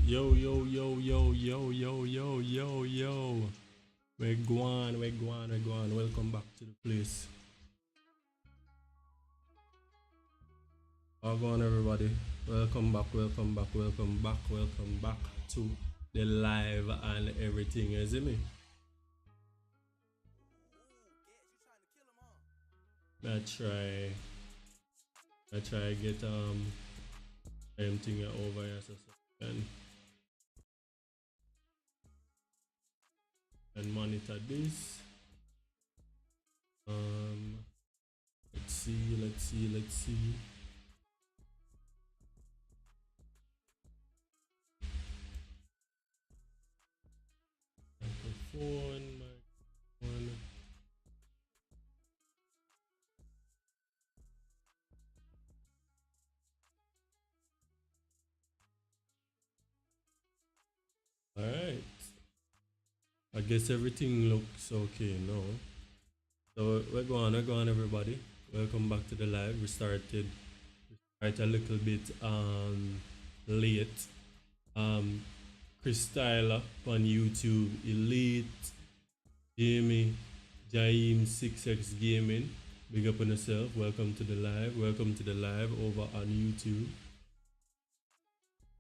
Yo, yo, yo, yo, yo, yo, yo, yo, yo. We're going, we're going, we're going. Welcome back to the place. All going, everybody. Welcome back, welcome back, welcome back, welcome back to the live and everything. You see me? I try, I try get everything over here so and monitor this. Um, let's see, let's see, let's see. Microphone, microphone. All right. I guess everything looks okay now. So we're going, everybody. Welcome back to the live. We started right a little bit late. Um, Chris Tyler on YouTube, Elite, Jamie, Jaim 6X Gaming. Big up on yourself. Welcome to the live. Welcome to the live over on YouTube.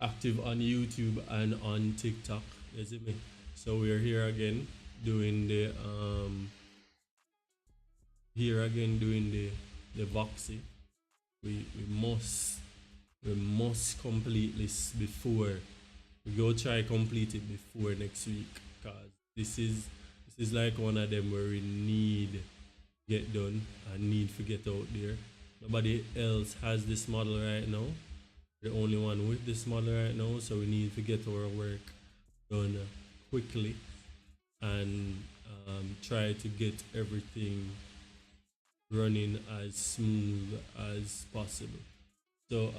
Active on YouTube and on TikTok. You see me? So we're here again doing the the Voxy. We must complete this before we go try complete it before next week, cause this is like one of them where we need get done and need to get out there. Nobody else has this model right now. The only one with this model right now, so we need to get our work done quickly and try to get everything running as smooth as possible. So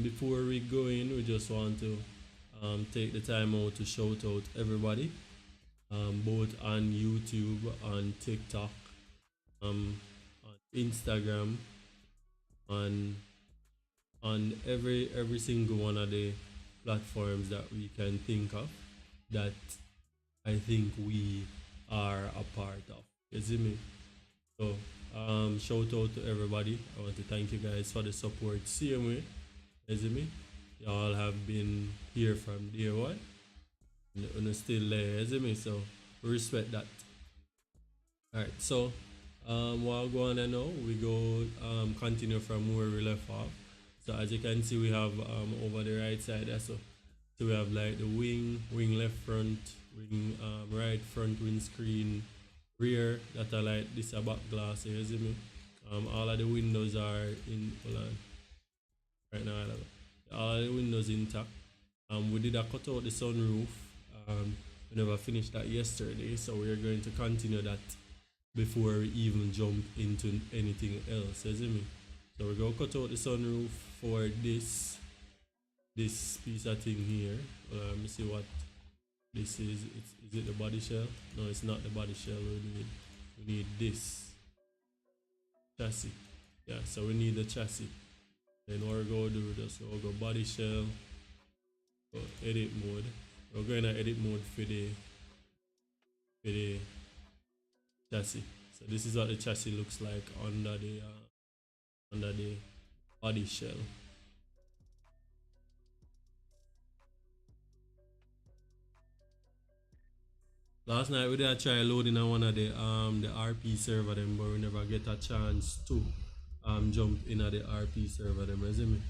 before we go in, we just want to take the time out to shout out everybody, both on YouTube, on TikTok, on Instagram, on every single one of the platforms that we can think of that I think we are a part of. You see me? So shout out to everybody. I want to thank you guys for the support. Same way, you see me? Y'all have been here from day one. And still there, you see me? So respect that. Alright, so while going on now, we go continue from where we left off. So as you can see, we have over the right side there. So we have like the wing left front, wing right front windscreen, rear that are like this a back glass. You see me? All of the windows are in. Hold on. Right now, all of the windows intact. We did a cut out the sunroof. We never finished that yesterday, so we are going to continue that before we even jump into anything else. You see me? So we're gonna cut out the sunroof for this piece of thing here. Let me see what this is. Is it the body shell? No, it's not the body shell. We need this chassis. Yeah, so we need the chassis. Then what we're gonna do is we'll go body shell, go edit mode. We're going to edit mode for the chassis. So this is what the chassis looks like under the body shell. Last night we did try loading on one of the RP server them, but we never get a chance to jump in at the RP server them. You see me?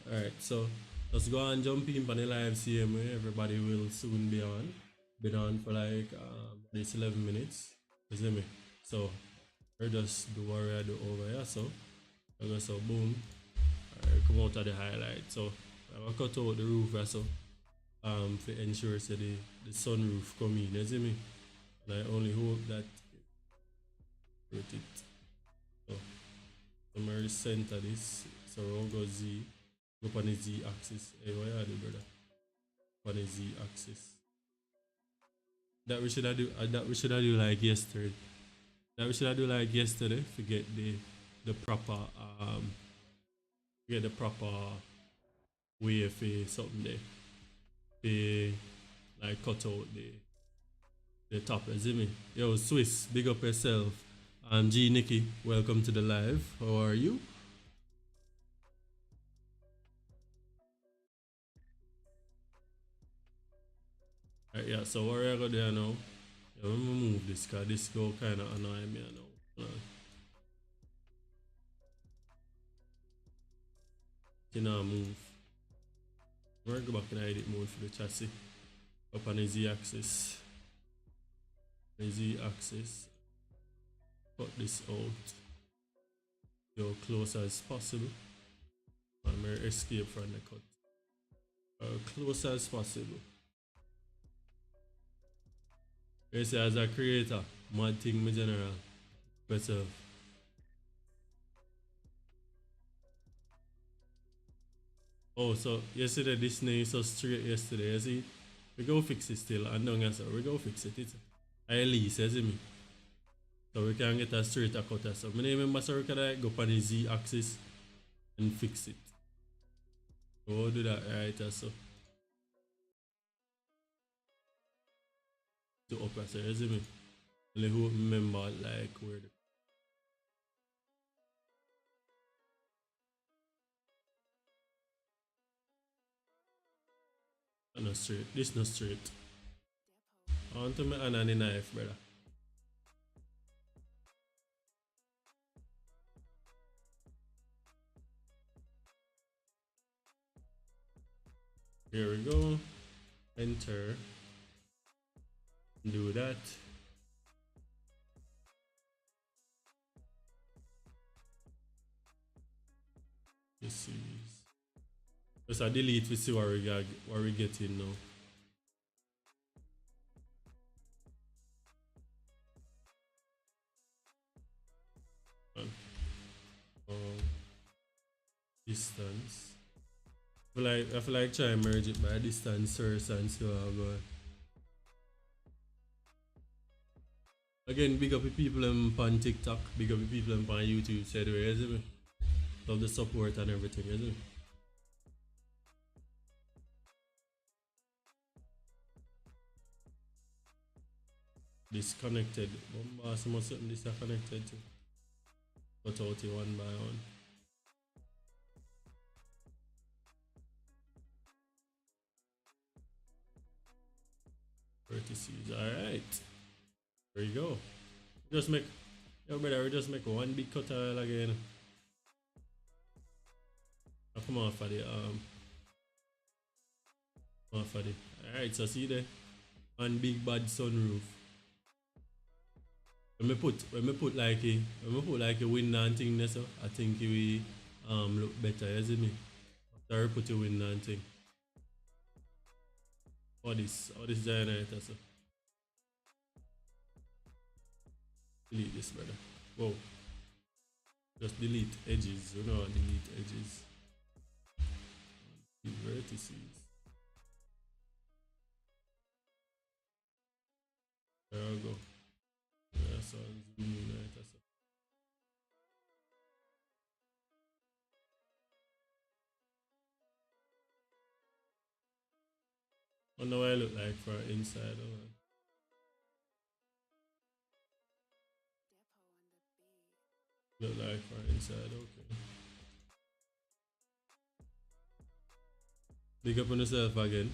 Alright, so let's go and jump in for the live CMA. Everybody will soon be on. Been on for like this 11 minutes. You see me? So we're just do what I do over here. So I go so boom. Alright, come out of the highlight. So I cut out the roof so to ensure so the sunroof come in. You see me? And I only hope that with it. So I'm going to center this. So we'll go Z. Go on the Z axis. Hey, what you do, brother? on the Z axis. That we should have do like yesterday. That we should have do like yesterday. Forget the proper get the proper way for something there. They like cut out the top, you see me? Yo, Swiss, big up yourself. G Nikki, welcome to the live. How are you? Right, yeah, so what we're gonna do now? Yeah, let me move this because this go kind of annoy me now. Can I move? We're gonna go back in edit mode for the chassis. Up on the Z axis. The Z axis. Cut this out. Go close as possible. I'm gonna escape from the cut. Close as possible. You see, as a creator, mad thing, my general. Better. Oh, so yesterday this name is so straight yesterday, you see? We go fix it still, and don't answer. We go fix it. It's at least, you see me? So we can get a straight cut. So I remember so we can like go on the Z axis and fix it. So we'll do that right so. To up so you see me? Only who remember like where the not straight. This not straight. I want to make an the knife, brother. Here we go. Enter. Do that. This is just a delete to see what we getting now. Distance. I feel like try and merge it by distance first and see how I go. Again, big up the people on TikTok, big up the people on YouTube, said way, isn't it? Love the support and everything, isn't it? Disconnected. Bombas must something disconnected to. Cut out it one by one. Vertices, alright. There you go. Just make, yo brother, we just make one big cut again. I'll come off for the alright, so see there. One big bad sunroof. When we put like a window and thing there, so I think it will look better, you see me? After we put a window and thing. All this generator, so. Delete this, brother. Whoa. Just delete edges, you know, delete edges. The vertices. There we go. Yeah, so zoom in right, so. I wonder what I look like for inside. Look like for inside, okay. Big up on yourself again.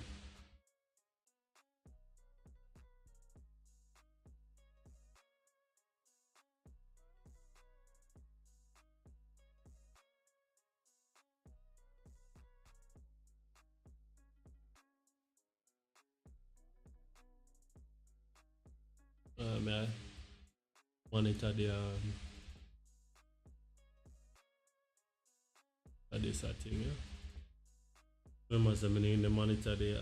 May I monitor the this thing, yeah. Remember something the monitor the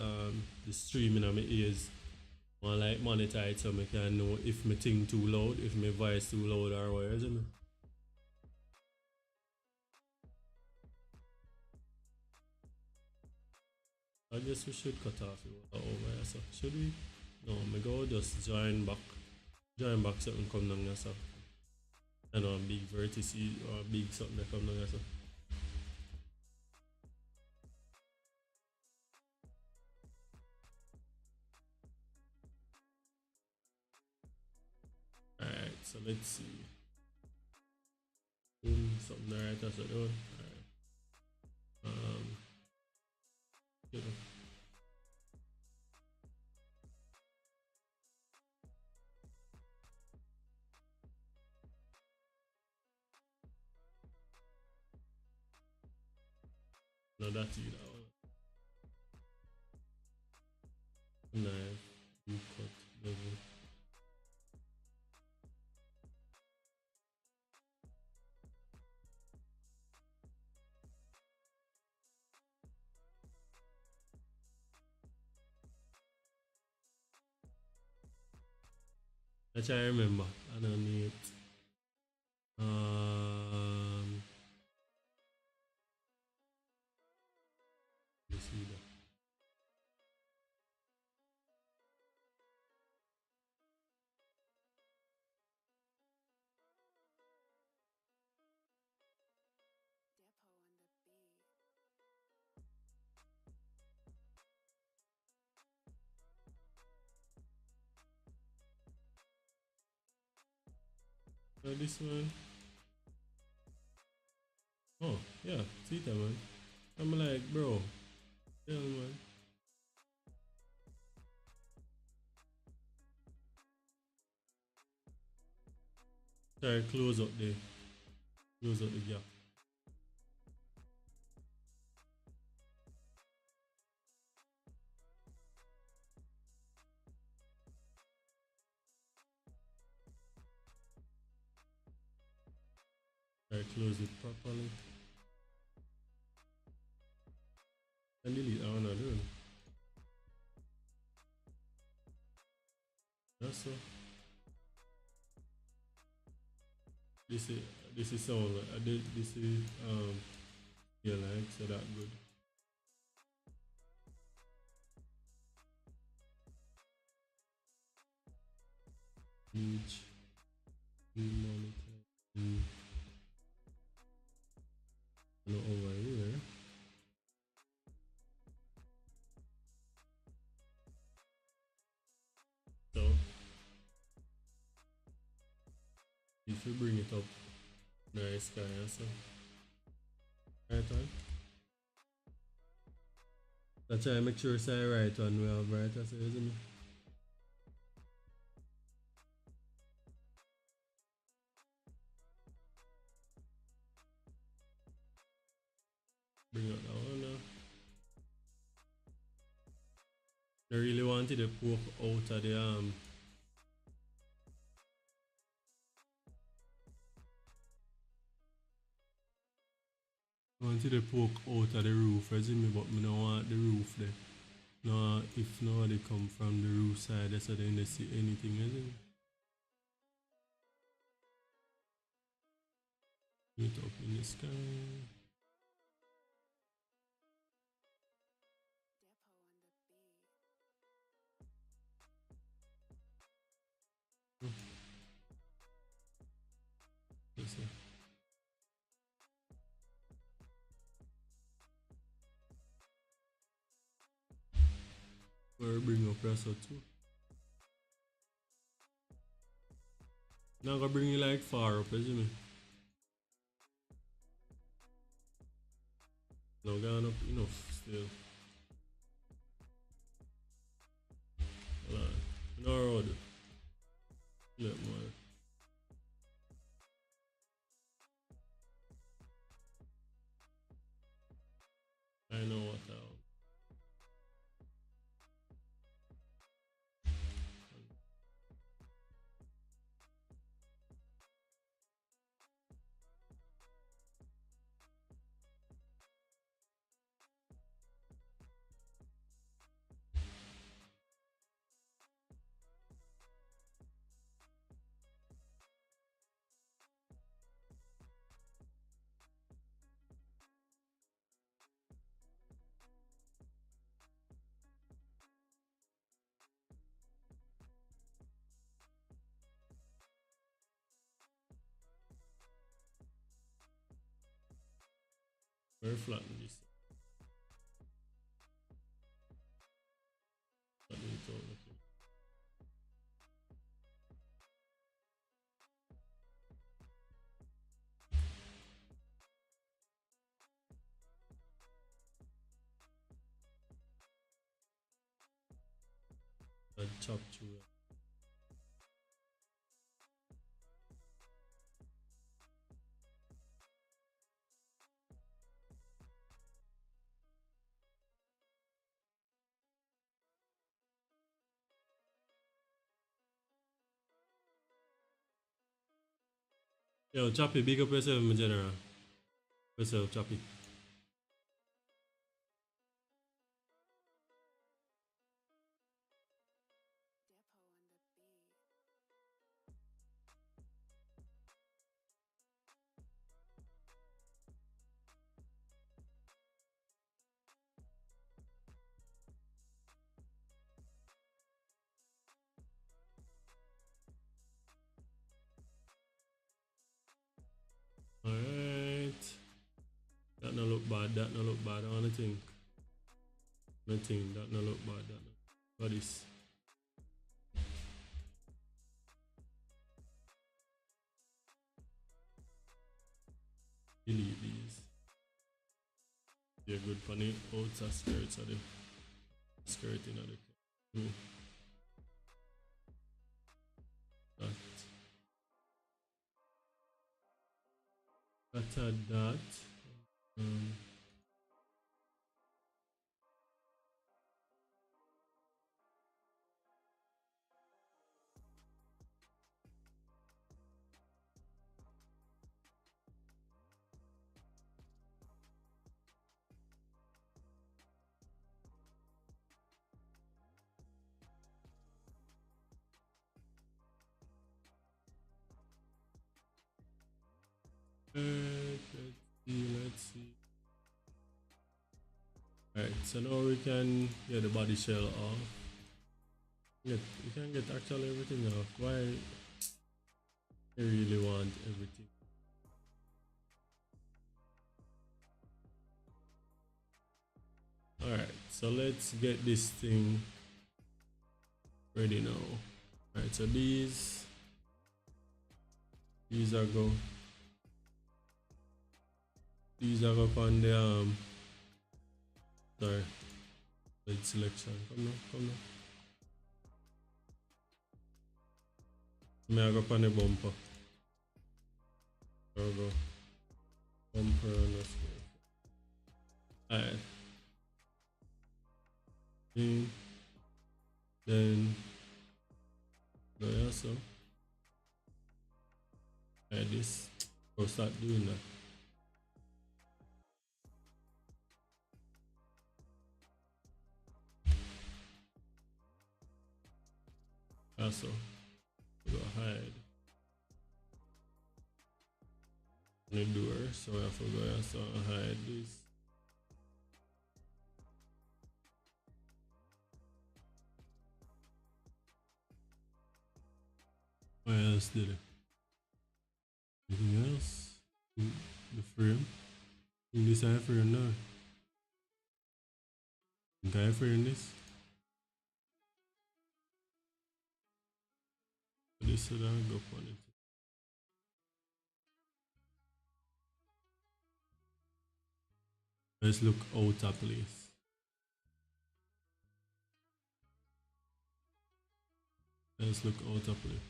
streaming of my ears. I like monitor it so I can know if my thing too loud, if my voice too loud or what, isn't it? I guess we should cut off it over here, so should we? No, me go just join back. Join back something come down here, so. I know a big vertice or a big something that come down here, so. Alright, so let's see. Boom, something alright, that's what doing. Alright. You know. No, that's it. That one. Knife, you cut, level. I try to remember. I don't need it. Let's see that. This one. Oh, yeah, see that man. I'm like, bro, hell man. Sorry, close up the gap. Sorry, close it properly. And delete that one I do. That's so. This is sound this is yeah, like so that good. Each monitor and over here. So if you bring it up, nice guy, so right on. That's why I make sure say right on we have right as isn't it? Bring out that one now. I really wanted to poke out of the I wanted to poke out of the roof, you see me, but I don't want the roof there. No, if nobody come from the roof side, so then they see anything, you see me? Meet up in the sky. Yes, sir. Or bring up Russell too. Now I'm gonna bring you like far up, you see me? No, gone up enough still. Hold on. No road. Look more. I know what I want. Very flatten this. Flatten it out, okay. And chop through it. Yo, Choppy, big up yourself, my general. Yourself, Choppy. Alright. That no look bad, that no look bad. I wanna think. Nothing, that no look bad, that no. What is? Delete these. They're good for the outside skirts of the skirt in the that. That. Um, let's see. Alright, so now we can get the body shell off. We can get actually everything off. Why I really want everything? Alright, so let's get this thing ready now. Alright, so these are go on the sorry, lead selection. Come now. May I go on the bumper? There we go. Bumper and let's go. Alright. Then go here so. Like this. Go start doing that. Also, go hide the door, so I have to go also hide this. What else did it? Anything else? The frame? This I frame now. Can I frame this? This should I go on it. Let's look out of place. Let's look out of place.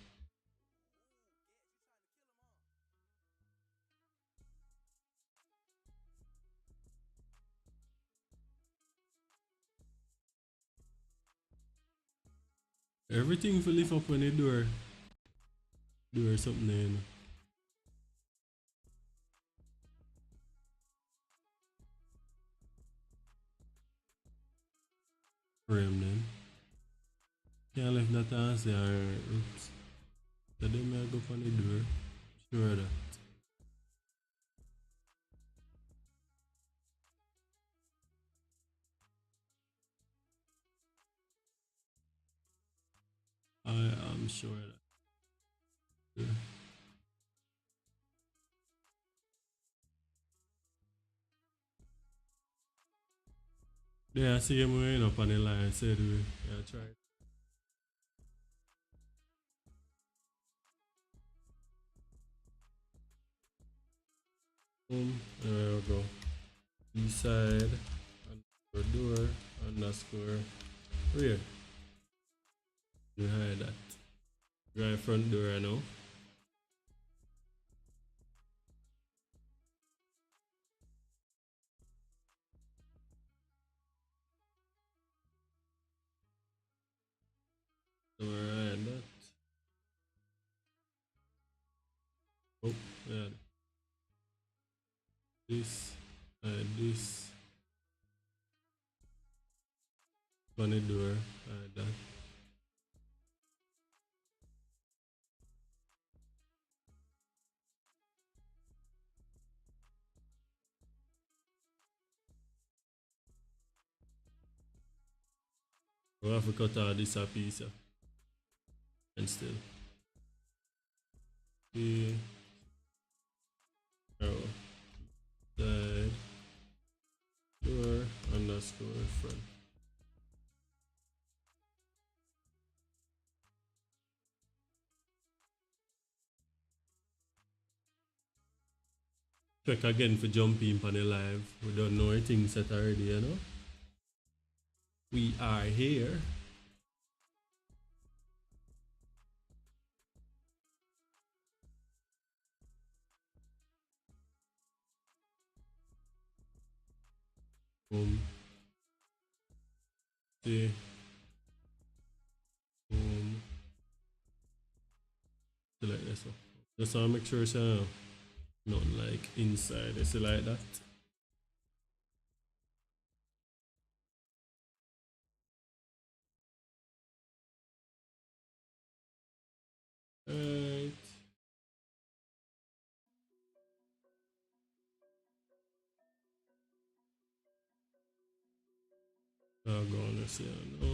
Everything will lift up when you do something there, you know. Frame then. Can't leave that answer or oops. So then I go on the door. Sure that. I am sure that. Yeah. Yeah, I see him going up on the line. Said we yeah, try. Boom. There we go. East side underscore door underscore rear. You hide that. Right front door I know. So we hide that. Oh, yeah. This, this, funny door, that. We have to cut out this a piece and still. The arrow side door underscore front. Check again for jumping on the live. We don't know anything set already, you know. We are here. Boom. See. Boom. So like this one. Just want to make sure it's not like inside. It's like that. Alright. I'll go on and say no.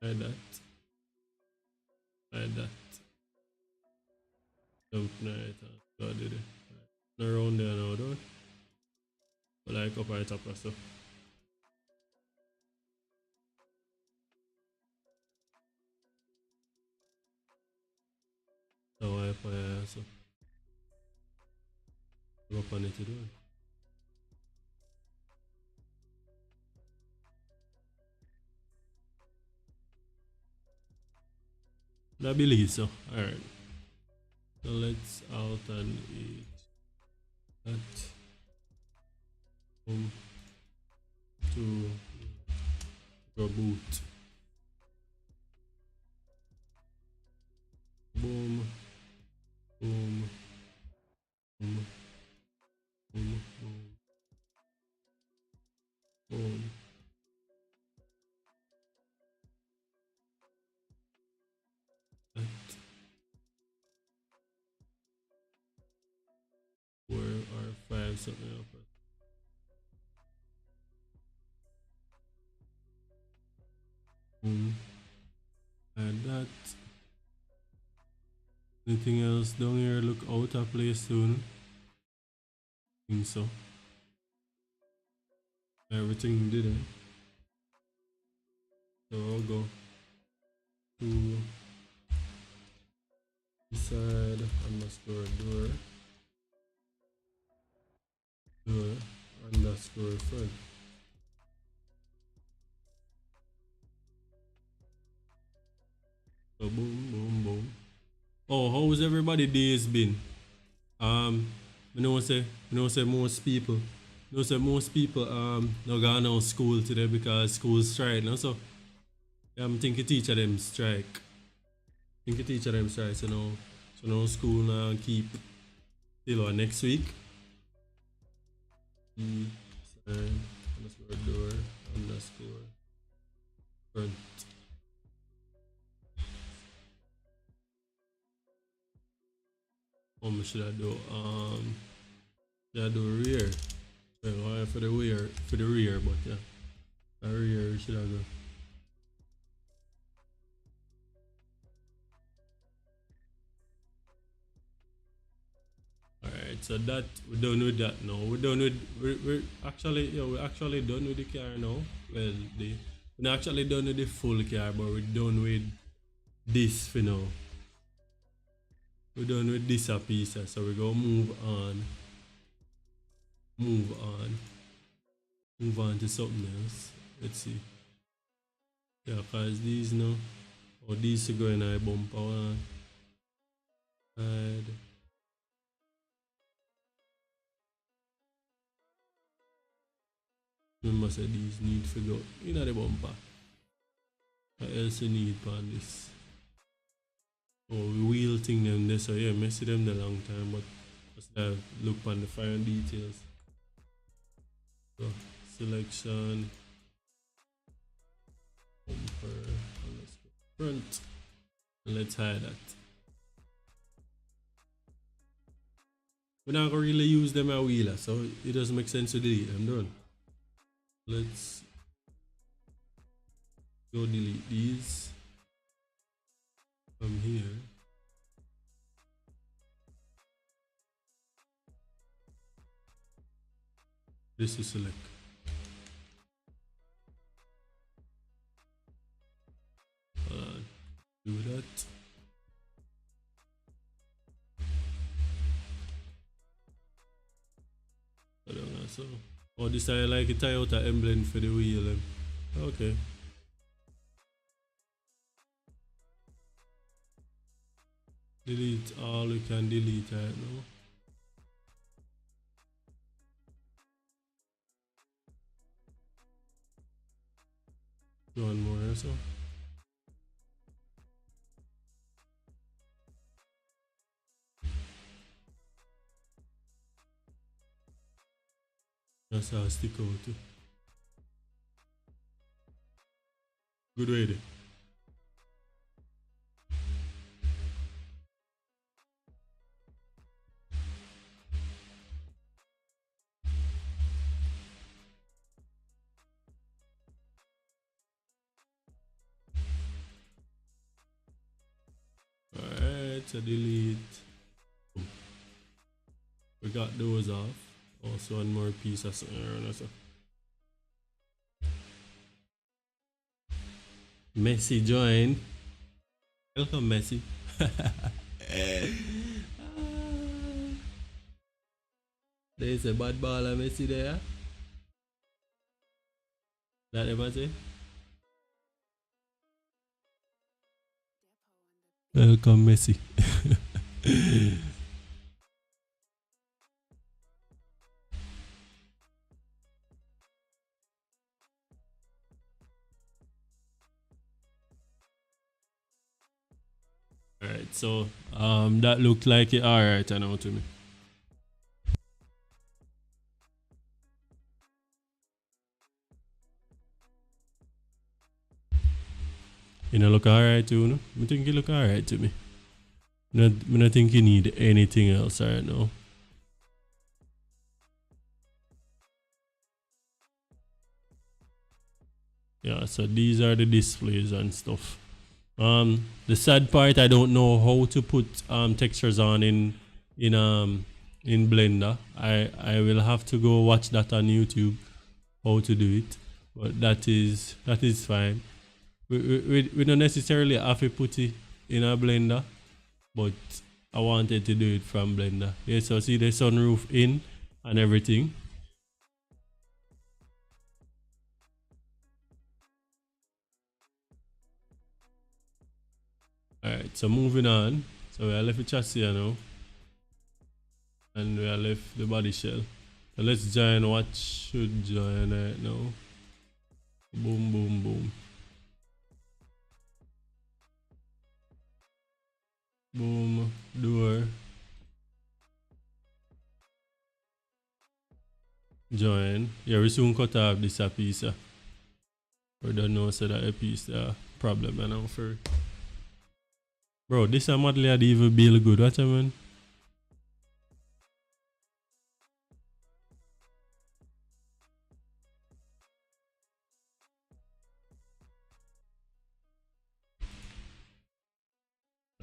Like that. Like that. Jump night. So I did it. Not around there now, though. But like up right up or so. So I up so. Go up on it to do it. I believe so. Alright. So let's alternate that to go boot. Boom, boom, boom, boom, boom, boom. That 4 or 5 something up. Boom. And that. Anything else down here look out of place soon? I think so. Everything did it. So I'll go to side underscore door underscore front. So boom, boom, boom. Oh, how's everybody days been? I know say most people not gone to school today because school strike now. So I'm thinking teacher them strike. So now school now keep till next week. Side underscore door underscore front. Should I do should I do rear? Well, for the rear, but yeah. A rear should I go? Alright, so that we're done with that now. We're done with we're actually we're actually done with the car now. Well, we're not actually done with the full car, but we're done with this for now. We're done with this a piece, so we're gonna move on, move on to something else. Let's see. Yeah, cause these now, or these are going to bumper one. Right. Remember, say these need to go in the bumper. What else you need on this? Oh, we wheel thing them there, so yeah, messy them the long time, but just look on the fine details. So, selection, bumper, and let's go front, and let's hide that. We're not gonna really use them at wheeler, so it doesn't make sense to delete them. Done. Let's go delete these from here. This is select. Do that. I don't know, so. Oh, this I like a Toyota emblem for the wheel. Okay. Delete all we can delete right now. One more or so. That's how I stick out too. Good way there. Alright, so delete. We got those off. Also one more piece of something around so. Messi joined. Welcome, Messi. There's a bad baller Messi there. That ever say? Welcome, Messi. Alright, so that looked like it alright I know to me. You know look alright to you, no? I think you look alright to me. I don't think you need anything else right now. Yeah, so these are the displays and stuff. The sad part, I don't know how to put textures on in Blender. I will have to go watch that on YouTube how to do it, but that is fine. We don't necessarily have to put it in a Blender, but I wanted to do it from Blender. Yeah, so see the sunroof in and everything. Alright, so moving on. So we are left the chassis now. And we are left the body shell. So let's join what should join right now. Boom, boom, boom. Boom, door. Join. Yeah, we soon cut off this a piece. We don't know so that a piece problem and now for. Bro, this a model had even build good. Watch out, man.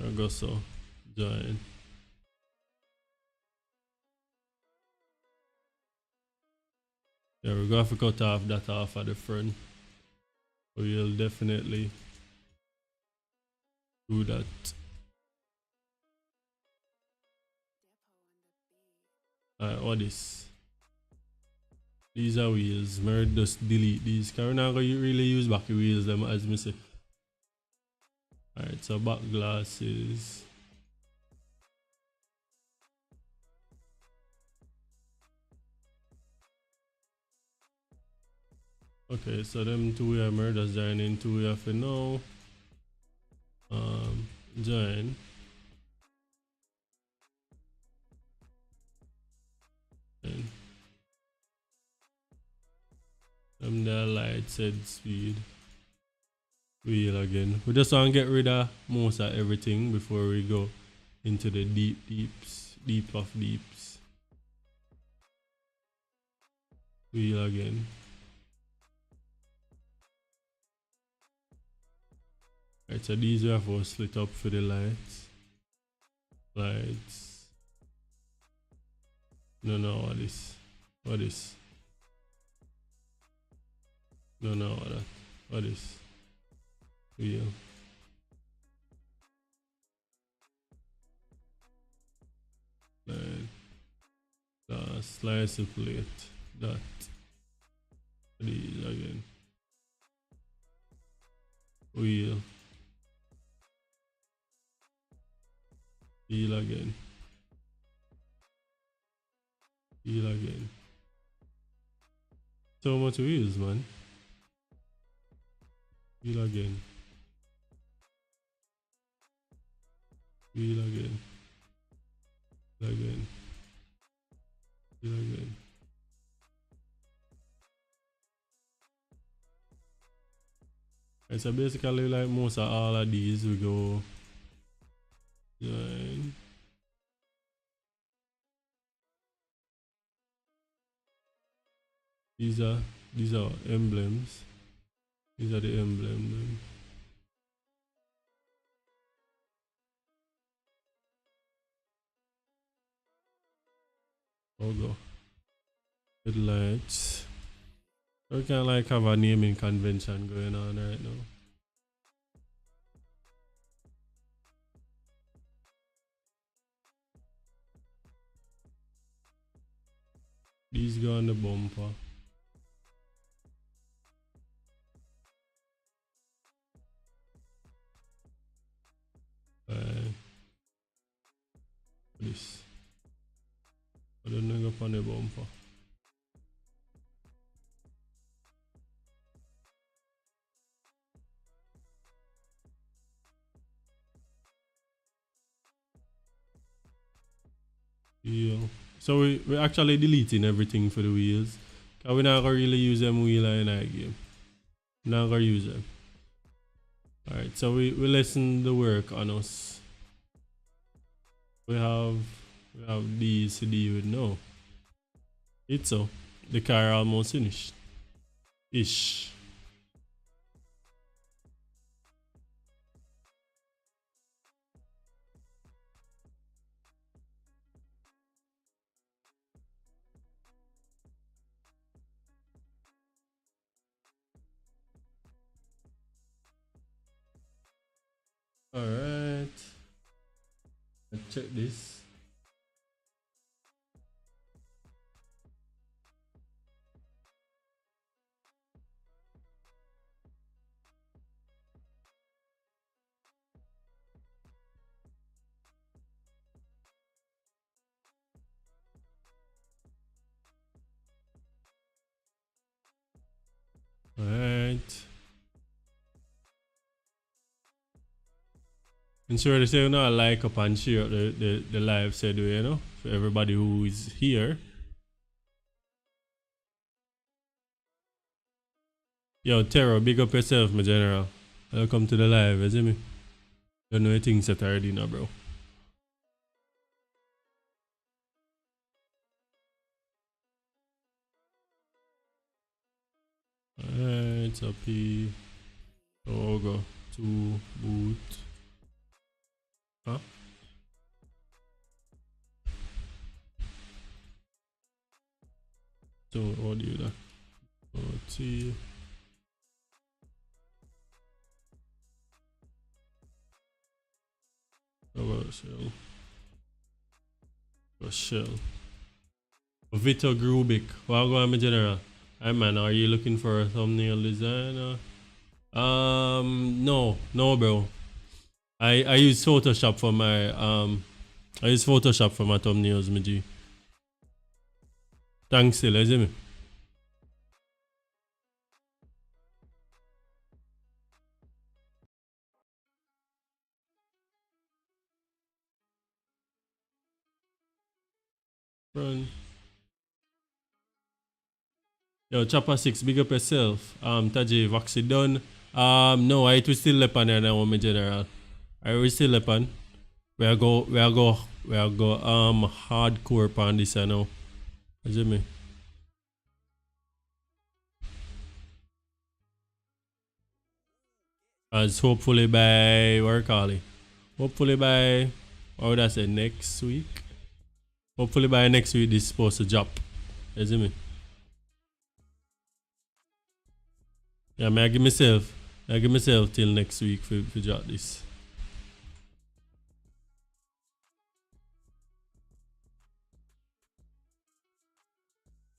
I go so. Join. Yeah, we're gonna have to cut off that off at the front. We'll definitely do that. Alright, what is? These are wheels. May just delete these. Cause we're not gonna really use back the wheels them as me say. Alright, so back glasses. Okay, so them two we are murders joining two we have to know. Join. And them the light said speed. Wheel again. We just want to get rid of most of everything before we go into the deep of deeps. Wheel again. Right, so these we have to split up for the lights. Lights. No, what this? What this? No, what that? What this? Wheel. Light. Slice plate. That. These again. Wheel. Wheel again. Wheel again. So much wheels, man. Wheel again. Wheel again. Wheel again. Wheel again. Right, so basically like most of all of these we go join. These are emblems. These are the emblems. Logo. Headlights. We can like have a naming convention going on right now. These go on the bumper. This. I don't know up on the bumper. Yeah. So we actually deleting everything for the wheels. Cause we're not gonna really use them wheel in that game. Not gonna use them. Alright, so we lessen the work on us. We have these to deal with now. It's so the car almost finished. Ish. Alright. Let's check this. Alright. Ensure to say you know like up and share the live said way, you know, for everybody who is here. Yo, Terror, big up yourself, my general. Welcome to the live, you see me? You know things that already now, bro. Alright, so P logo to boot. Huh? So what do you do? T. Shell. Shell. Vito Grubik. What go on, my general? Hey man, are you looking for a thumbnail designer? No, bro. I use Photoshop for my thumbnails, my G. Thanks, still, is it me? Run. Yo, Chopper 6, big up yourself. Taji, Vaxi done. No, I will still lepan there now, my general. I will still lepan. We go hardcore on this now. Is it me? As hopefully by hopefully by what would I say next week? Hopefully by next week this is supposed to drop. You see me? Yeah, I give myself till next week for drop this.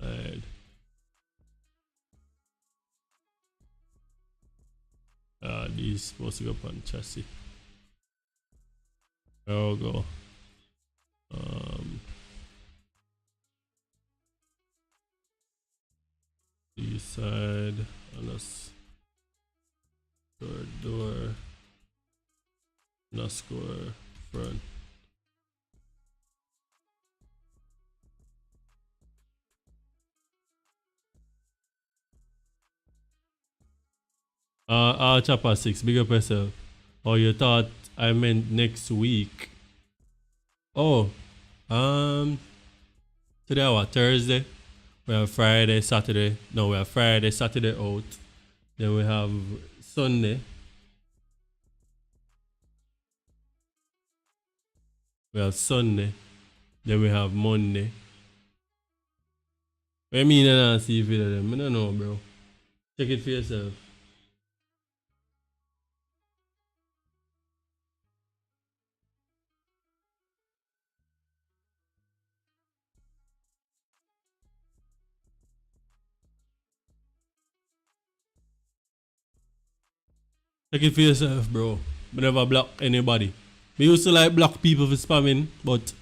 Alright. These supposed to go up on chassis. There we go. This side on us. Door. Underscore front. Chopper 6, big up yourself. Oh, you thought I meant next week? Oh, today what? Thursday? We have Friday, Saturday. No, we have Friday, Saturday out. Then we have Sunday. We have Sunday. Then we have Monday. What you mean I don't see video of them? I don't know, bro. Check it for yourself. Check it for yourself, bro. I never block anybody. Me used to like block people for spamming, but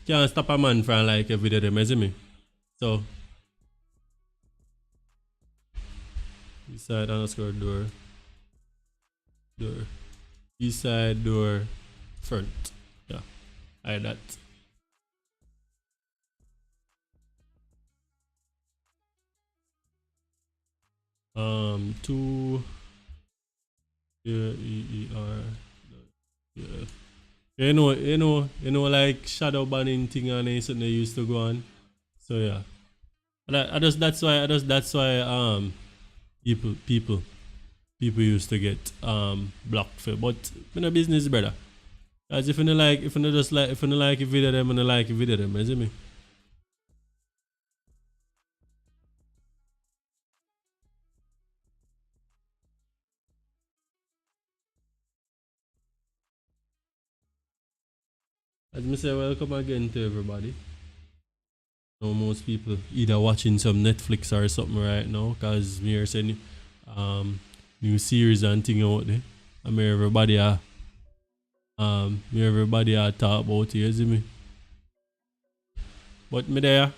can't stop a man from like a video them, you see me? So east side underscore door. East side door front. Yeah. Like that. Two EER. Yeah. You know, like shadow banning thing and something they used to go on. So yeah. That's why people used to get blocked for, but in a business, brother. As if you don't like a video them and like a video them, you see me? As me say, welcome again to everybody. Know most people either watching some Netflix or something right now, cause me are saying new series and thing out there. I mean everybody talk about it, you see me? But me there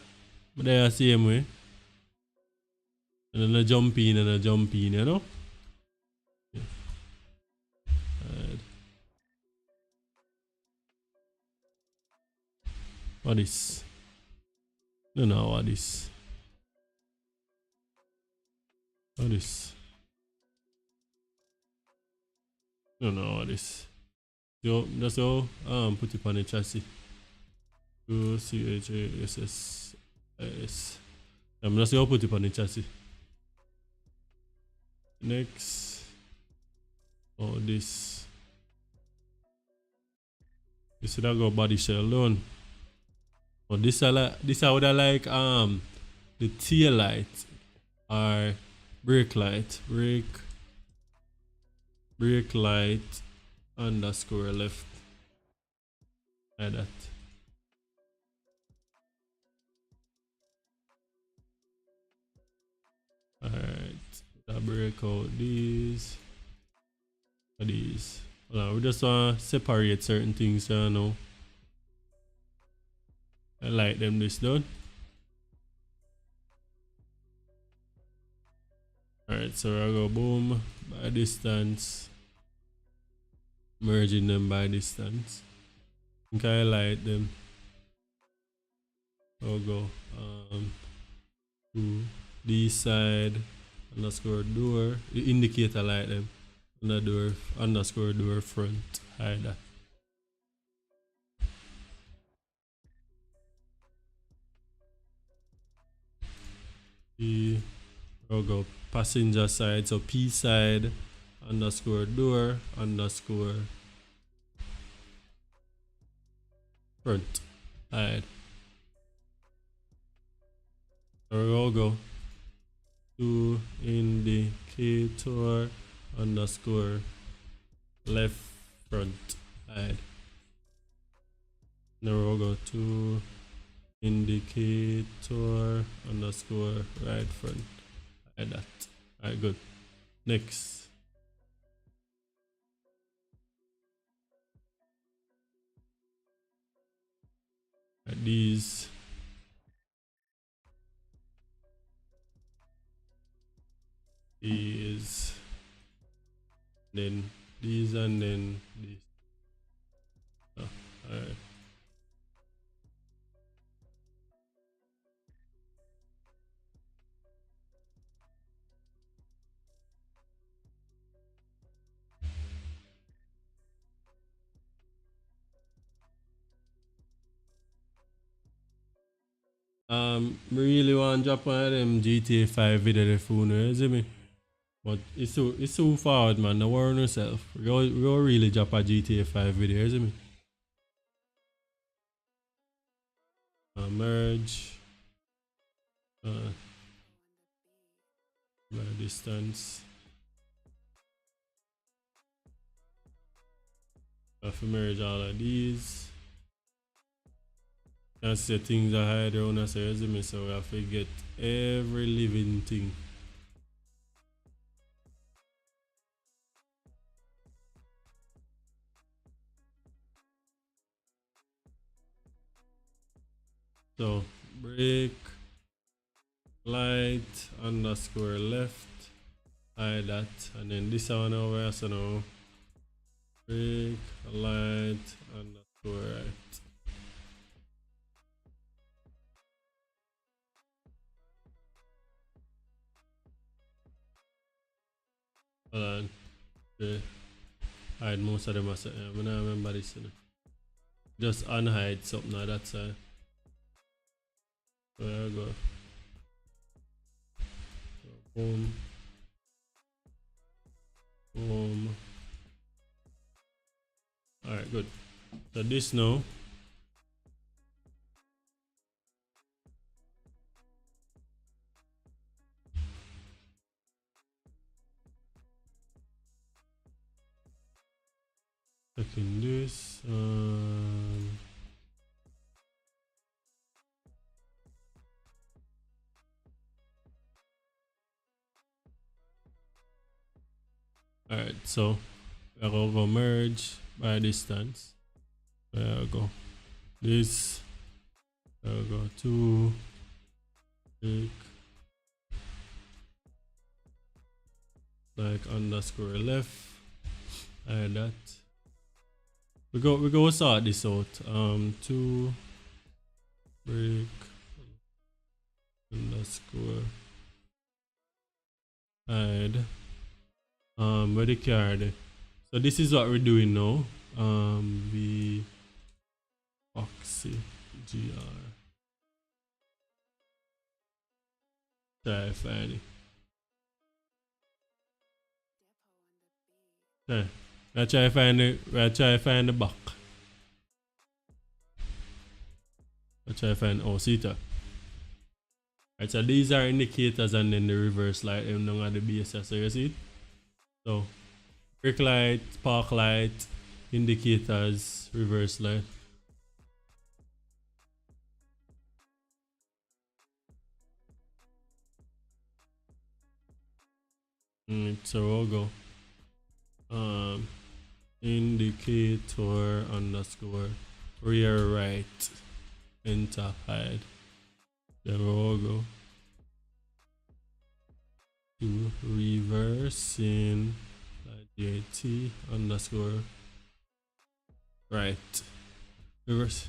same way. And then I jump in, you know? Yeah. Right. What is? No, what is? What is? No, what is? Yo, that's all. Put it on the chassis. CHASS. I'm just gonna put it on the chassis. Next. Oh, this. You see that go body shell alone. Oh, this I would like the tail light or brake light, brake light underscore left, like that. Alright, that break out these. Hold on, we just want to separate certain things, you know. I like them this done. Alright, so I go boom by distance, merging them by distance. I think I like them. I'll go to this side underscore door. The indicator like them. Door underscore door front. Hide that. I'll go passenger side, so P side underscore door underscore front. Hide. So we'll go to indicator underscore left front. Hide. Now we'll go to indicator underscore right front. Like that. Alright, good. Next. These. These. Then these and then this. Oh, alright. Really want to drop one of them GTA 5 video the phone, you see me? But it's so forward, man. Don't worry on yourself. We go really drop a GTA 5 video, you see me? Merge. By distance. I have to merge all of these. That's the things I hide around us, you see me? So we have to get every living thing. So brake light underscore left, hide that, and then this one over here, so now brake light underscore right. Hold on. Okay. Hide most of them. I don't remember this. You know. Just unhide something like that side. So there we go. So boom. Boom. Alright, good. So this now. Checking this. Alright, so I will go merge by distance. There we go. This. There we go. Two. Click. Like underscore left. Like that. We go sort this out. Two break underscore hide. Where the card. So this is what we're doing now. V Oxy GR. Try find it. Okay. Let's try find the back. Let's try find Osita. Right, so these are indicators and then the reverse light and then at the base. So you see it? So brake light, park light, indicators, reverse light. So we'll go indicator underscore rear right, enter, hide. Then we'll go to reversing JT underscore right, reverse.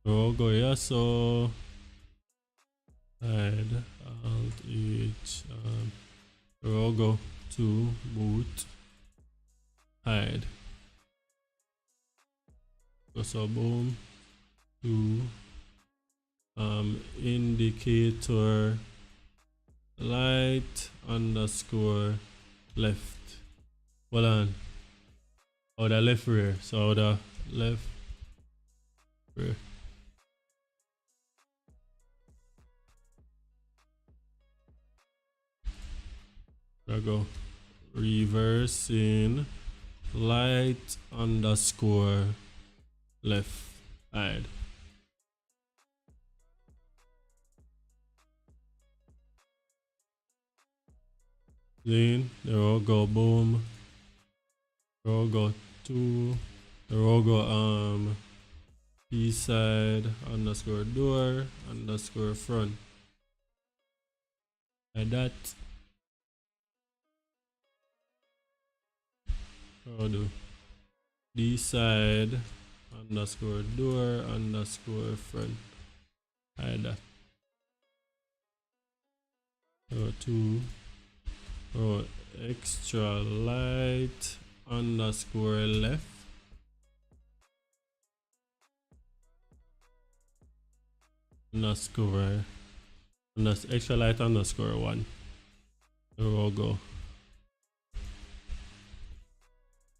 We'll go here, so hide alt H, we'll go to boot, hide. So boom to indicator light underscore left. Hold on. Oh, the left rear. So the left rear. There we go. Reversing light underscore left, hide. Then there will go boom. There will go to. There will go east side underscore door underscore front. Like that. I'll do D side underscore door underscore front. Like that. To extra light underscore left underscore extra light underscore 1. There we'll go.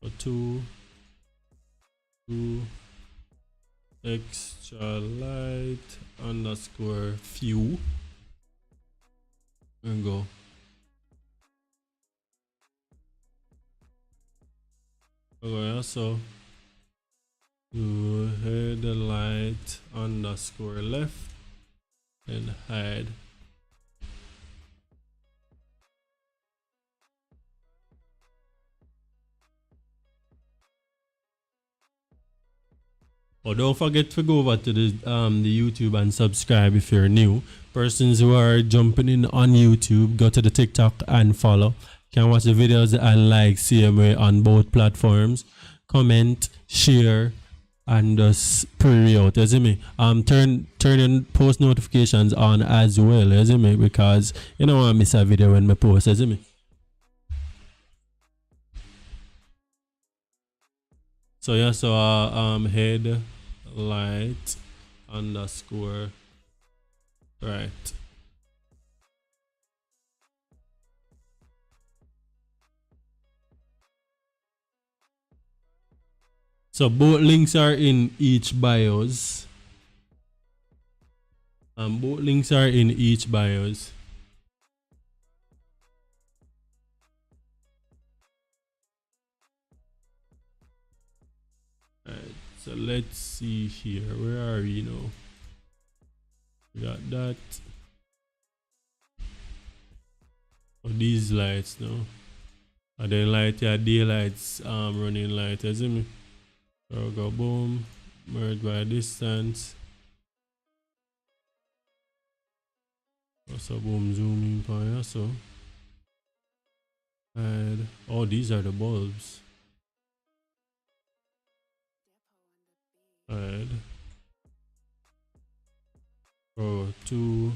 So 2 extra light underscore few and go. Okay, so to head the light underscore left and hide. Oh, don't forget to go over to the YouTube and subscribe if you're new. Persons who are jumping in on YouTube, go to the TikTok and follow. Can watch the videos and like CMA on both platforms. Comment, share, and just pray out. You see me? Turn in post notifications on as well. You see me? Because you don't want to miss a video when I post. You see me? So yeah, so head light underscore right. So both links are in each bios. Both links are in each bios. Alright, so let's see here. Where are we now? We got that. Oh, these lights now. And then light, yeah, daylights running light, you see me? So we'll go boom, merge by distance. Also boom, zoom in here, so. And oh, these are the bulbs. Add. Oh, 2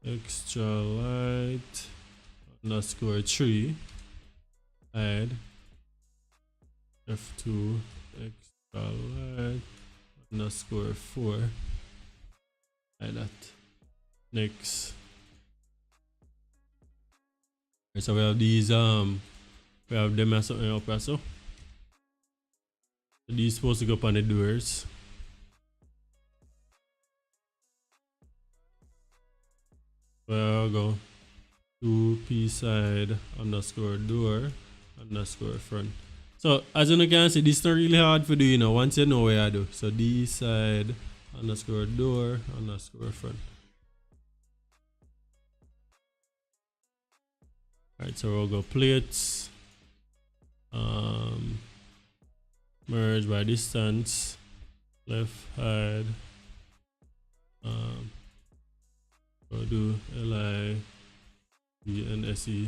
extra light underscore 3. Add F2 extra light underscore 4. Like that. Next. So we have these we have them as something up so. These supposed to go up on the doors. Well, I'll go to P side underscore door underscore front. So as you can see, this is not really hard for do, you know, once you know where I do. So D side underscore door underscore front. Alright, so we'll go plates. Merge by distance. Left hide. We'll do LI BNSE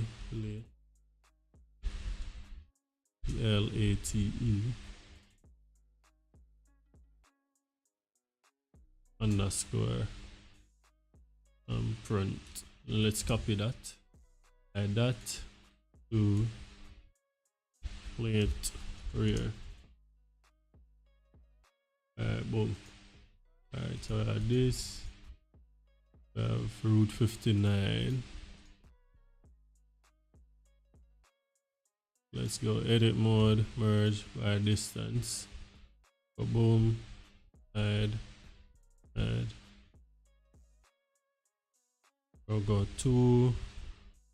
LATE underscore front. Let's copy that. Add that to plate rear. Alright, boom. Alright, so I add this. We have route 59. Let's go edit mode, merge by distance. So boom, add. We'll go to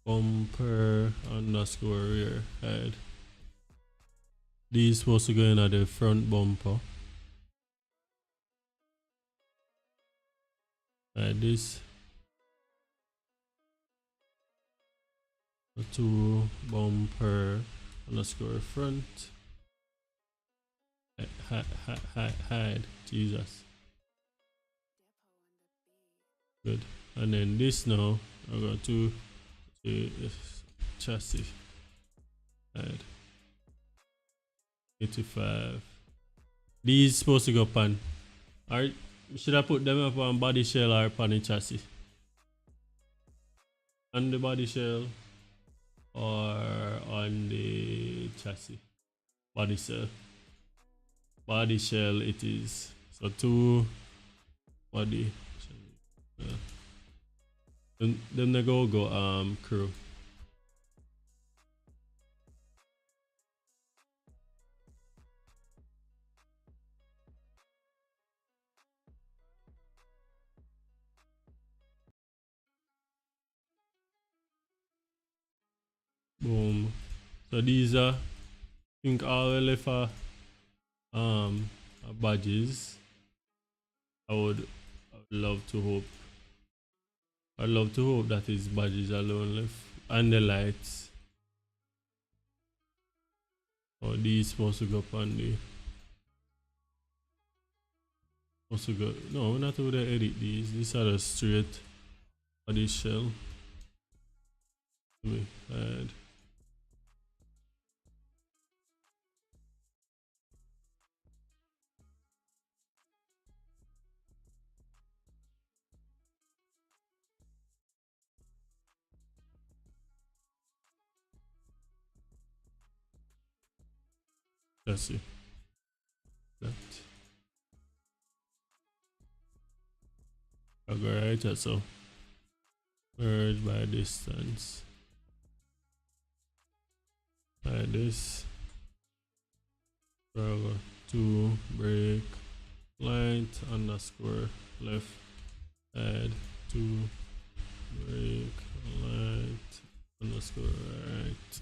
bumper underscore rear head. These supposed to go in at the front bumper. Add this. To bumper underscore front. Hide. Jesus. Good. And then this now, I got to chassis. Add 85. These supposed to go pan. Alright, should I put them up on body shell or pan the chassis? On the body shell or on the chassis? Body shell. Body shell it is. So two body. Then they go crew. Boom. So these are, I think all left are badges. I would love to hope. I'd love to hope that is badges alone left. And the lights. Oh, these supposed to go up on the. Supposed to go. No, we're not going to edit these. These are the straight body shell. Let me add. Let's see. That. I'll go right so. Merge by distance. Add this. Go to break light underscore left. Add to break light underscore right.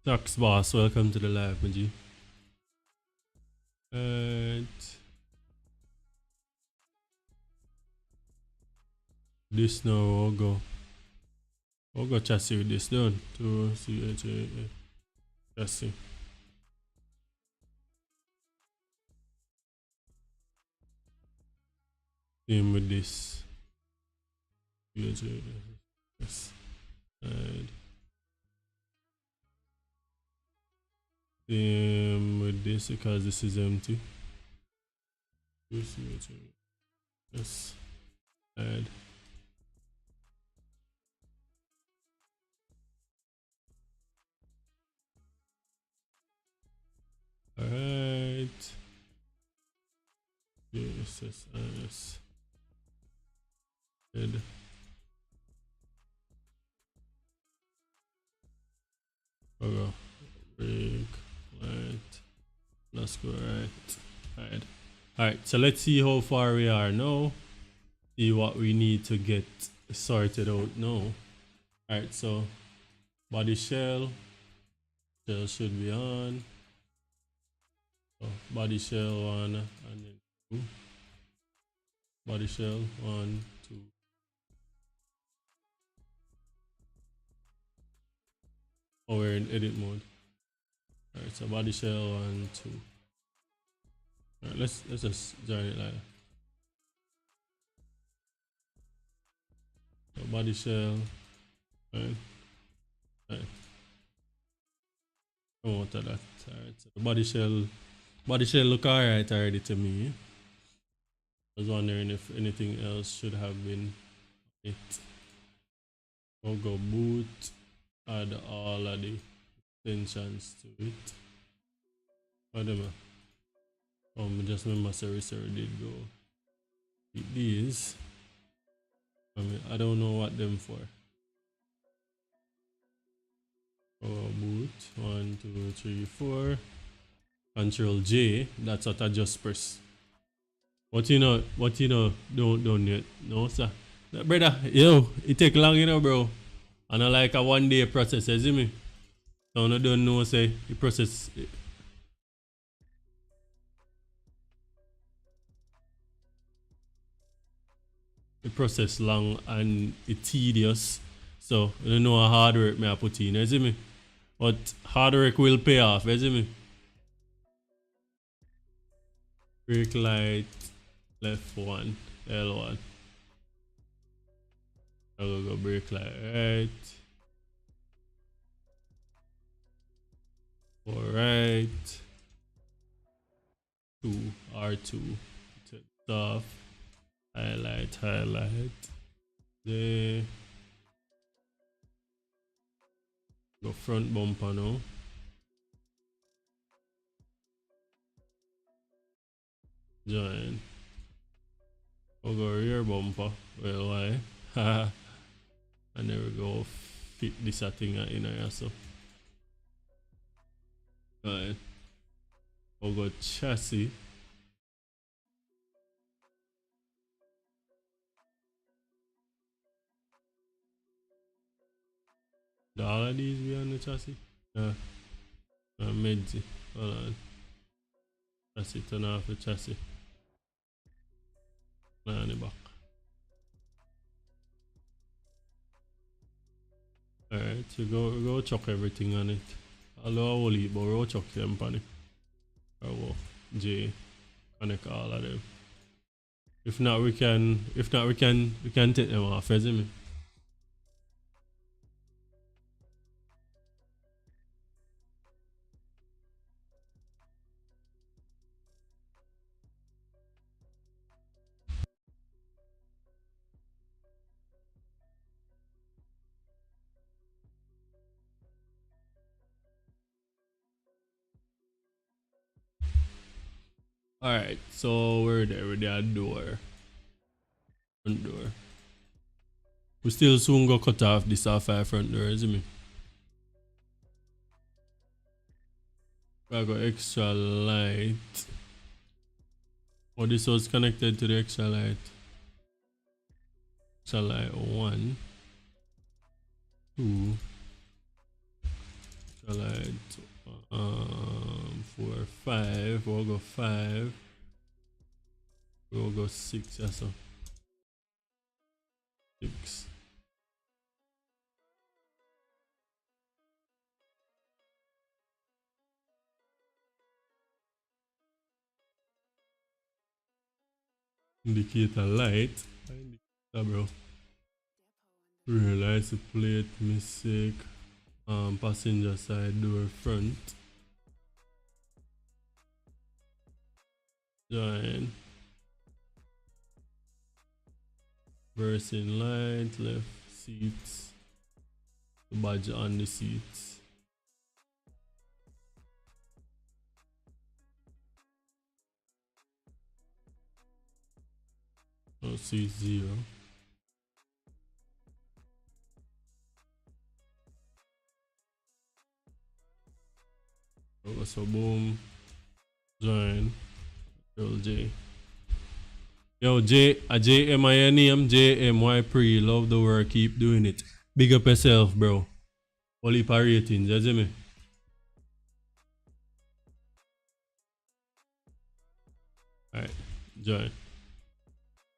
Tax boss, welcome to the live, Maji. And this now I'll go chassis with this done to CHA chassis. Same with this. CHA, yes. And same with this because this is empty. Yes. Add. Alright. Yes. Good. Okay. Break line That's good, right. Alright, so let's see how far we are now. See what we need to get sorted out now. Alright, so body shell should be on. So body shell 1 and then 2. Body shell 1, 2. Oh, we're in edit mode. Alright, so body shell 1, 2. Alright, let's just join it like that. So body shell. Alright. Come out of that. Alright, so the body shell look alright already to me. I was wondering if anything else should have been it. We'll go boot, add all of the extensions to it. Whatever. Just remember sorry did go with these. I don't know what them for. Boot 1, 2, 3, 4. Control J. That's what I just press. What you know? Don't yet. No, sir. Brother, yo, it take long, bro. And I like a 1 day process, you see me? So I don't know, say, the process. The process long and it's tedious. So I don't know how hard work I put in, you see me? But hard work will pay off, you see me? Brake light, left 1, L1. I'll go brake light right. Alright. 2, R2. Take off. Highlight. There. Go front bumper now. Join. We'll go rear bumper. Well, why? And there we go. Fit this thing in here, so. Alright. We'll go chassis. Do all of these be on the chassis? Yeah. Medzi. Hold on. Chassis, turn off the chassis. Now on the back. Alright, so go chuck everything on it. Although I will eat, but we'll chuck them on it. Or J. Connect all of them. If not we can take them off, you see me? Alright, so we're there with that door. Front door. We still soon go cut off this R5 front door, you see me? I got extra light. Oh, this was connected to the extra light. Extra light 1, 2. Extra light 4, 5. We'll go 5. We'll go 6. Yeah, so 6. Indicator light. Indicator, bro. Rear license plate mistake. Passenger side door front. Join. Versing light, left seats. The badge on the seats. Oh, seat 0. Oh, so boom. Join. Control J. Yo, J, a JM I your name, JM, why pre, love the work, keep doing it. Big up yourself, bro. Only par ratings, you see me? Alright, join.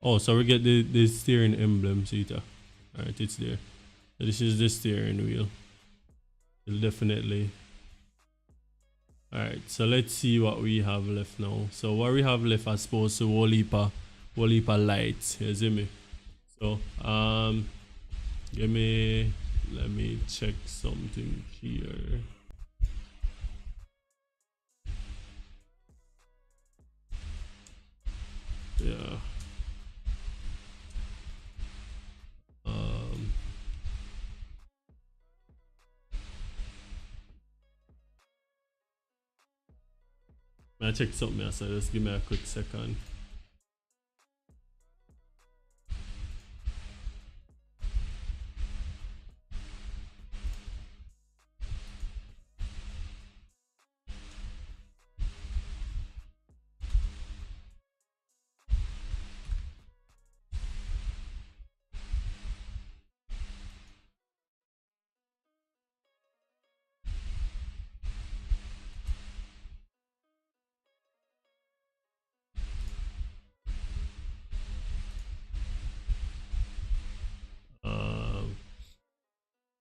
Oh, so we get the steering emblem, Sita. Alright, it's there. So this is the steering wheel. It'll definitely. Alright, so let's see what we have left now. So what we have left, I suppose, to whole heap of lights, you see me? So, let me check something here. Yeah. I check something else, so just give me a quick second.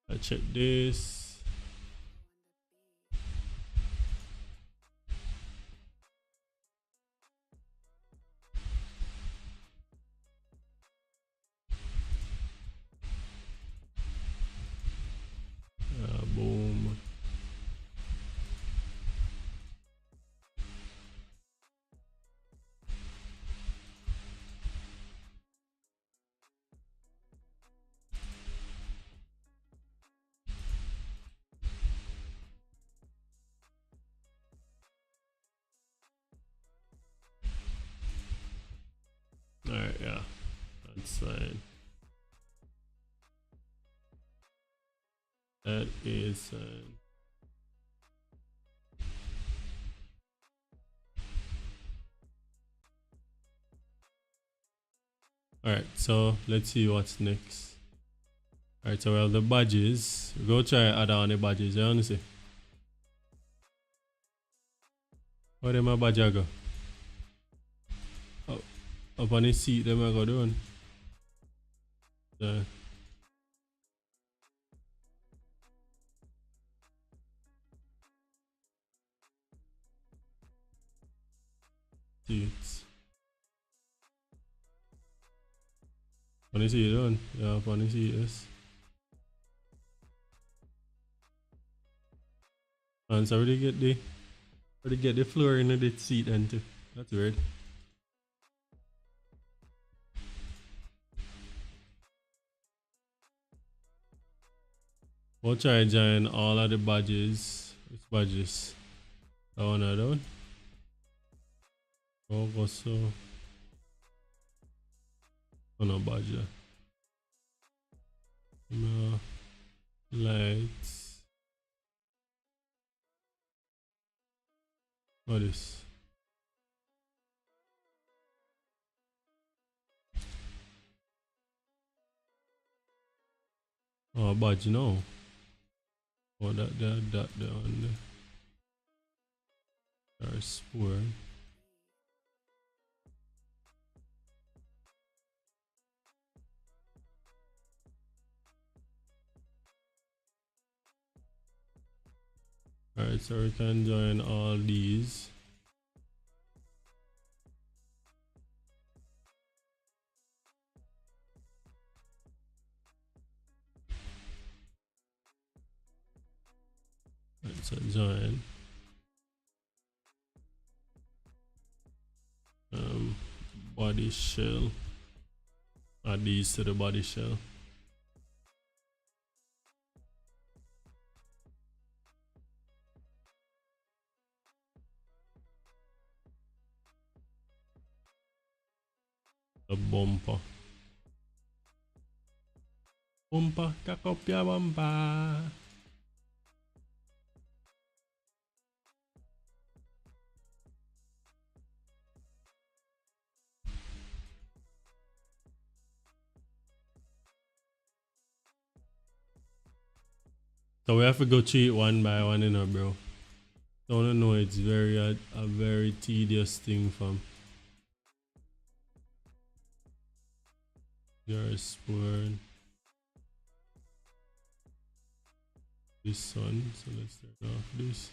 I check this. Boom. Alright, yeah, that's fine. That is fine. Alright, so let's see what's next. Alright, so we have the badges. Go try add on the badges, you want to see? Where them my badge go? Up on the seat, them I go down. Yeah. Seats. On the seat down? Yeah, up on the seat, yes. And so we get the floor in the seat then too. That's weird. We'll try join all of the badges. Which badges? That one or that one? Oh, so. Oh no, badge. No. Lights. What is? Oh, badge no. Oh, that on the. Our sport. Alright, so we can join all these. Right, so join. Body shell. Add these to the body shell. The bumper. Bumper, cock up your bumper. So we have to go through it one by one, you know, bro. Don't know, it's very a very tedious thing from your sport. This one, so let's turn off this.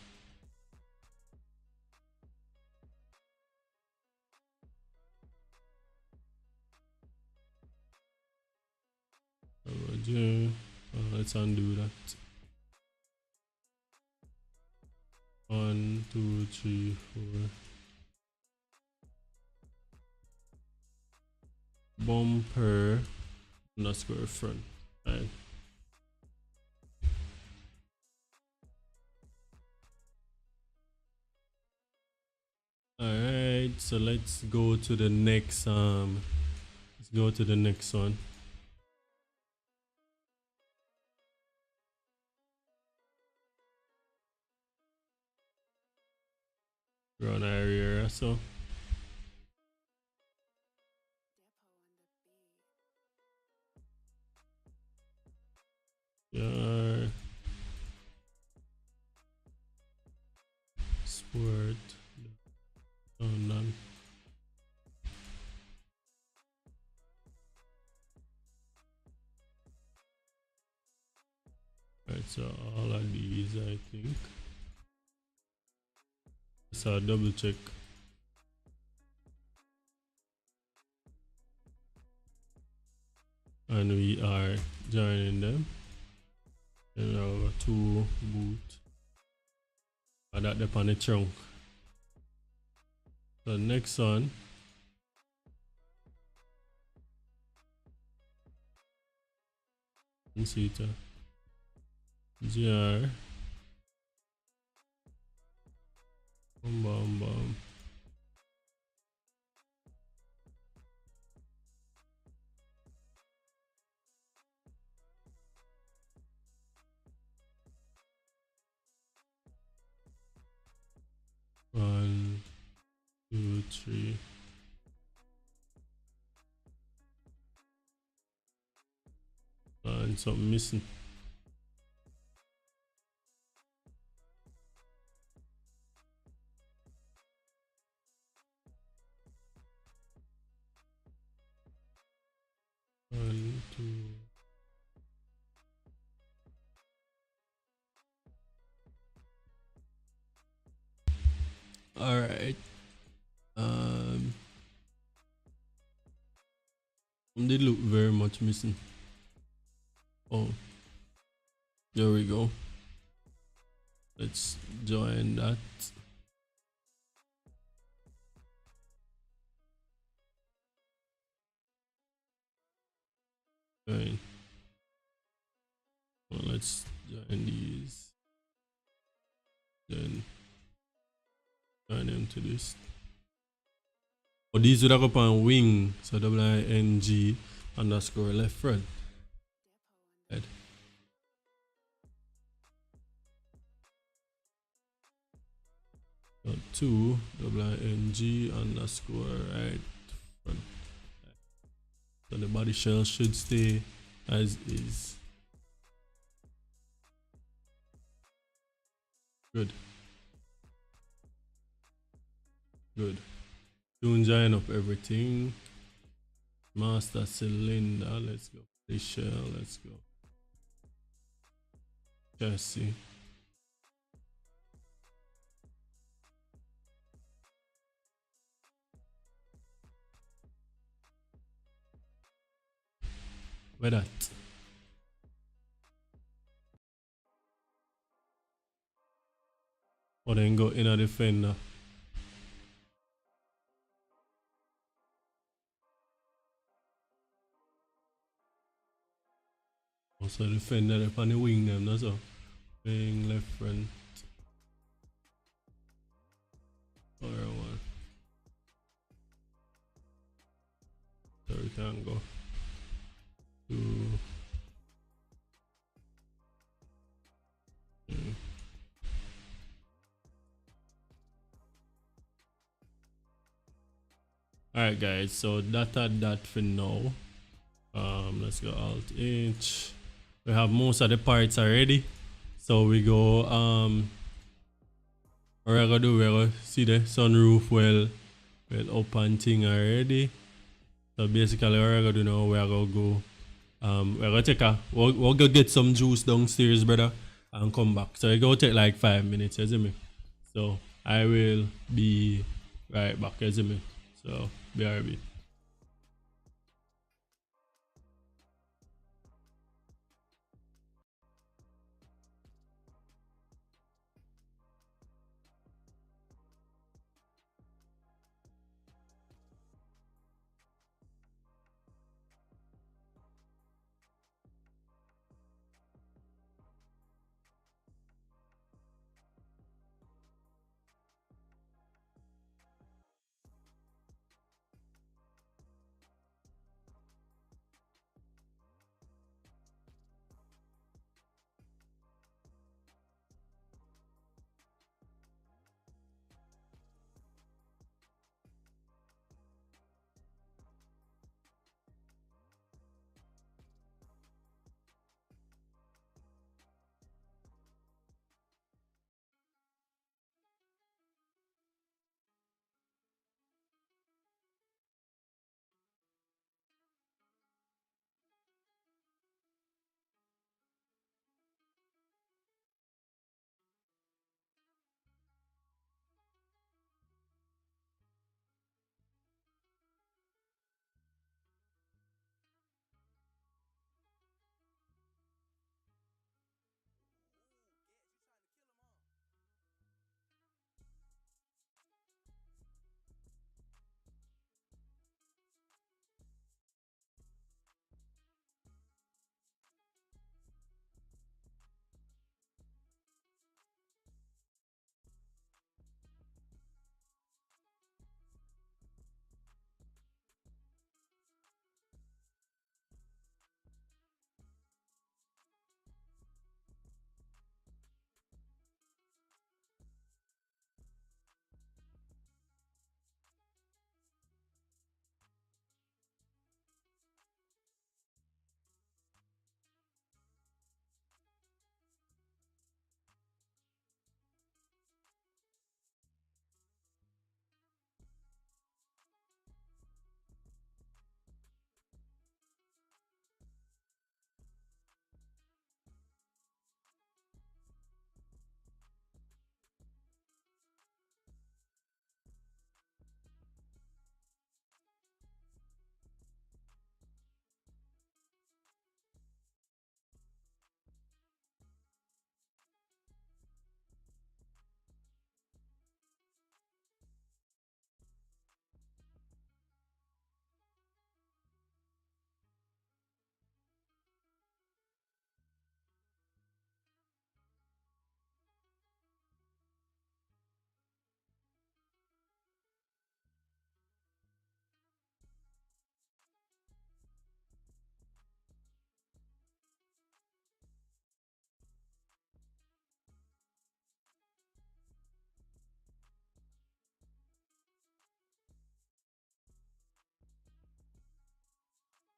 Let's undo that. 1, 2, 3, 4. Bumper underscore front. Right. Alright, so let's go to the next let's go to the next one. Run area, so yeah, sport none. Right, so all of these I think. So double check. And we are joining them. And our 2 boot. And that depend on the trunk. The next one. See it. GR. Bum. One, 2, 3. And something missing. One, 2. All right. They look very much missing. Oh, there we go. Let's join that. Join. Well, let's join these. Then join them to this. Oh, these would have up on wing. So WING underscore left front. Right. So 2 WING underscore right front. So the body shell should stay as is. Good. Soon join up everything. Master cylinder, let's go. The shell, let's go. Chassis. Where that? Or then go in a defender. Also defender up on the wing them, that's all. Wing left front. Or one. So we can go. 2. Alright guys, so that for now. Let's go Alt H. We have most of the parts already. So we go what I gonna do, we gonna see the sunroof well up and thing already. So basically what I gonna do now, we are gonna go we're gonna take we're gonna get some juice downstairs, brother, and come back. So it gonna take like 5 minutes, you see me? So I will be right back, you see me? So BRB.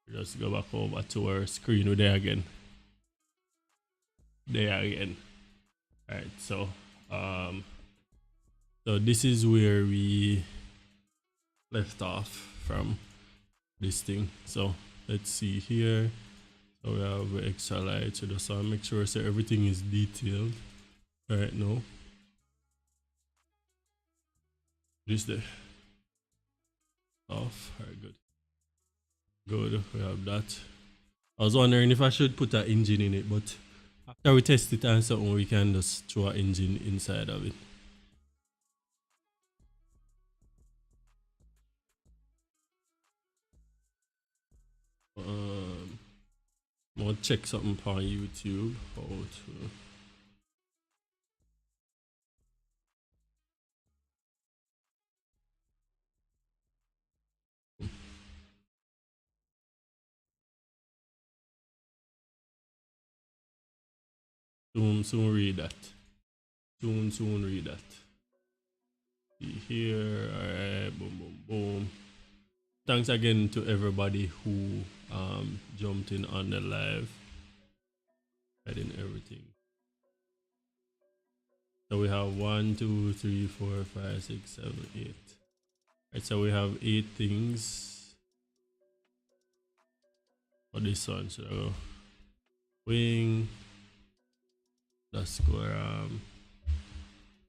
Just go back over to our screen with there again. There again. Alright, so this is where we left off from this thing. So let's see here. So we have extra light, so just make sure so everything is detailed right now. This the off. Alright, good. Good, we have that. I was wondering if I should put an engine in it, but after we test it and something, we can just throw an engine inside of it. I'm gonna check something on YouTube how to. Soon read that. Soon read that. See here, alright, boom, boom, boom. Thanks again to everybody who jumped in on the live, adding everything. So we have 1, 2, 3, 4, 5, 6, 7, 8. Right, so we have 8 things for this one. So wing, underscore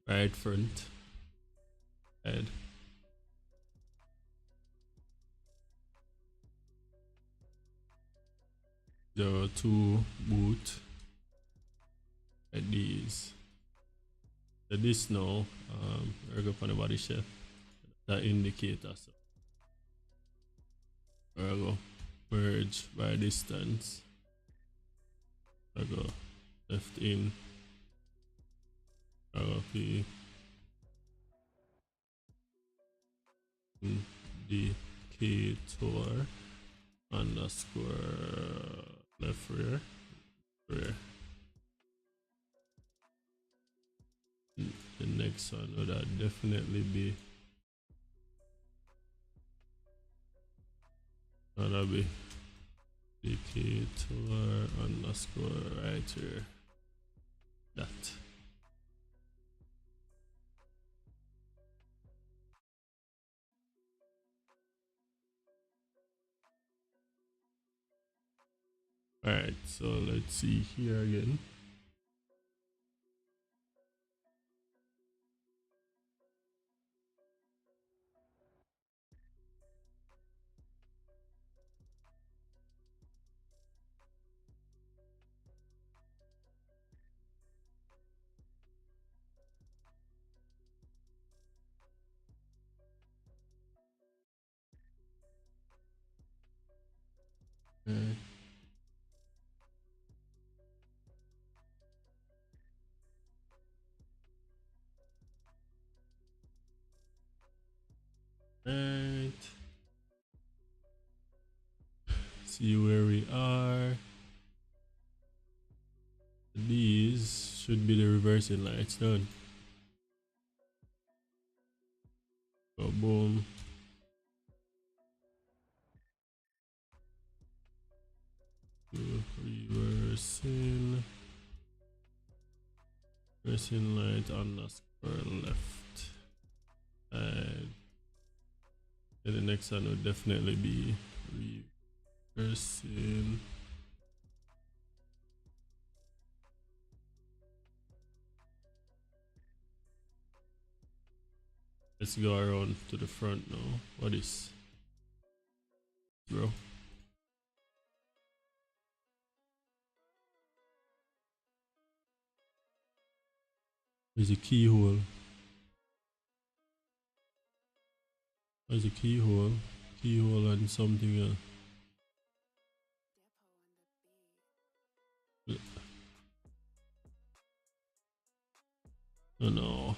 right front, head. Zero two boot. At these. So this now, we're going on the body shape. That indicator. So we're going to merge by distance. I go left in. I go P indicator underscore left rear. The next one would definitely be gonna be indicator underscore right here. That. Alright, so let's see here again. Right. Right. See where we are. These should be the reversing lights done. So boom. Reversing light underscore left. And then the next one would definitely be reversing. Let's go around to the front now. What is, bro? There's a keyhole. There's a keyhole. Keyhole and something else. Oh no.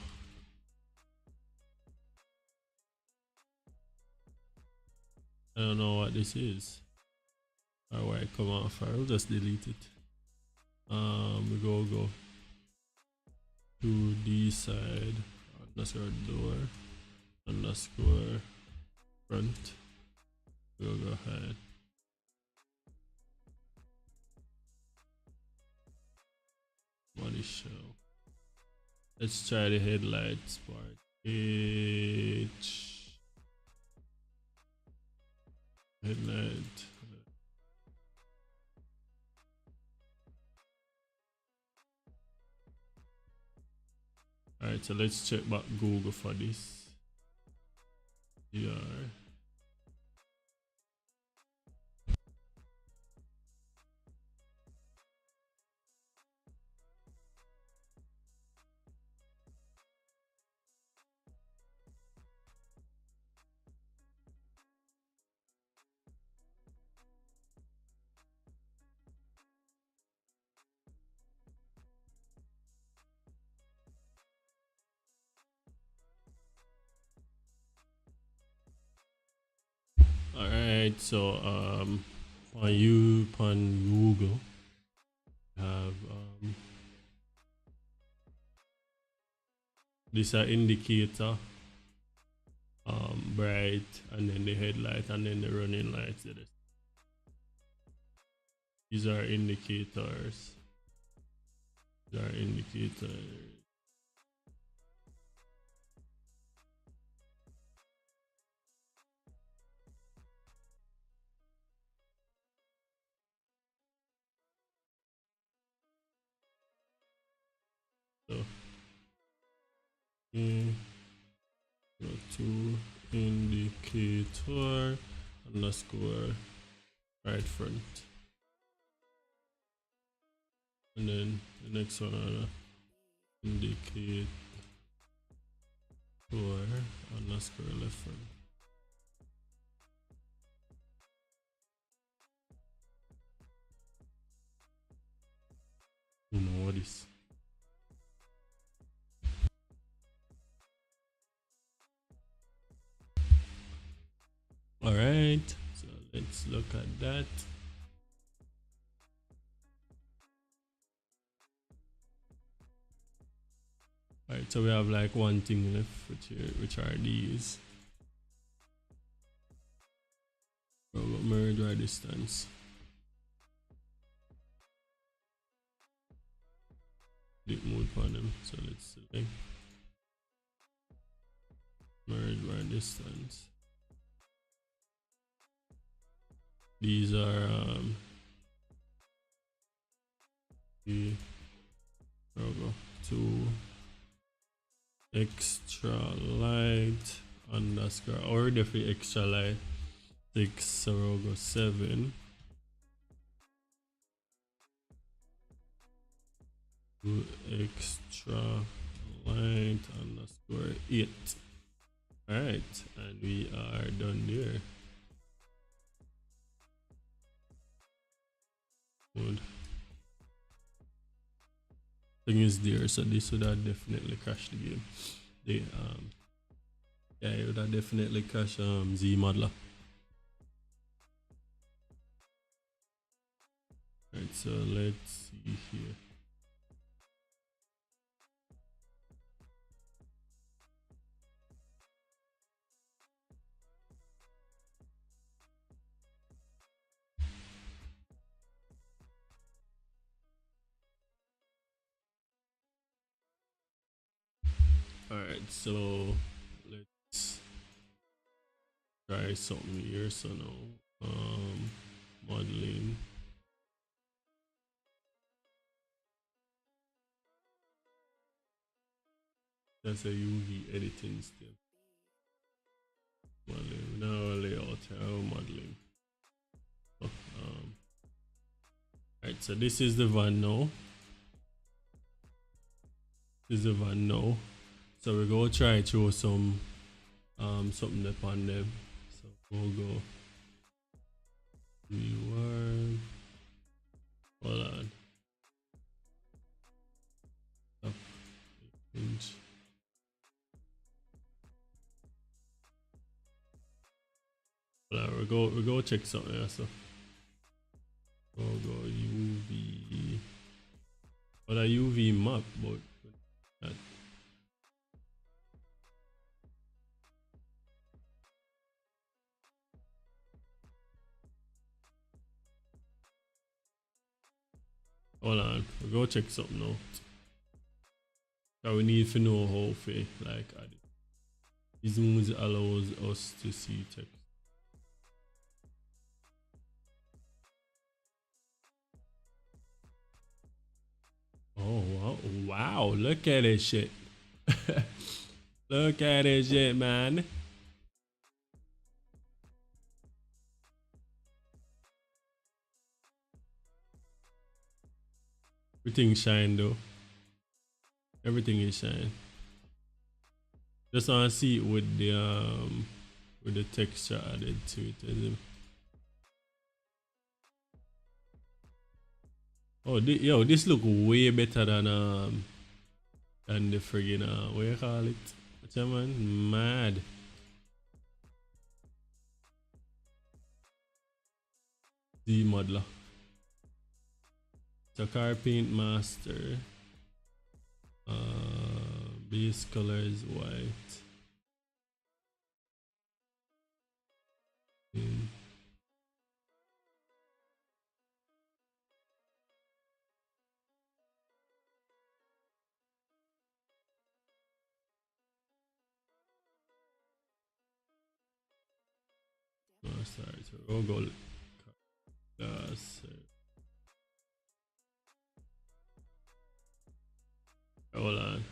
I don't know what this is. Or why it come off. I'll just delete it. We go to the side underscore door underscore front. We'll go ahead. Body show. Let's try the headlights part. Headlight. Alright, so let's check back Google for this. Yeah. Alright, so on Google have this indicator, bright, and then the headlight, and then the running lights. These are indicators. These are indicators. So go to indicator underscore right front, and then the next one indicator underscore left front. You know what is. All right, so let's look at that. All right, so we have like one thing left, which are these. Merge right distance. Click mode on them. So let's select merge right distance. These are the logo to extra light underscore or definitely extra light 6 Sorogo 7 to extra light underscore 8. All right, and we are done there. Good. Thing is there, so this would have definitely crashed the game. Yeah, it would have definitely crashed ZModeler. Right, so let's see here. All right, so let's try something here. So now, modeling. That's a UV editing step. Modeling. Now layout. Modeling. Oh, Alright, so this is the van now. This is the van now. So we're gonna try to throw some something upon them. So we'll go V1. Hold on. Up inch. We go check something else. So we'll go UV. But a UV map, but that. Hold on, we'll go check something out. So we need to know how to like add it. These moves allows us to see text. Oh wow, wow, look at this shit. Look at this shit, man. Everything shine though. Everything is shine. Just want to see it with the texture added to it. Oh, yo, this look way better than the friggin' what you call it? What's that, man? Mad. ZModeler. So car paint master. Base color is white. Oh, sorry, so we'll go class. Hold on.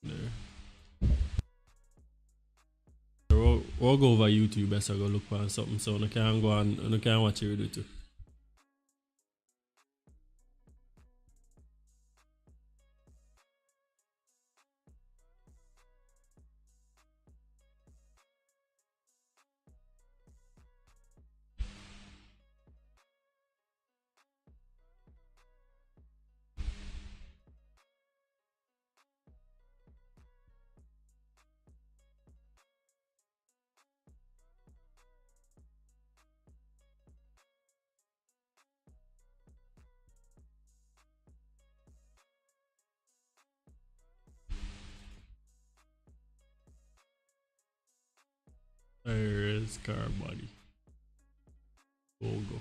There. We'll go over YouTube as I go look for something so I can go and I can watch it too. There is car body. Logo.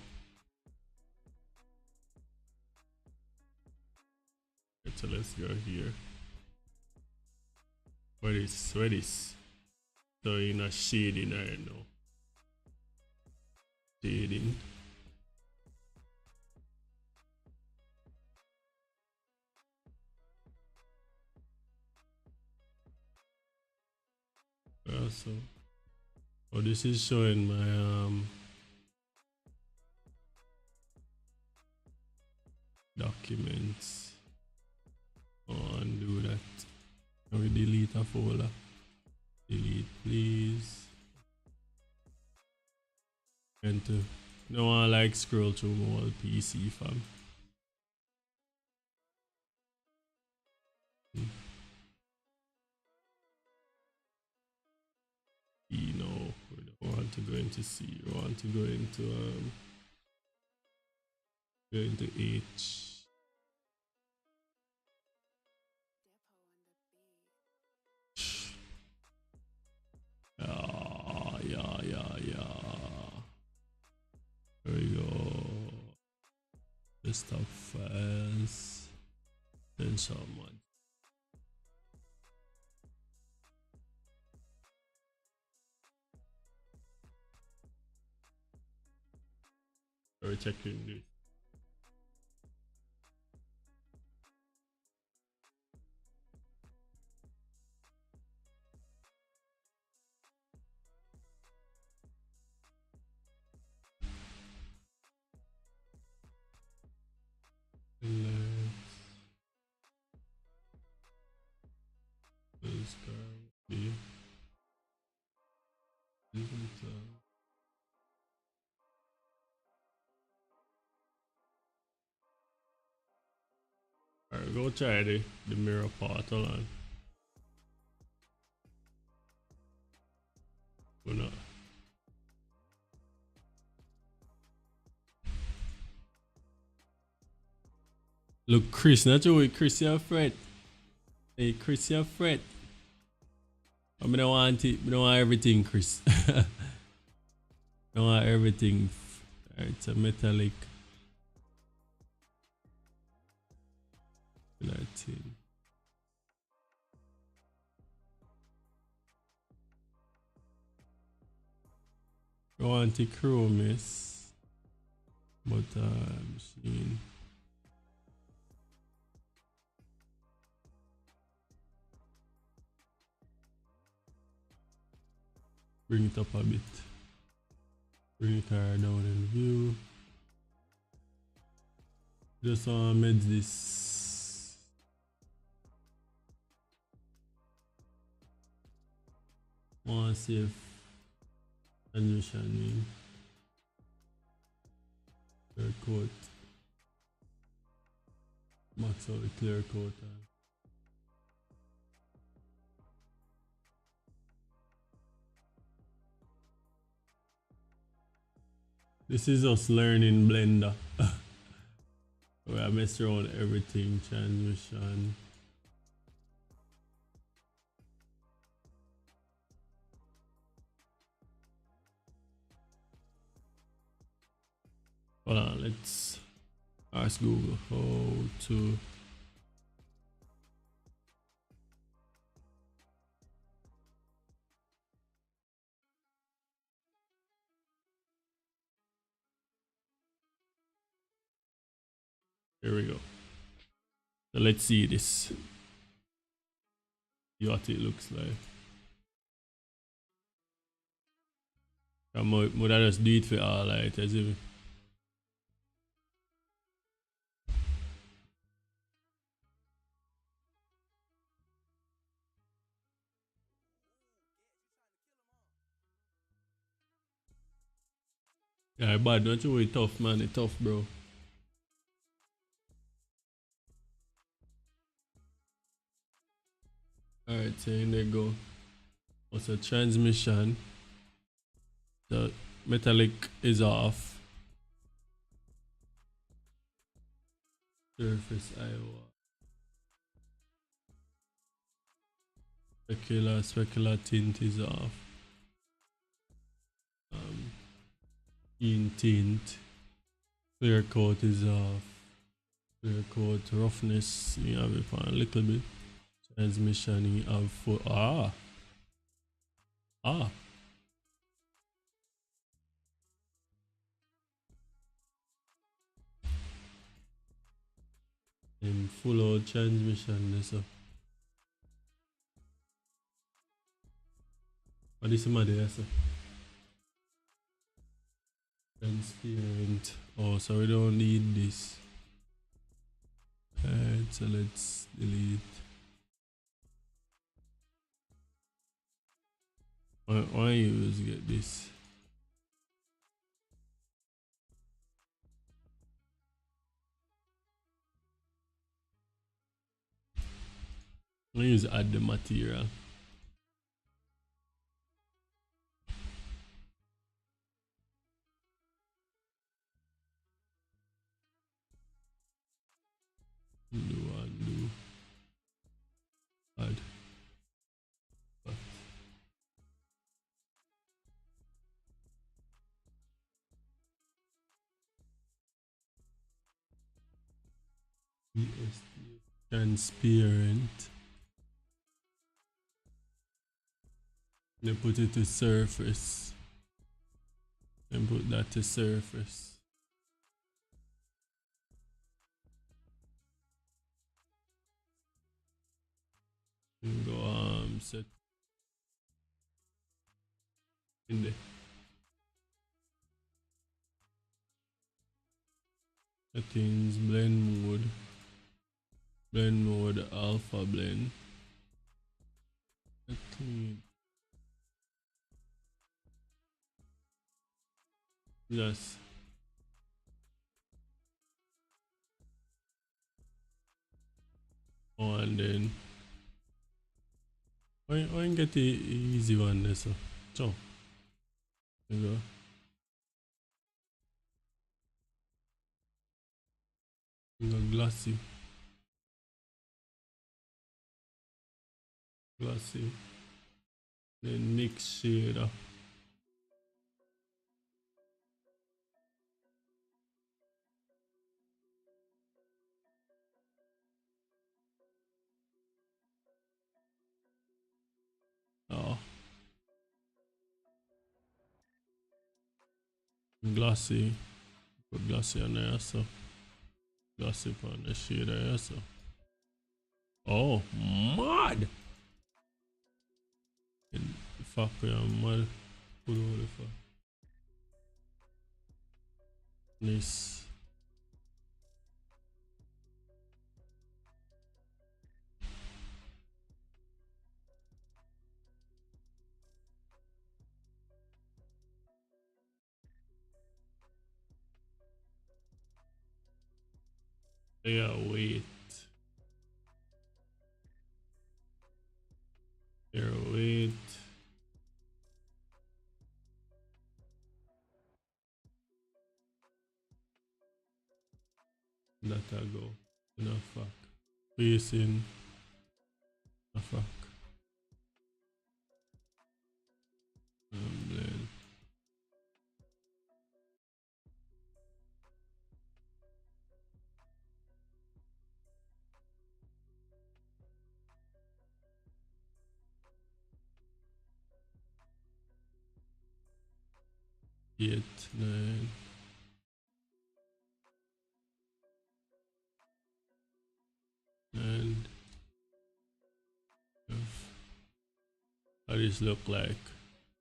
Okay, so let's go here. Where is? So in a shading right now. Shading. So oh, this is showing my documents. Undo that. Now we delete a folder. Delete, please. Enter. No one like scroll through my whole PC, fam. You know, we don't want to go into C. We want to go into H. Yeah. There we go. Desktop files. Then someone. We're checking this. Let's go. Alright, go try the mirror part. Hold on. Go not. Look, Chris, not you with Chris, you're afraid. Hey, Chris, you're afraid. I don't want it. I don't want everything, Chris. I don't want everything. Alright, it's a metallic. 19. I want the chromis, but machine. Bring it up a bit. Bring it down in view. Just made this. Want to see if transitioning clear coat. Max out the clear coat. This is us learning Blender. Where I mess around everything, transition. Hold on, let's ask Google how to Here we go. So let's see this. See what it looks like. I might just do it for all light as if. Yeah, bad. Don't you worry, tough man. It's tough, bro. Alright, so in there go. Also transmission. The metallic is off. Surface Iowa. Specular tint is off. In tint. Clear coat is off. Clear coat roughness. You have it for a little bit. Transmission you have for in full out transmission so. What is my there so? Transparent. Oh, so we don't need this. Alright, so let's delete. Why you just get this? I use add the material. Undo. Add. But. Transparent. They put it to surface. And put that to surface. And go set in there. Settings, blend mode, alpha blend. Yes. Oh, and then I get the easy one there, so. There you go. You got glossy. Then mix shader. Oh. Glossy. Put glossy on there, so. Glossy on the shader, so. Oh, mad! And fuck, I'm mad. Put all the fuck. Nice. Yeah, wait. Here, wait. That I go. No fuck. Facing. No fuck. Blend. Eight, nine. What this look like?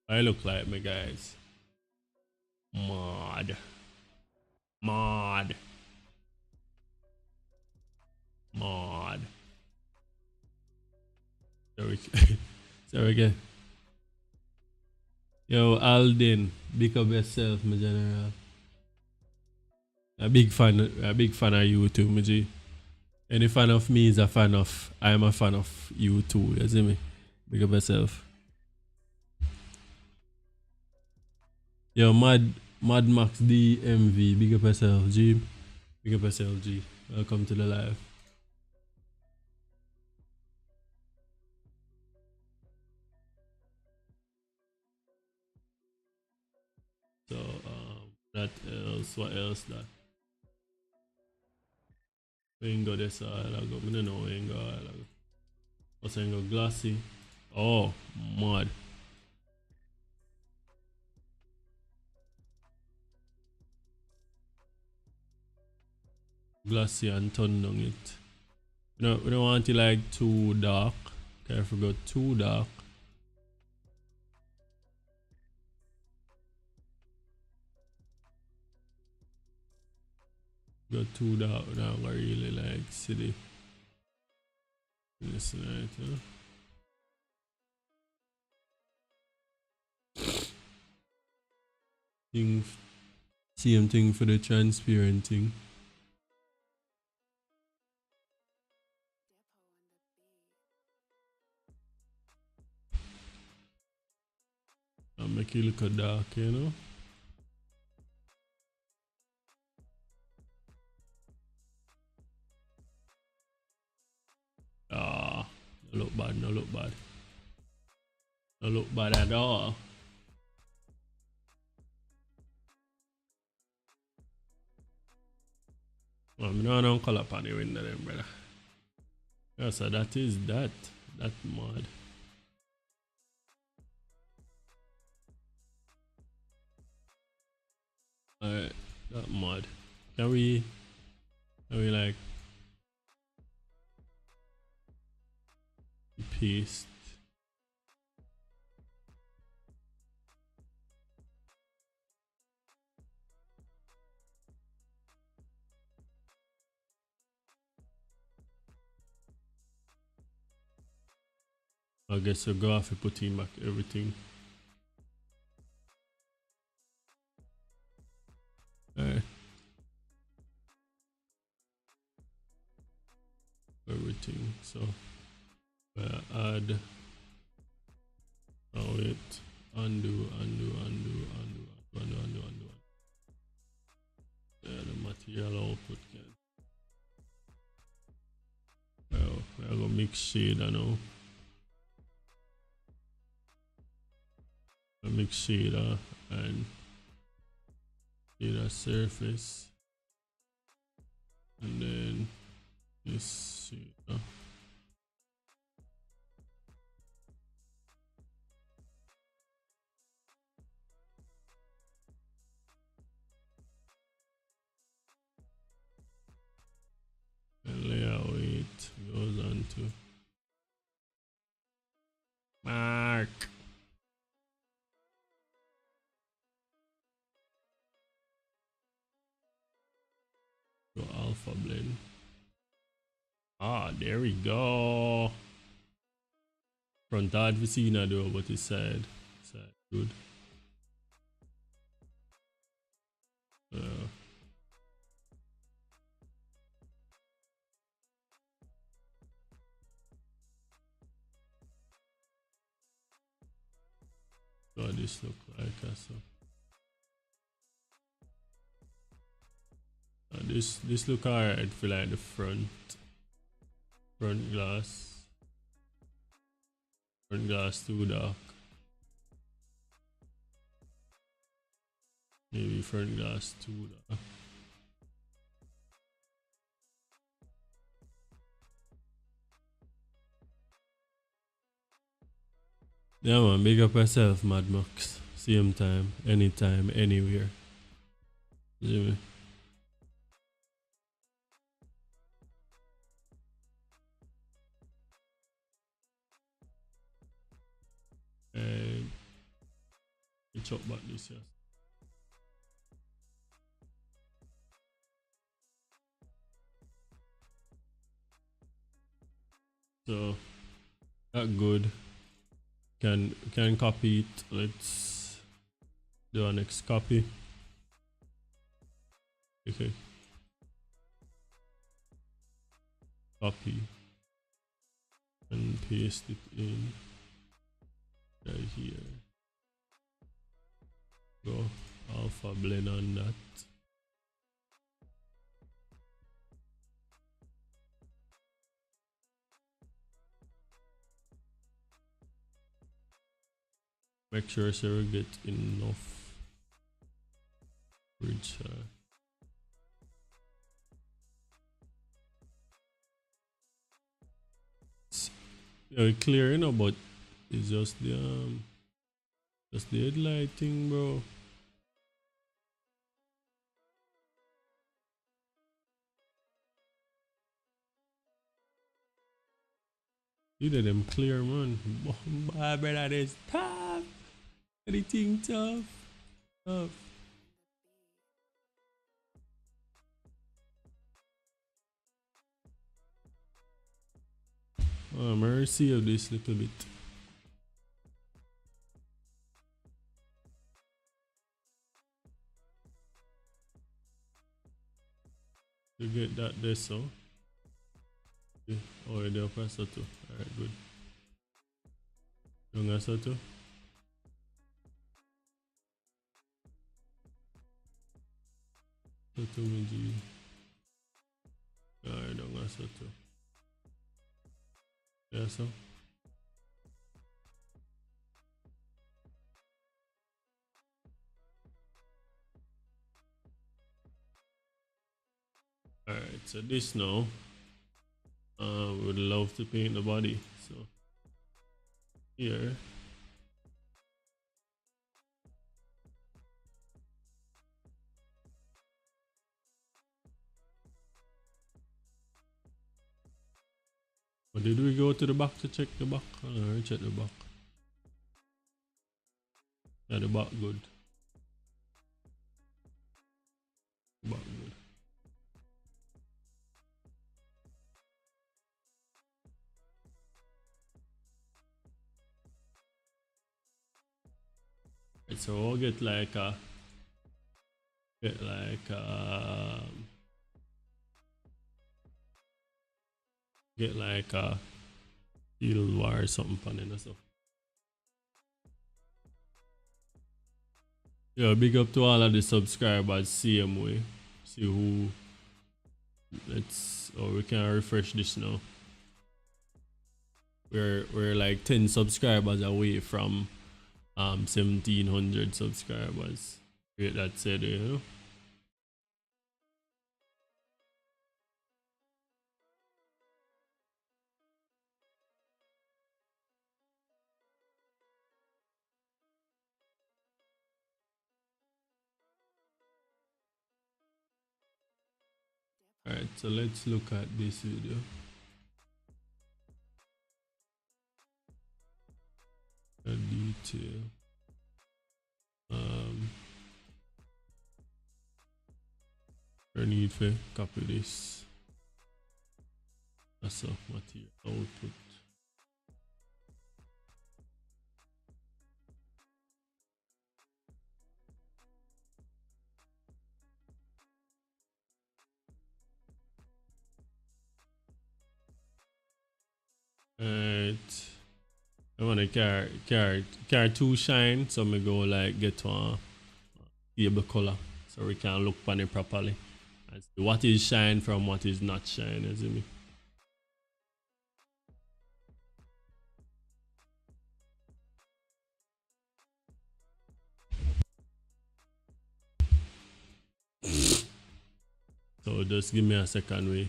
I look like my guys. Mod. Mod. Mod. Sorry. Sorry again. Yo, Aldin, big up yourself, my general. A big fan of you too, my G. Any fan of me is a fan of, I am a fan of you too, you see me? Big up yourself. Yo, Mad Max DMV, big up yourself, G. Big up yourself, G. Welcome to the live. So, that else, what else that? We ain't got this, I don't know, we ain't got, what's ain't got glassy? Oh, mad. Glassy and turn down it. We don't want it like too dark. Careful, go too dark. Go too dark, we don't really like city. This right, huh? Thing, same thing for the transparent thing. I'll make it look dark, you know? Ah, no look bad, no look bad. No look bad at all. Well, I don't know color pan the window then, brother. Yeah, so that is that. That mad. Alright, that mad. Can we like paste? I guess you go have to put in back everything. Alright. Everything. So add. Oh wait. Undo. Yeah, the material output can. Well, I go mix shader now. I mix shader and shader surface, and then this shader. And layer weight goes on to Mark. Go alpha blend. Ah, there we go. Front hard we see now though, but it's side good. What this look like also. This look alright for like the front glass. Front glass too dark. Maybe front glass too dark. Yeah man, big up yourself, Mad Max. Same time, anytime, anywhere. See me? And we chop back this, yes. So that good. Can copy it. Let's do our next copy. Okay. Copy and paste it in right here. Go alpha blend on that. Make sure so we get enough bridge. Yeah, clear, you know, but it's just the headlight thing, bro. You did them clear, man. My brother, is tough. Anything tough, tough. Mercy of this little bit. You get that there, so. Yeah. Oh, you're there for Soto. Alright, good. You want Soto? Soto, Miji. Alright, don't go Soto. Yeah, so. Alright, so this now. Would love to paint the body. So here. But did we go to the back to check the back? Check the back. Yeah, the back good. Back good. Right, so we'll get like a steel wire or something on it or so. Yeah, big up to all of the subscribers, same way. See who. We can refresh this now. We're like 10 subscribers away from 1700 subscribers. Great, that said, you know. Alright, so let's look at this video. A detail. I need to copy this. That's a material output. Alright. I want to carry two shine, so I go like get one table color so we can look on it properly and see what is shine from what is not shine, you see me? So just give me a second, way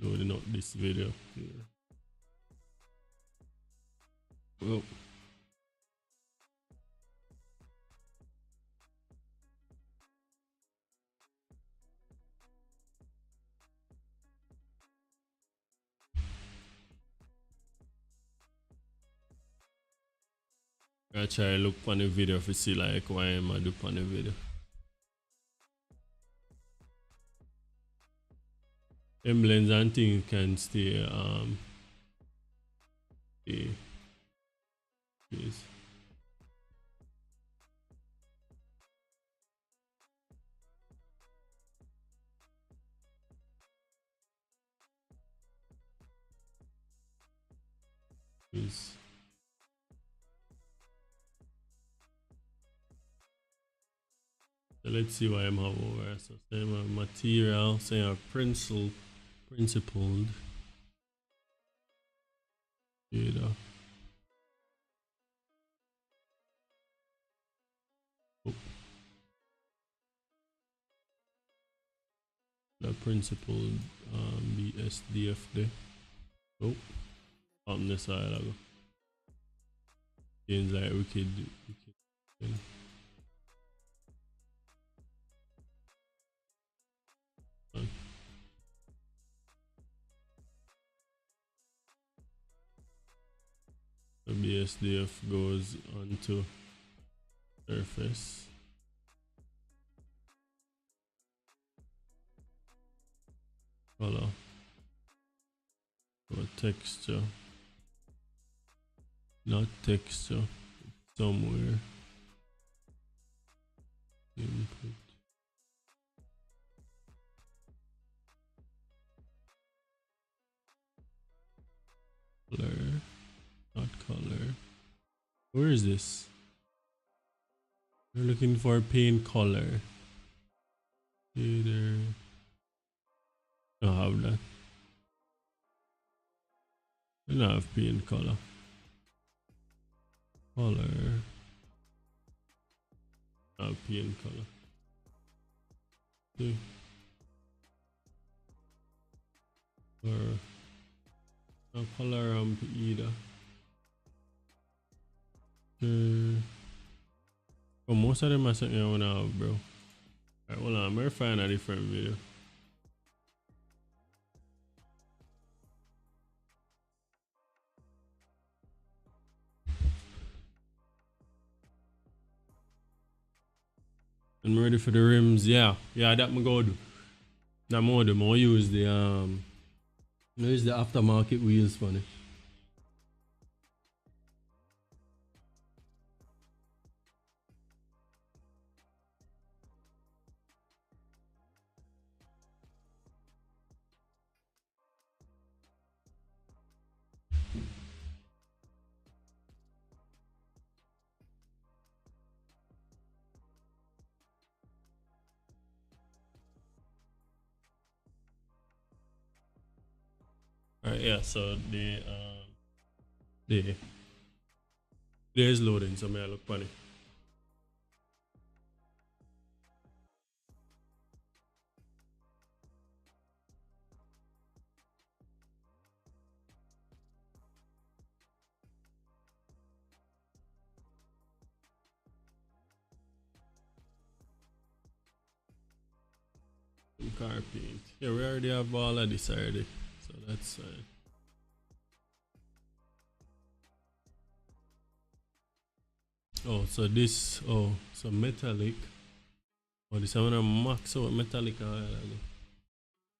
loading up this video here. Oh. I try look on the video if you see like why am I do on the video. Emblems and things can stay stay please. Please. So let's see what I'm have over. So same material, same principled data. Oh. The principled BSDF there. Oh, on this side I go. Gains like wicked. The BSDF goes onto surface. Color. Or texture. Not texture. Somewhere. Input. Color. Not color. Where is this? We're looking for paint color. Either. Don't have that. I don't have paint color. Color. Paint color. Okay. Or no color either. But most of them are something I wanna have, bro. Alright, hold on, I'm gonna find a different video. I'm ready for the rims. Yeah, that I'm gonna do. That I'm gonna do. I'm gonna use the aftermarket wheels for it. Alright, yeah, so there's loading, so may I look funny. Car paint. Yeah, we already have all of this already, so that's fine. Oh, so this, so metallic. Oh, this I'm gonna max out metallic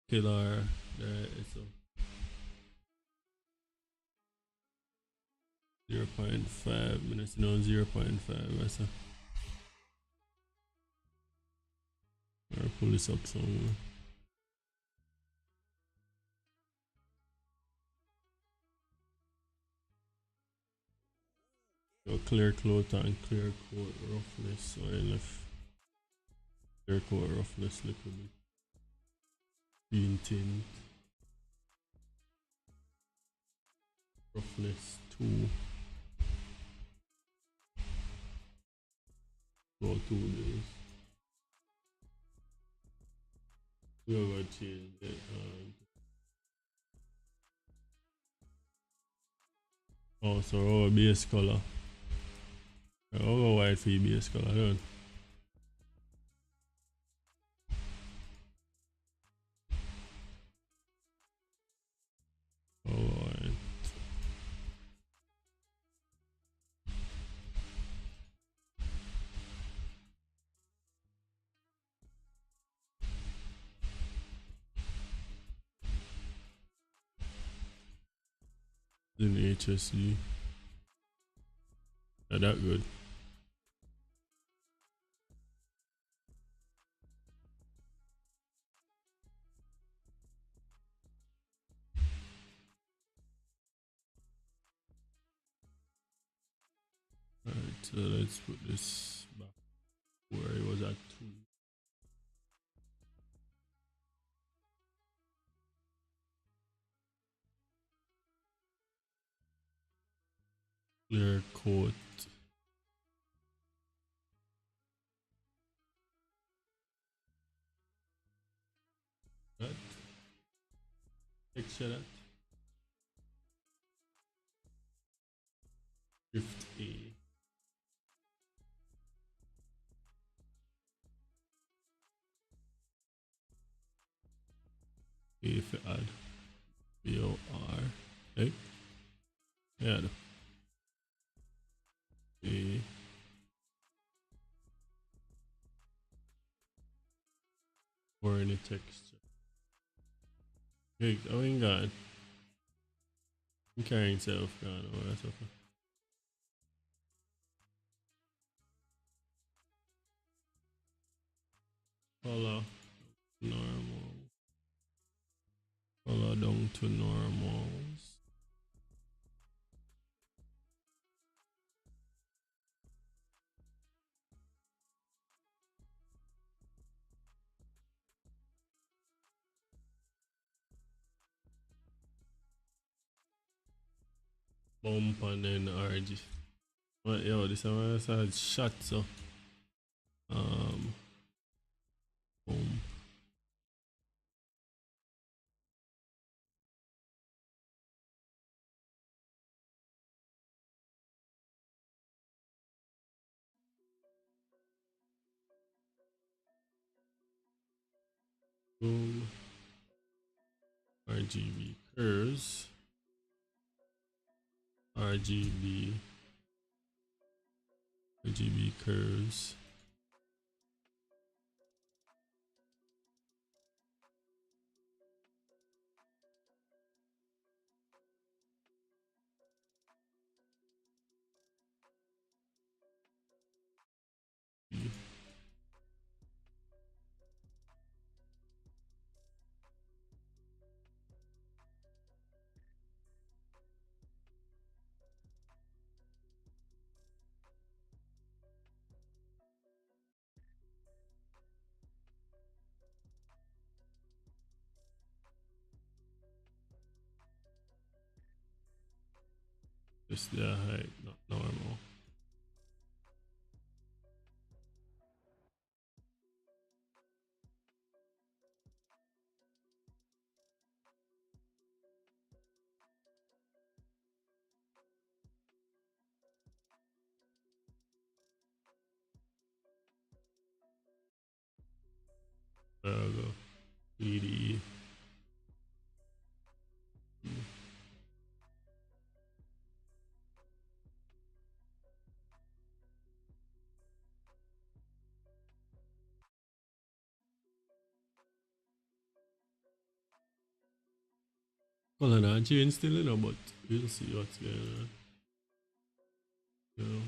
killer. There, so 0.5 minutes, no 0.5. So I'll pull this up somewhere. So clear coat and clear coat roughness. So I left clear coat roughness little bit. Green tint. Roughness 2. Go 2 days. We are going to change it. Oh, so our base color. Our white for base color, don't. Oh, white. in HSE. Yeah, that good. Alright, so let's put this back where it was at 2. Clear coat. That. Texture that. Shift A. If you add BOR. Hey. Add A. Or any texture. Hey, oh my god. I'm carrying self gone. Oh, that's okay. Follow normal. Follow down to normals. Bump and then RG. But yo, this is a shot, so bump. Boom. RGB curves. RGB curves. Just the height, not normal. There we go. EDE. Color not change still, you know, but we'll see what's going on. You know.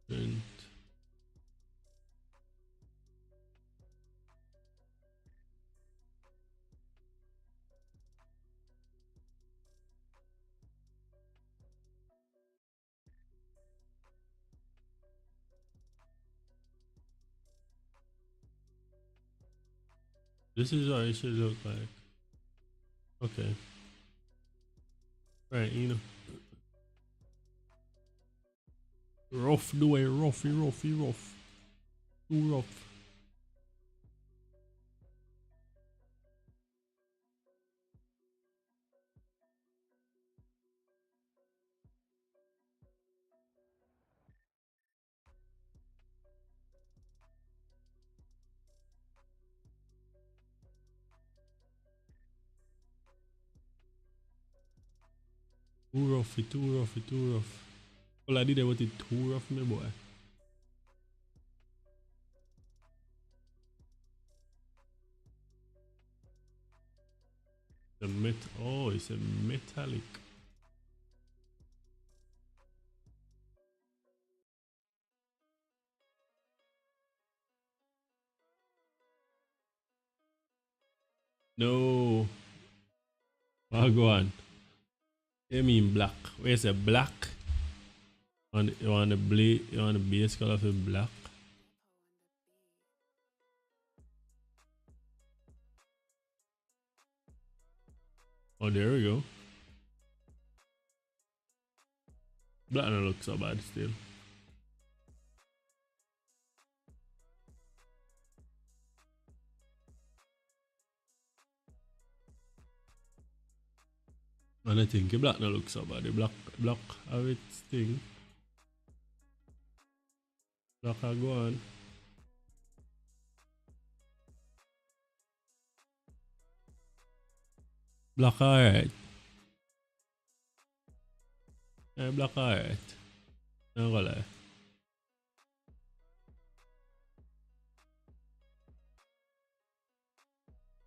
And this is what it should look like. Okay. Right, you know. Rough the way, roughy, rough. Too rough. Too rough. All I did was it too rough, my boy. Oh, it's a metallic. No. Oh, go on. You mean black? Where's a black? You want the blade? You want the base color for black? Oh, there we go. Black don't look so bad still. And I think the black don't look so bad. The black have its thing. Black will go on. Black alright. Yeah, black alright. Not gonna lie.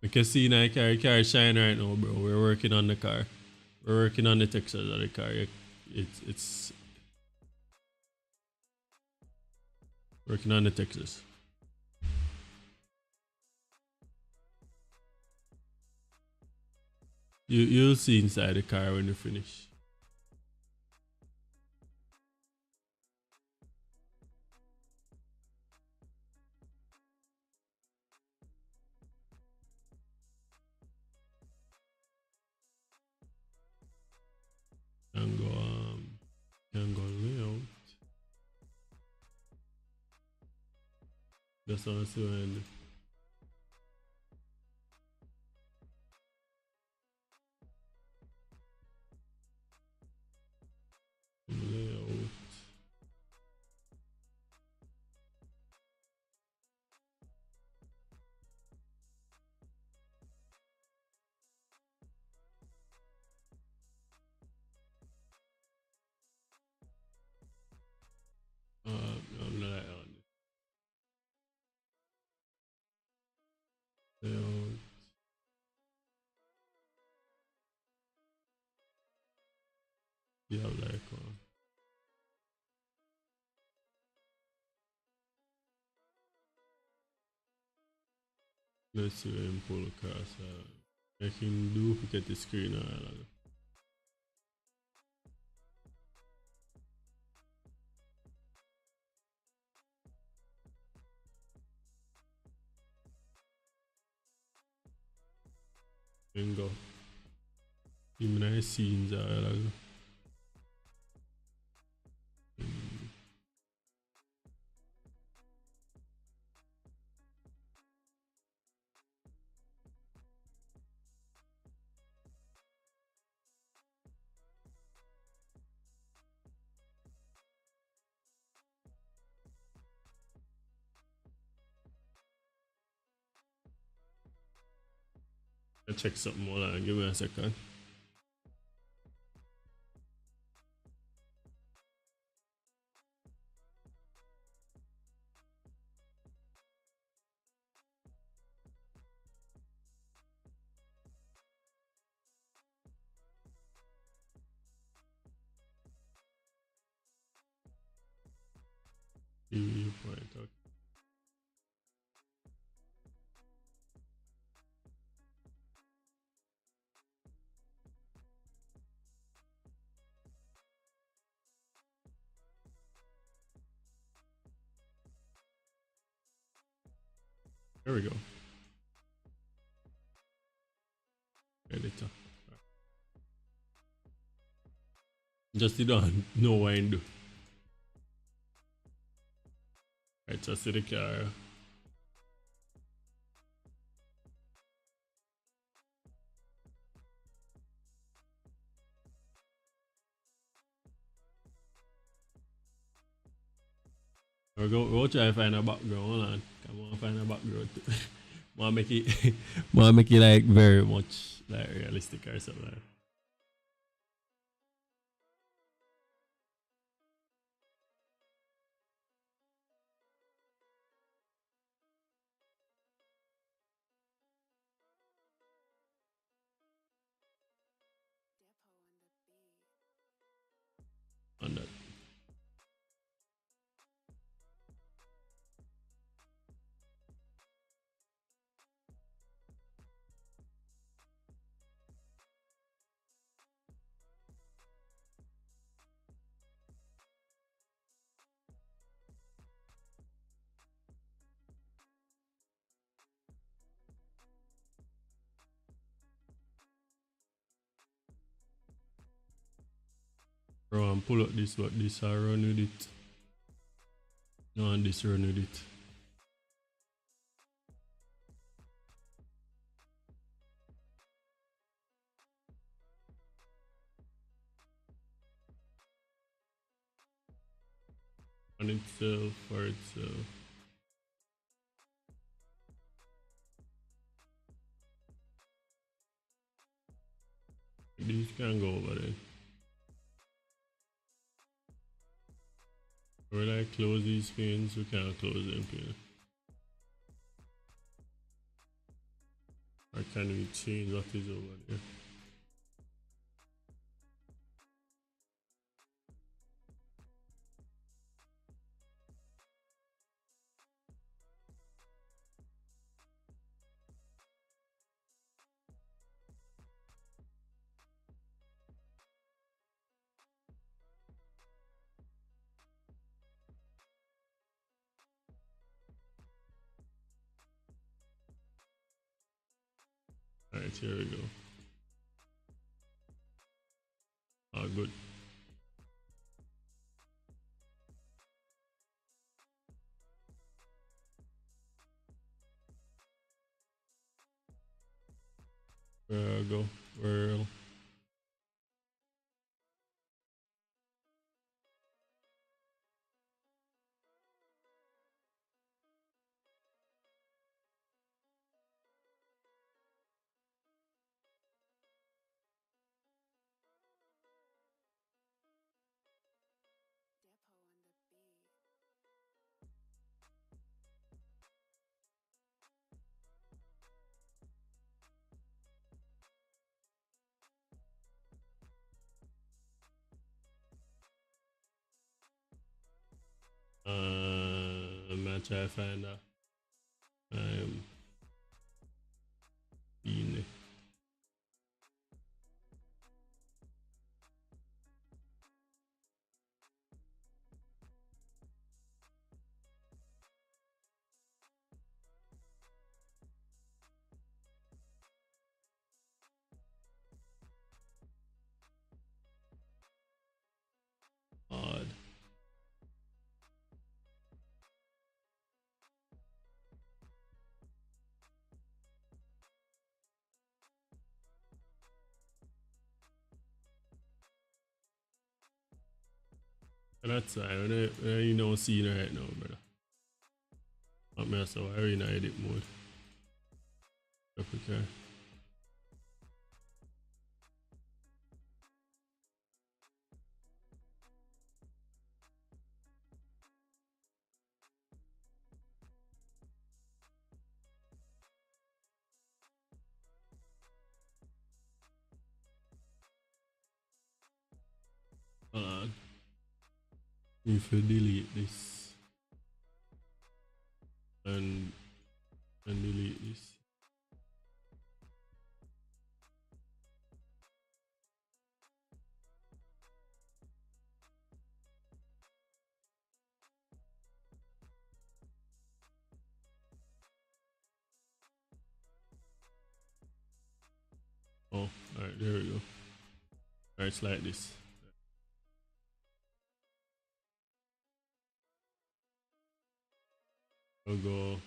You can see now car shine right now, bro. We're working on the car. We're working on the textures of the car. It's working on the textures. You'll see inside the car when you finish. Can go layout. Just wanna see when layout. I'm not on layout. You have like let's see when pull across. I can duplicate the screen. And go. Even nice scenes. I'll check something more. Give me a second. Viewpoint. Okay. There we go. Editor. Just you don't know what I do. Right, so see the car. We'll try to find a background. Hold on. Come on, find a background. Wanna make it wanna make it like very much like realistic or something like that. on that. Bro, and pull up this, but this I run with it. No, and this run with it. On itself, for itself. These can go over there. When I close these pins, we can't close them pins. Or can we change what is over there? Alright, here we go. Ah, good. Where I go? Where? I'm gonna try to find that. In odd. And that's why you know seeing right now, brother. Not me so I in edit mode. Okay. Hold on. If you delete this and delete this. Oh, alright, there we go. Alright, it's like this. I'll go.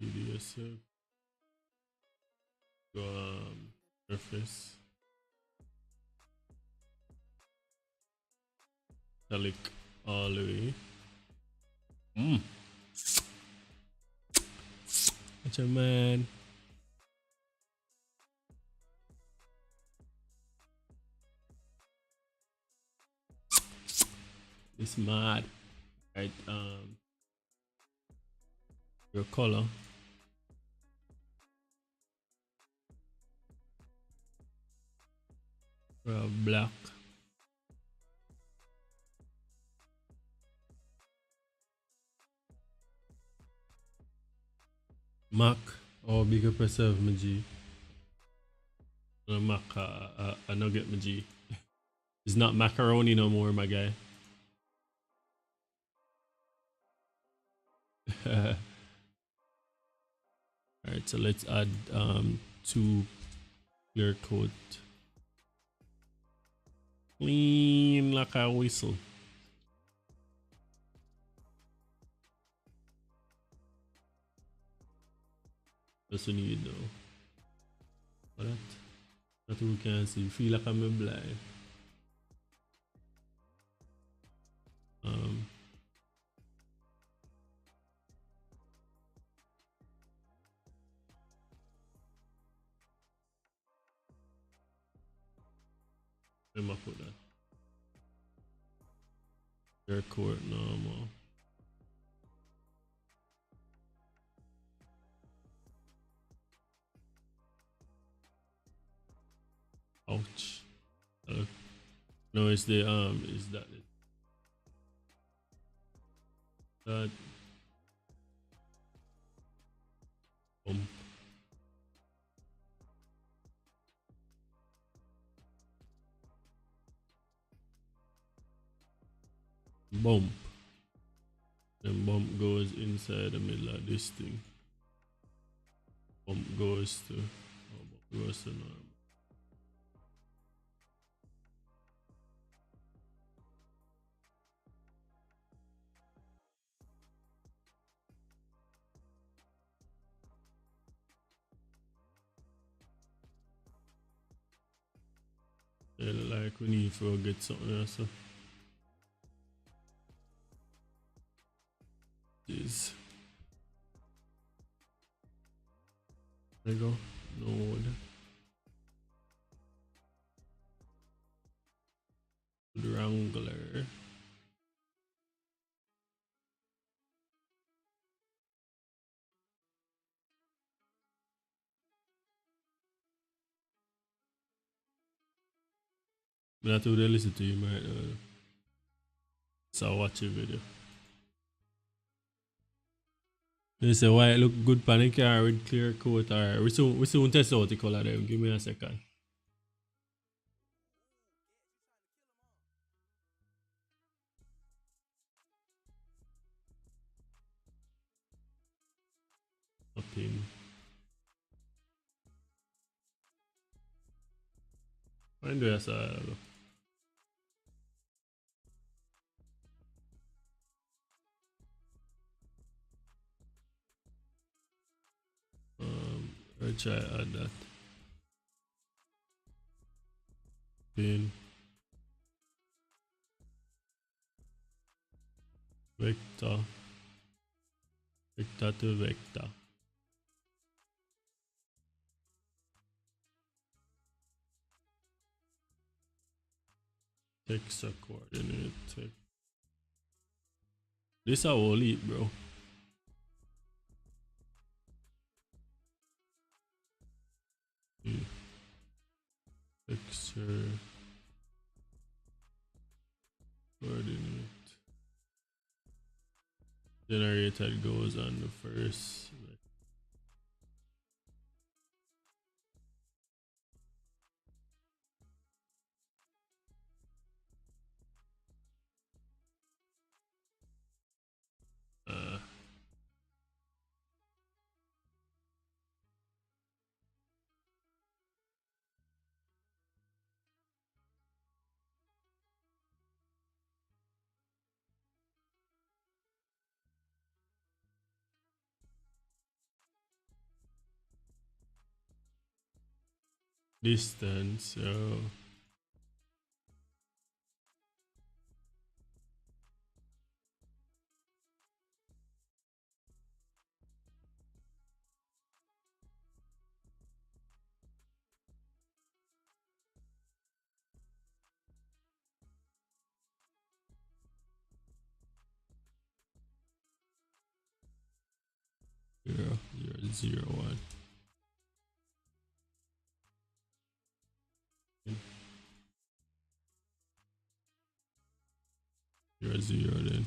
PDS. Go surface. Italic all the way. What's a man? It's mad. Right, Your color. Black. Mac. Oh, bigger preserve my G. Mac, I nugget my G. It's not macaroni no more, my guy. Alright, so let's add 2 clear coat. Clean like a whistle. That's what you need though. What that? That we can see. Feel like I'm blind. Um Let me put that. Clear coat normal. Ouch. No, it's the is that it? That bump. Bump. Then bump goes inside the middle of this thing. Bump goes to bump goes to normal. Yeah, like we need to get something else. Jeez. There you go. Node. Wrangler. But that's what they listen to you right now. So watch your video. They say why it look good pan car with clear coat. Alright, we soon test out the color them. Give me a second. Up in. Find the side. I'll try add that. Pin. Vector. Vector to vector. Texture coordinate. This a whole heap, bro. Texture coordinate. Generated goes on the first. Distance, so 0 0 0 1. 0 0 then.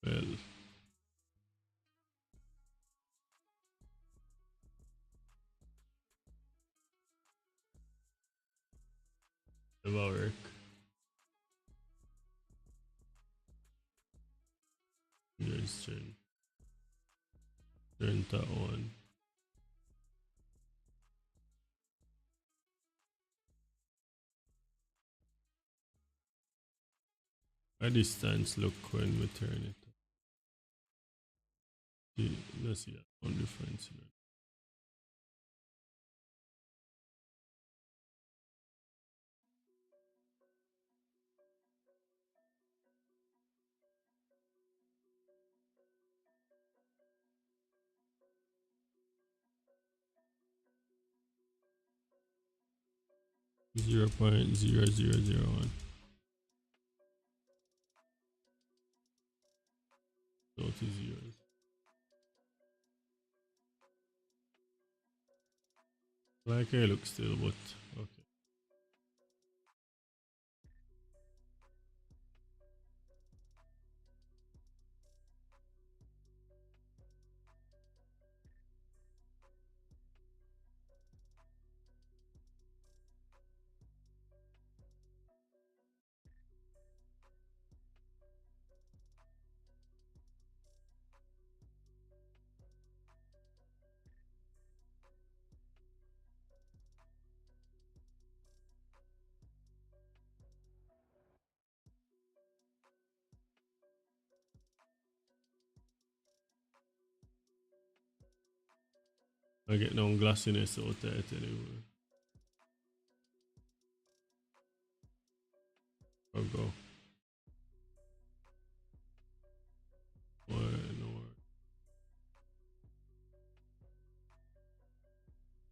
Well, never work. There's turn that one. A distance look when we turn it. Let's see one difference here. 0.0001. So it is yours. Like I look still, but okay. I get no glassiness out of it anyway. I'll go. Why no more?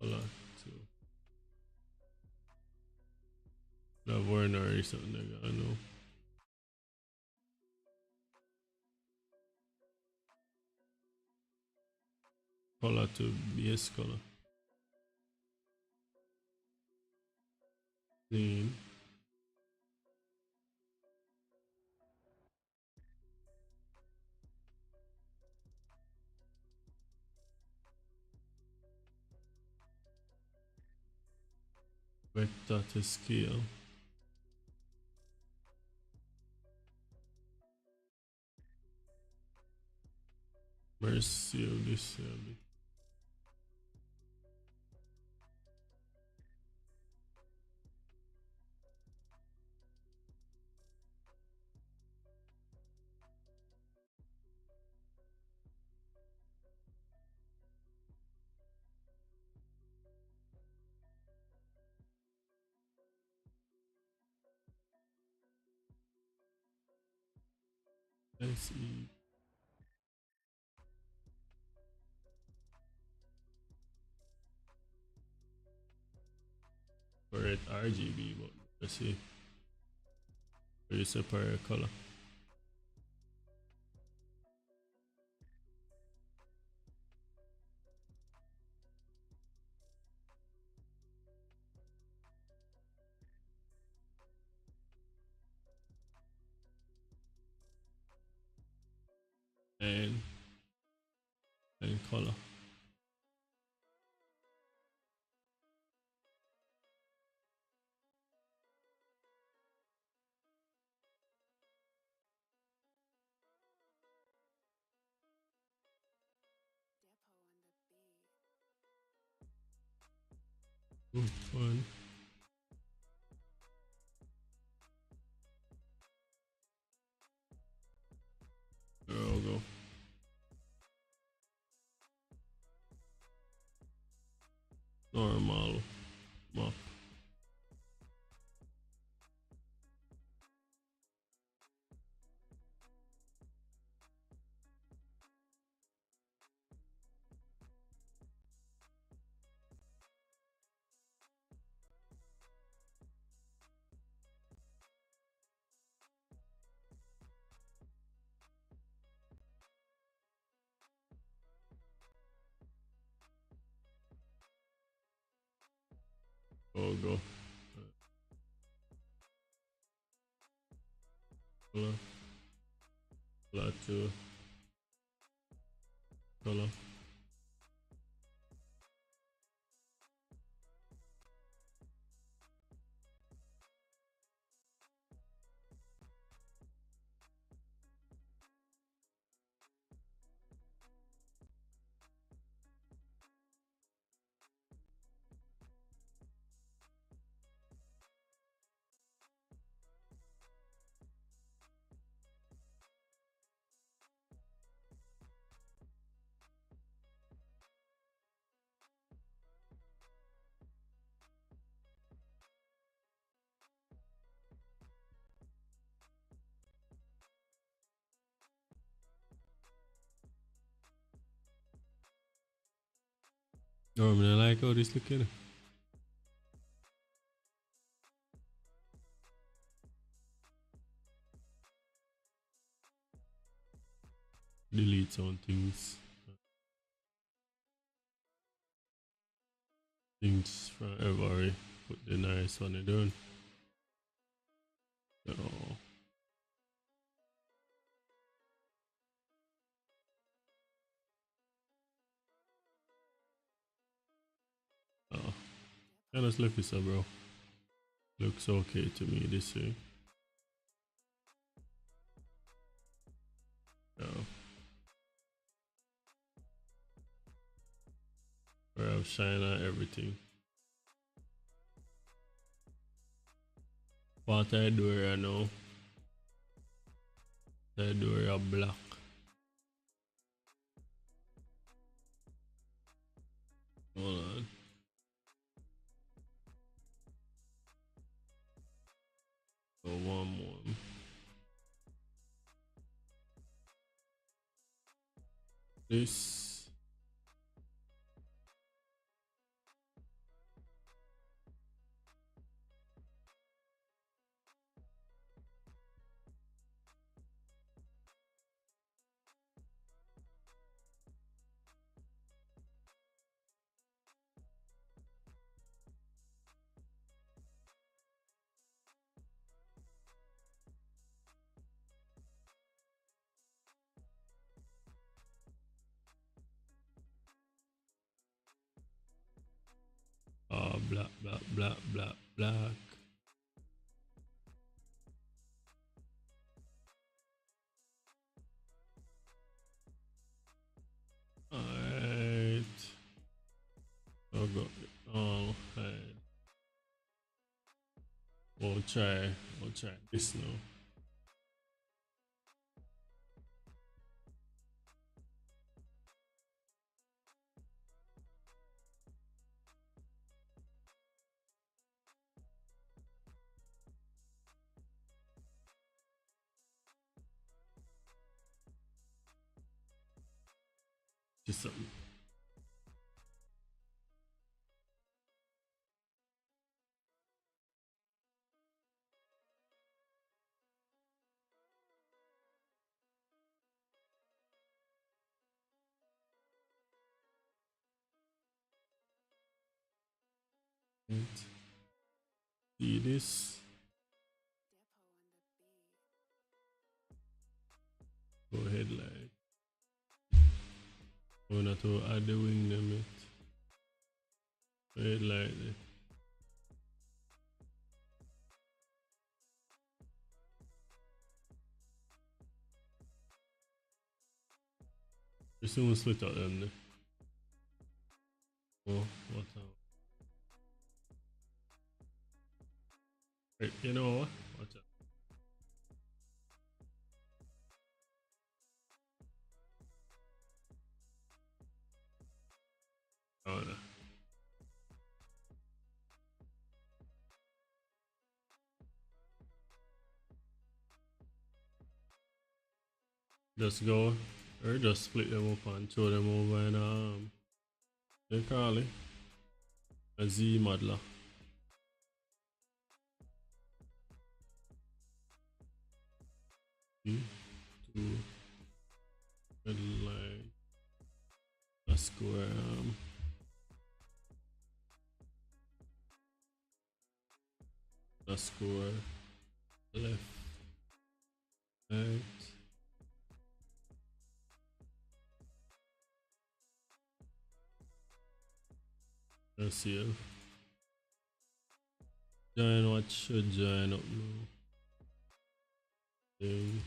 Color too. That Warner or something like that, I know. Color to base color. Clean. Vector to scale. Mercy of this SE. Correct RGB, but let's see. Very separate color. And color. Fun. There we go. Normal map. Oh, go. Color. Color 2. Color. Oh, I like how this looking. Delete some things. Things from every. Put the nice one down. Oh. Oh. Kind of sleepy, so bro. Looks okay to me this way. Oh. We have shine on everything. What I do here now? I do here black. Hold on. Go one more. This. Black, black, black, black, black. Alright. I'll go all right. We'll try this now. Just something. Right. See this. Go ahead like. I'm gonna to add the wing limit. Go ahead like that. Just soon split out them there. Oh, what now? Right, you know what? Watch out. Oh, no. Just go or just split them up and throw them over in they call it a Z modeler. To like a square underscore left, right. Let's see. Join what should join up now. Thing.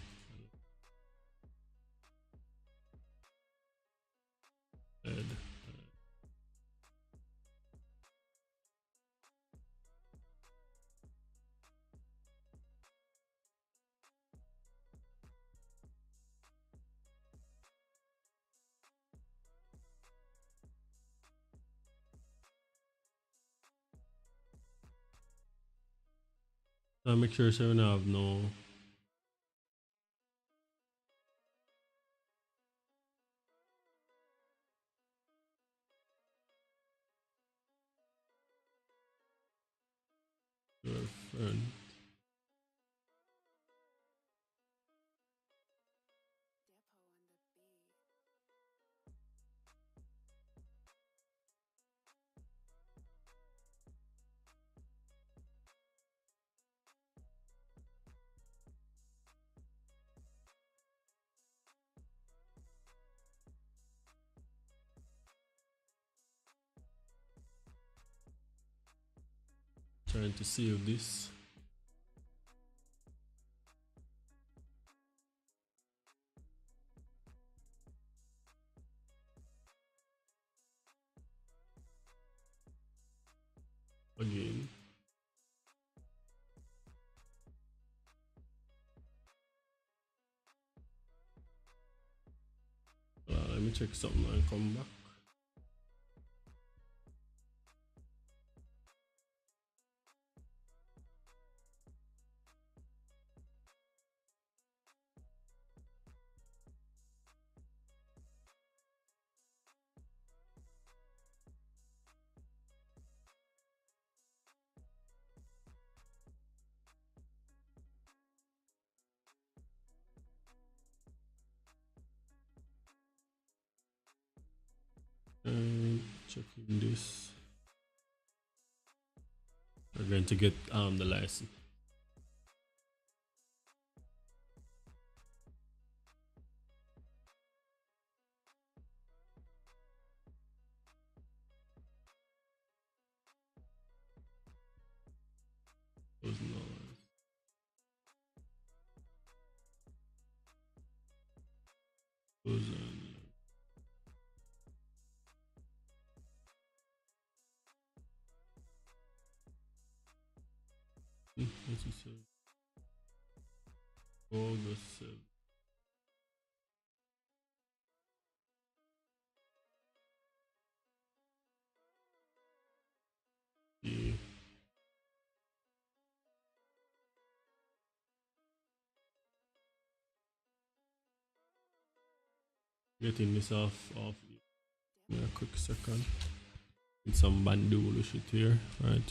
Head. Now make sure so we don't have no your friend. Trying to save this. Again. Let me check something and come back. And checking this. We're going to get the license. $1,000. What's he say? August 7th. Yeah. Getting this off. Give me a quick second. With some bandolo shit here. Right.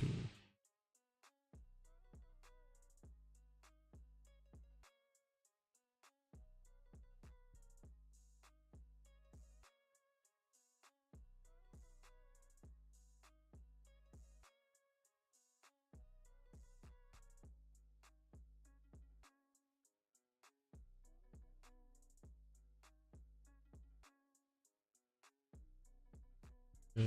Right.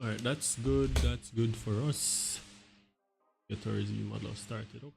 Alright, that's good. That's good for us. Get our Z model started up.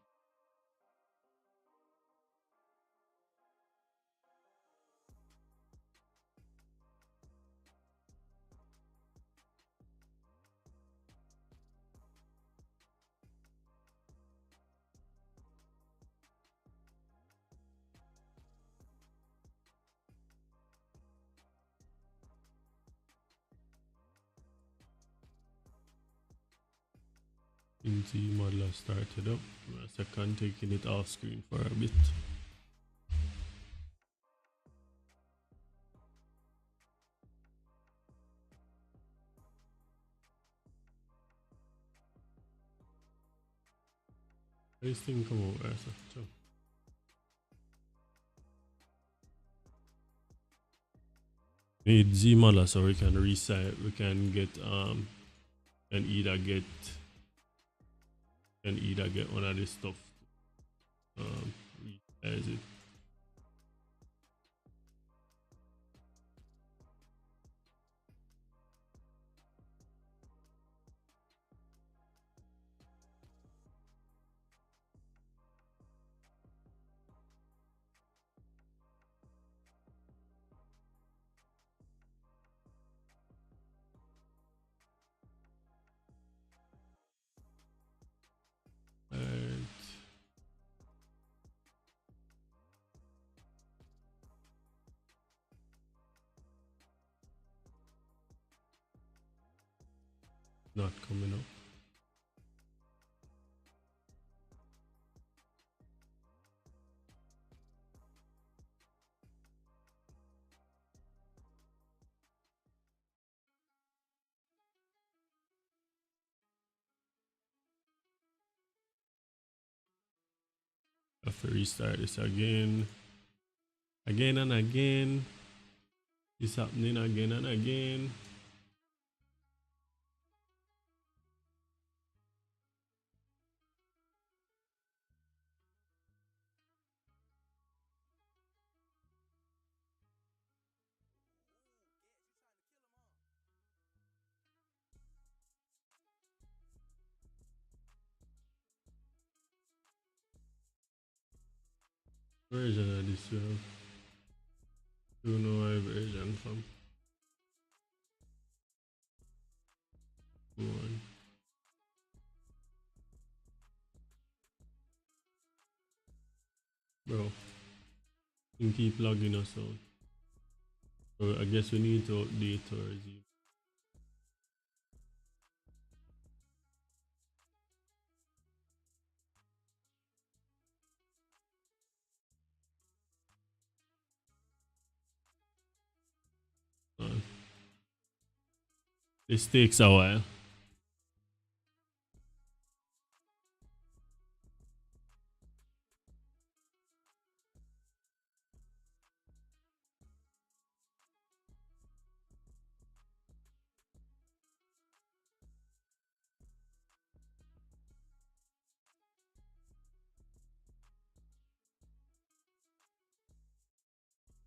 Into model started up. A second, taking it off screen for a bit. This thing come out there, so. Need Z model so we can resize. We can get can either get one of this stuff. Resize it. Right. Not coming up. I have to restart this again. Again and again. It's happening again and again. Version of this you have. You know my version from. Go on. Bro. You can keep logging us out. So I guess we need to update our Z. This takes a while.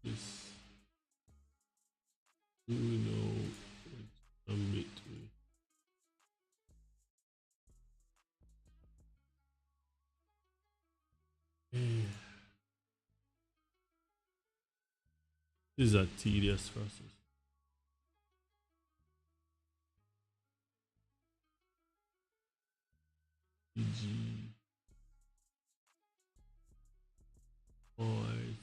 This do we know which bit we this is a tedious process. PG. Oh, I see.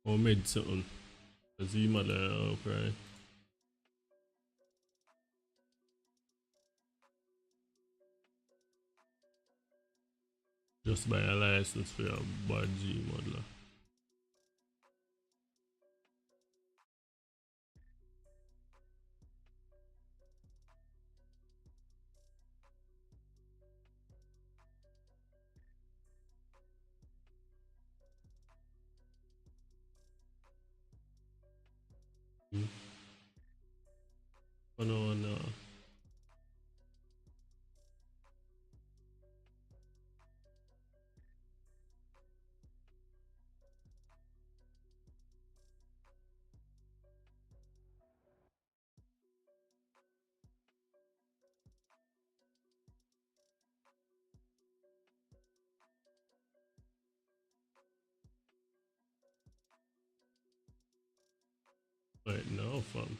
Or made something. A Z model, right? Just buy a license for your bad G modeler. Mm. Oh no, no. Right now, fam.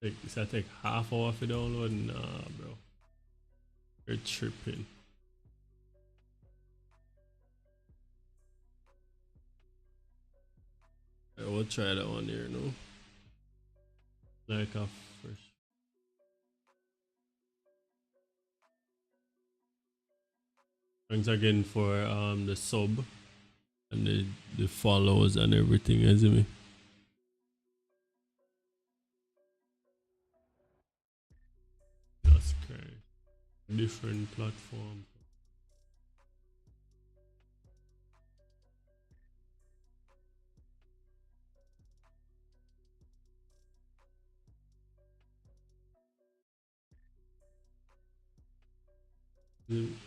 This I take half hour for download? Nah, bro. You're tripping. I will try that one here, no? Like a fresh. Thanks again for the sub and the follows and everything, you see me? That's crazy. Different platforms.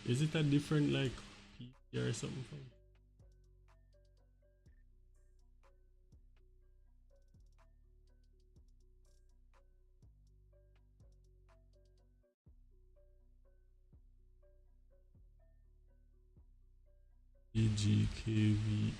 Is it a different like PC or something? EGKVE.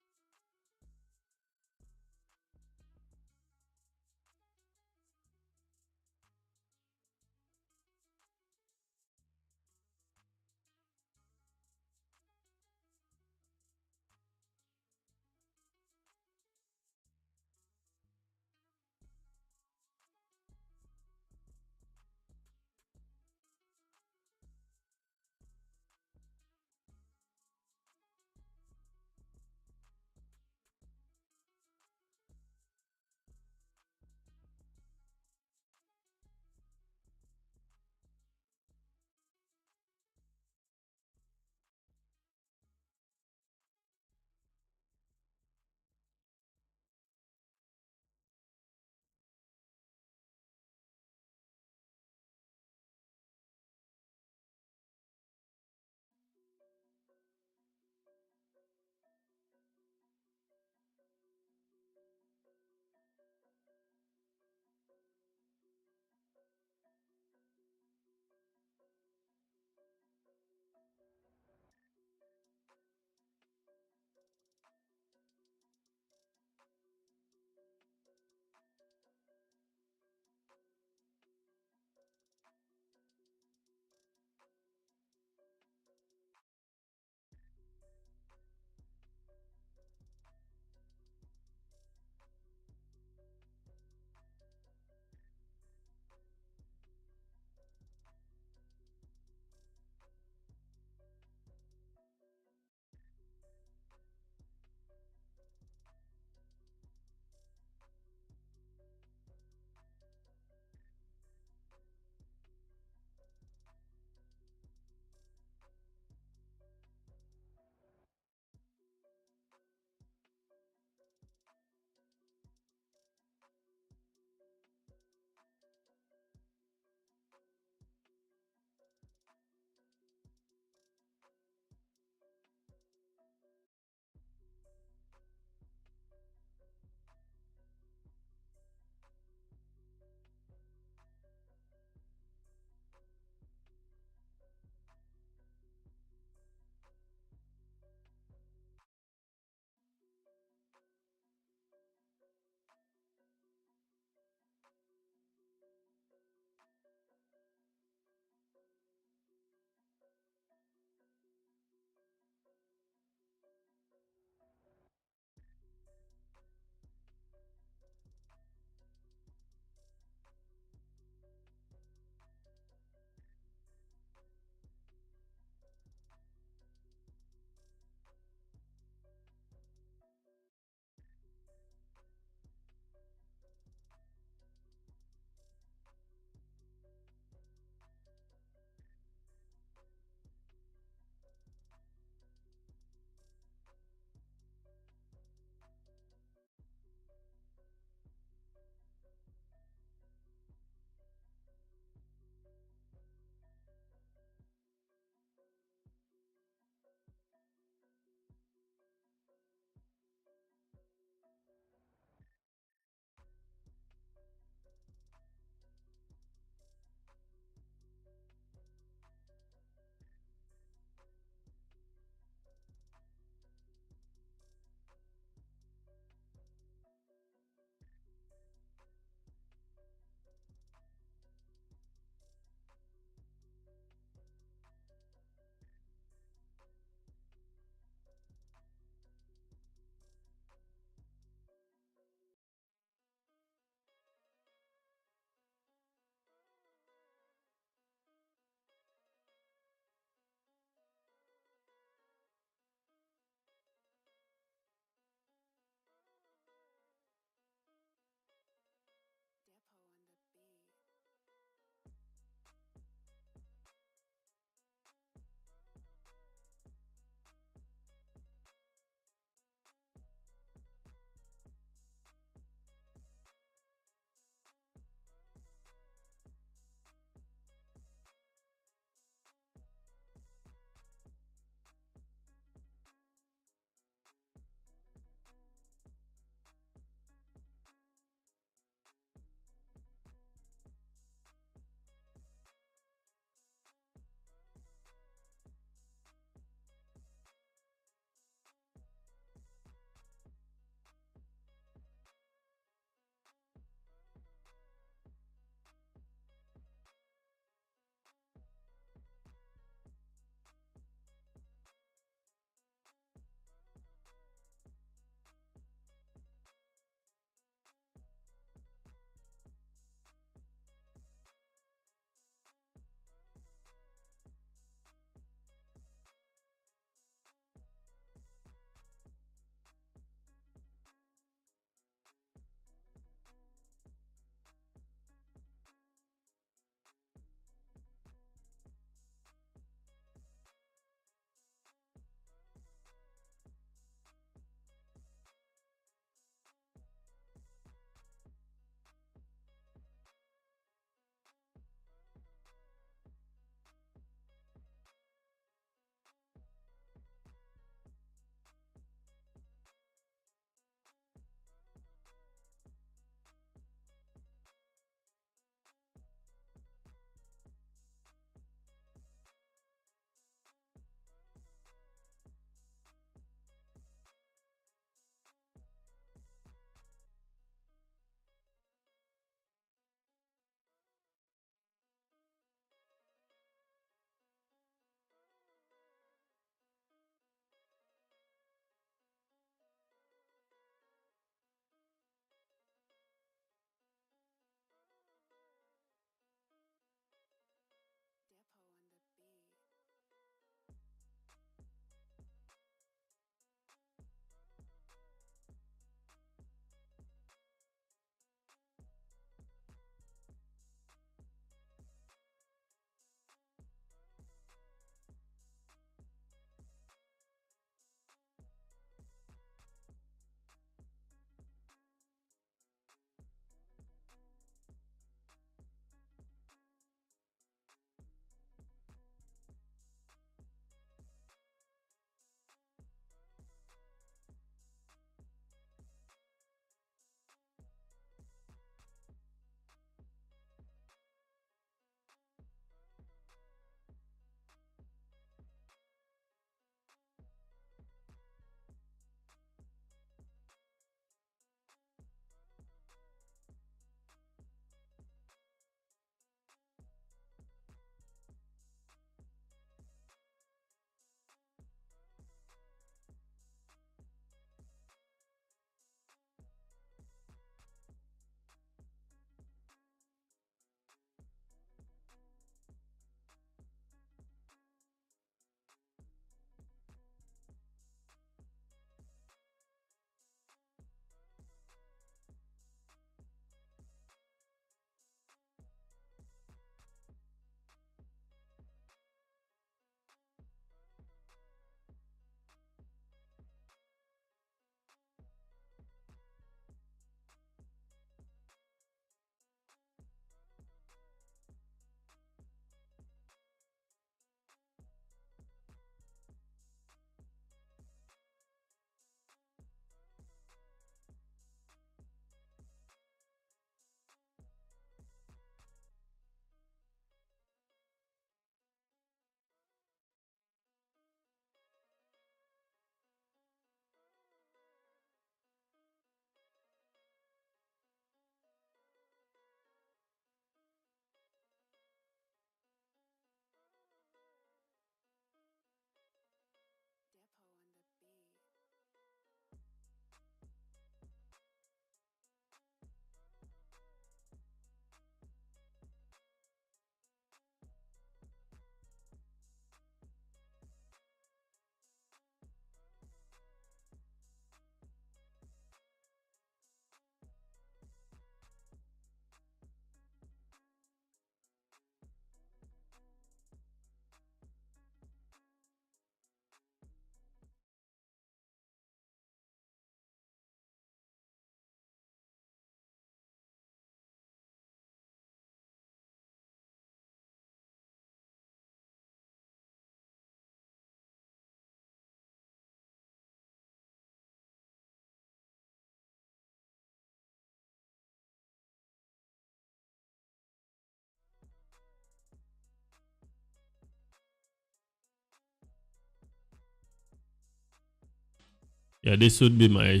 Yeah, this would be my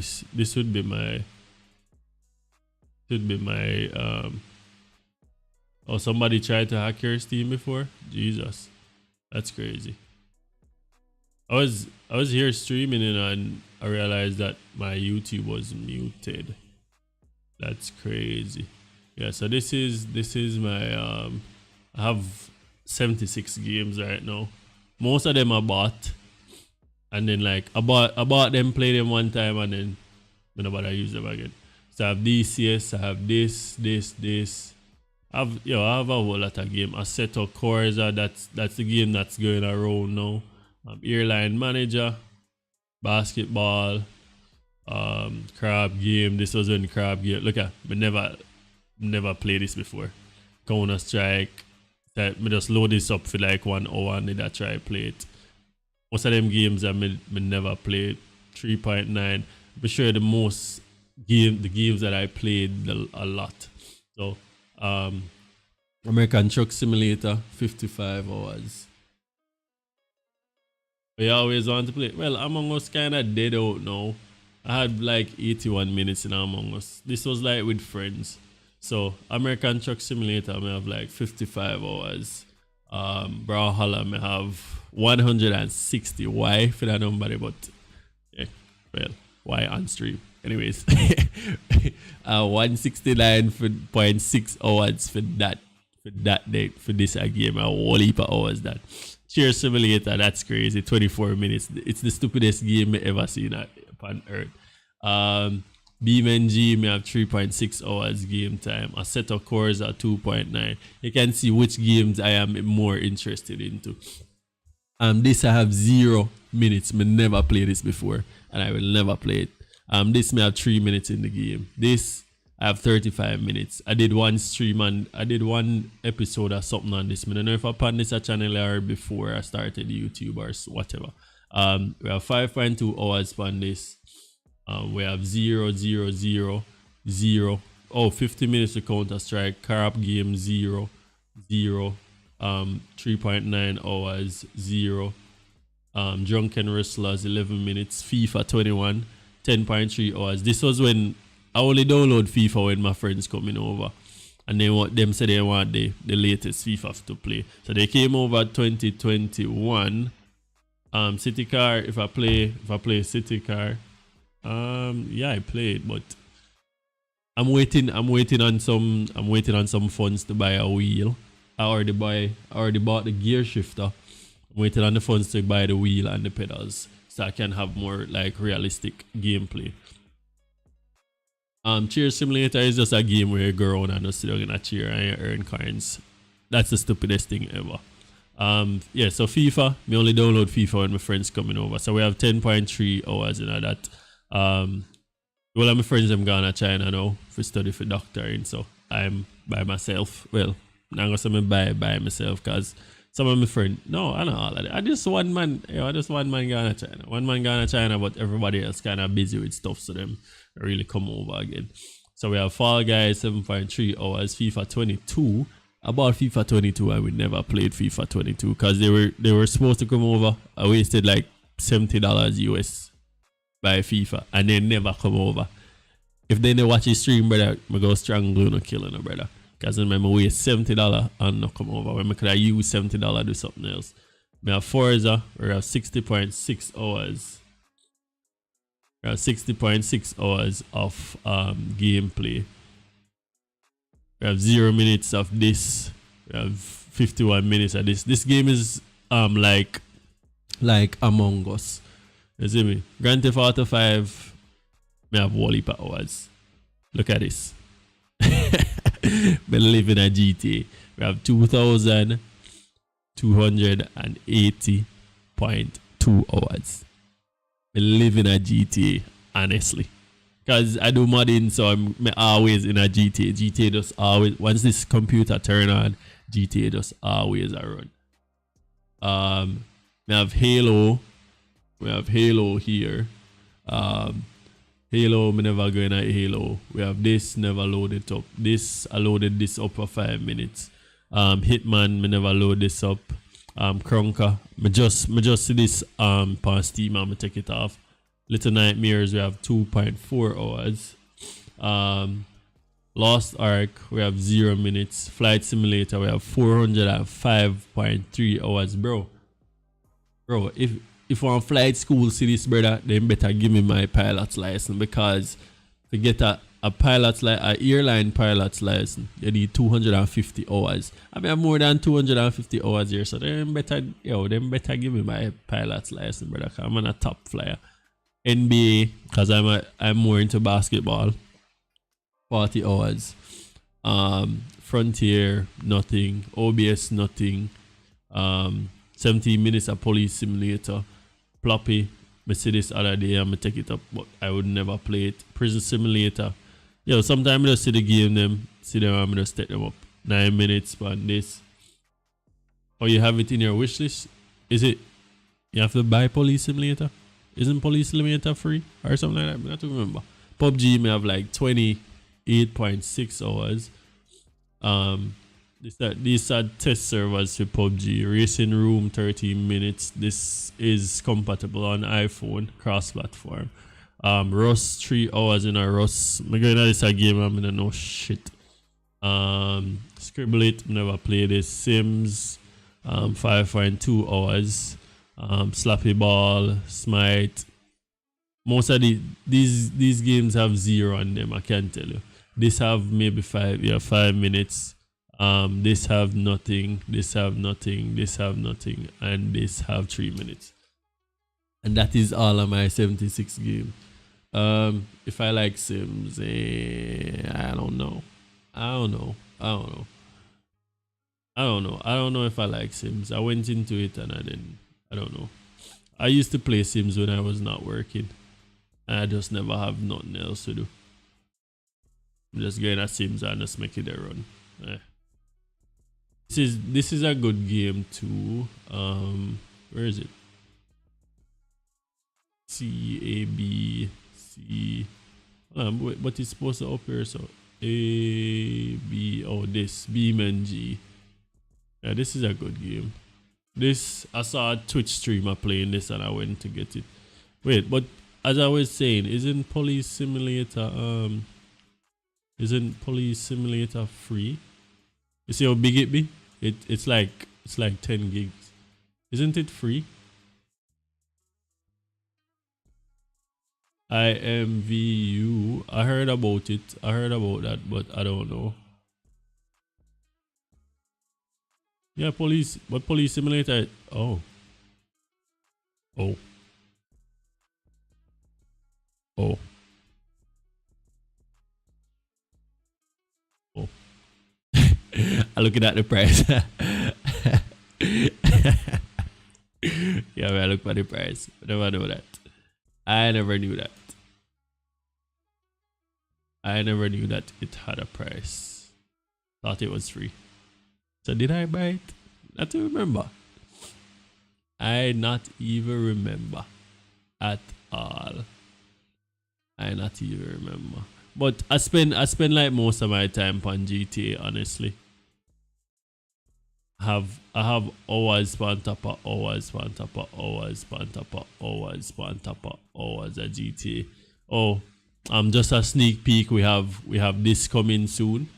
oh, somebody tried to hack your Steam before? Jesus. That's crazy. I was here streaming and I realized that my YouTube was muted. That's crazy. Yeah, so this is my I have 76 games right now. Most of them I bought. And then like I bought them, play them one time, and then I use them again. So I have DCS, I have this. I have a whole lot of game. Assetto Corsa, that's the game that's going around now. Airline Manager, basketball, crab game. This was in crab game. Look at me, never played this before. Counter Strike. That me just load this up for like 1 hour and then I try play it. Most of them games I me never played. 3.9. Be sure the games that I played a lot. So American Truck Simulator, 55 hours. But you always want to play. Well, Among Us kinda dead out now. I had like 81 minutes in Among Us. This was like with friends. So American Truck Simulator may have like 55 hours. Brawlhalla may have 160. Why for that number? But yeah, well, why on stream? Anyways, 169.6 hours for that date for this game. A whole heap of hours that. Cheer Simulator, that's crazy. 24 minutes. It's the stupidest game I ever seen upon earth. BeamNG may have 3.6 hours game time. Assetto Corsa 2.9. You can see which games I am more interested into. This I have 0 minutes. I never played this before, and I will never play it. This may have 3 minutes in the game. This I have 35 minutes. I did one stream and I did one episode or something on this. I don't know if I upon this channel or before I started YouTube or whatever. We have 5.2 hours on this. We have 0, 0, 0, 0. Oh, 50 minutes to Counter Strike. Carp game 0, 0. 3.9 hours 0. Drunken Wrestlers 11 minutes. FIFA 21 10.3 hours. This was when I only download FIFA when my friends coming over, and them say they want the latest FIFA to play. So they came over 2021. City Car. If I play City Car, yeah, I played, but I'm waiting on some funds to buy a wheel. I already bought the gear shifter. I'm waiting on the funds to buy the wheel and the pedals, so I can have more like realistic gameplay. Cheer Simulator is just a game where you go around and just sit down in a chair and you earn coins. That's the stupidest thing ever. Yeah, so FIFA, me only download FIFA when my friends coming over. So we have 10.3 hours in that. Well, my friends I'm gone to China now for study for doctoring, so I'm by myself. Well, I'm gonna say me by myself because some of my friends, no, I know all of that. I just one man gone to China. One man gone to China, but everybody else kind of busy with stuff, so them really come over again. So we have Fall Guys 7.3 hours, FIFA 22. About FIFA 22, I would never played FIFA 22 because they were supposed to come over. I wasted like $70 US by FIFA, and they never come over. If they didn't watch his stream, brother, I go strangle no killing no brother. Because I remember we waste $70 and not come over. When I could have used $70 to do something else. We have Forza, we have 60.6 hours. We have 60.6 hours of gameplay. We have 0 minutes of this. We have 51 minutes of this. This game is like Among Us. You see me? Grand Theft Auto 5. We have whole heap of hours. Look at this. We live in a GTA. We have 2,280.2 hours. We live in a GTA, honestly. Because I do modding, so I'm always in a GTA. GTA just always, once this computer turn on, GTA just always a run. We have Halo. We have Halo here. Halo, me never going at Halo. We have this, never loaded up. This, I loaded this up for 5 minutes. Hitman, me never load this up. Krunker, me just see this on Steam and me take it off. Little Nightmares, we have 2.4 hours. Um, Lost Ark, we have 0 minutes. Flight Simulator, we have 405.3 hours, bro. Bro, if one flight school see this, brother, then better give me my pilot's license, because to get a pilot's a airline pilot's license, you need 250 hours. I mean, I'm more than 250 hours here, so them better give me my pilot's license, brother. 'Cause I'm on a top flyer. NBA, because I'm more into basketball. 40 hours. Frontier, nothing. OBS, nothing. 17 minutes of Police Simulator. Ploppy, I see this other day, I'm gonna take it up, but I would never play it. Prison Simulator. Yo, sometimes I just see the game them, see them, I'm gonna take them up. 9 minutes on this. Or you have it in your wish list. Is it you have to buy Police Simulator? Isn't Police Simulator free or something like that? I don't remember. PUBG may have like 28.6 hours. These are test servers for PUBG. Racing Room 13 minutes. This is compatible on iPhone cross-platform. Rust 3 hours in a Rust. I'm going to this a game. I'm gonna know shit. Scribble it. Never play this. Sims. 5.2 hours. Slappy Ball, Smite. Most of these games have 0 on them. I can tell you. This have maybe 5 minutes. This have nothing. This have nothing. This have nothing, and this have 3 minutes. And that is all of my 76 game. If I like Sims, I don't know. I don't know if I like Sims. I went into it and I don't know. I used to play Sims when I was not working. And I just never have nothing else to do. I'm just going at Sims and just make it a run. This is a good game too. Where is it? CABC. But it's supposed to appear, so this BeamNG. Yeah, this is a good game. This, I saw a Twitch streamer playing this and I went to get it. Wait, but as I was saying, isn't Police Simulator free? You see how big it be? It's like 10 gigs. Isn't it free? IMVU. I heard about it. I heard about that, but I don't know. Yeah, Police Simulator. Oh. Oh. Oh. Oh. I'm looking at the price. Yeah, I look for the price. I never know that. I never knew that. I never knew that it had a price. Thought it was free. So did I buy it? Not to remember. I not even remember at all. I not even remember. But I spend like most of my time on GTA, honestly. I have hours on top of hours on top of hours on top of hours on top of hours at GTA. Oh, just a sneak peek. We have this coming soon.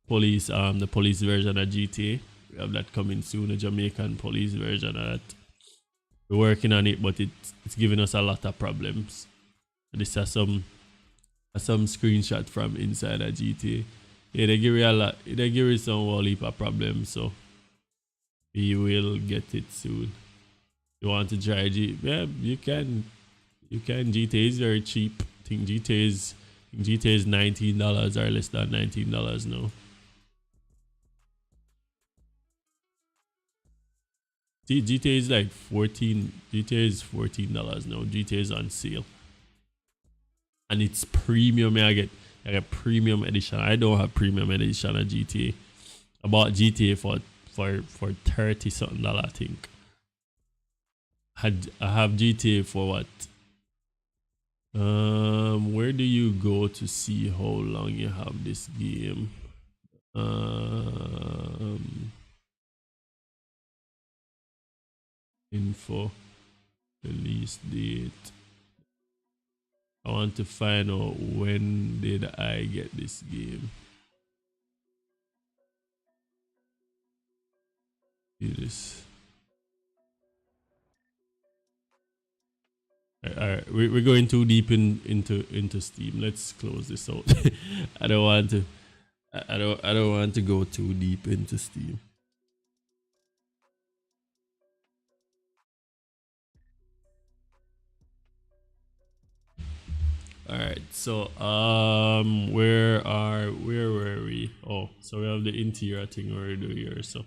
The police version of GTA. We have that coming soon, the Jamaican police version of that. We're working on it, but it's giving us a lot of problems. This is some screenshot from inside of GTA. Yeah, they give you a lot. They give you some whole heap of problems, so we will get it soon. You want to try GTA? Yeah, you can. GTA is very cheap. I think GTA is $19 or less than $19 now. See, GTA is like 14. GTA is $14 now. GTA is on sale, and it's premium. I get premium edition. I don't have premium edition of GTA. I bought GTA for $30 something, I think. I have GTA for what? Where do you go to see how long you have this game? Info, release date. I want to find out when did I get this game. Do this. All right, we're going too deep into Steam. Let's close this out. I don't want to. I don't want to go too deep into Steam. All right, so where were we? Oh, so we have the interior thing we're doing here. So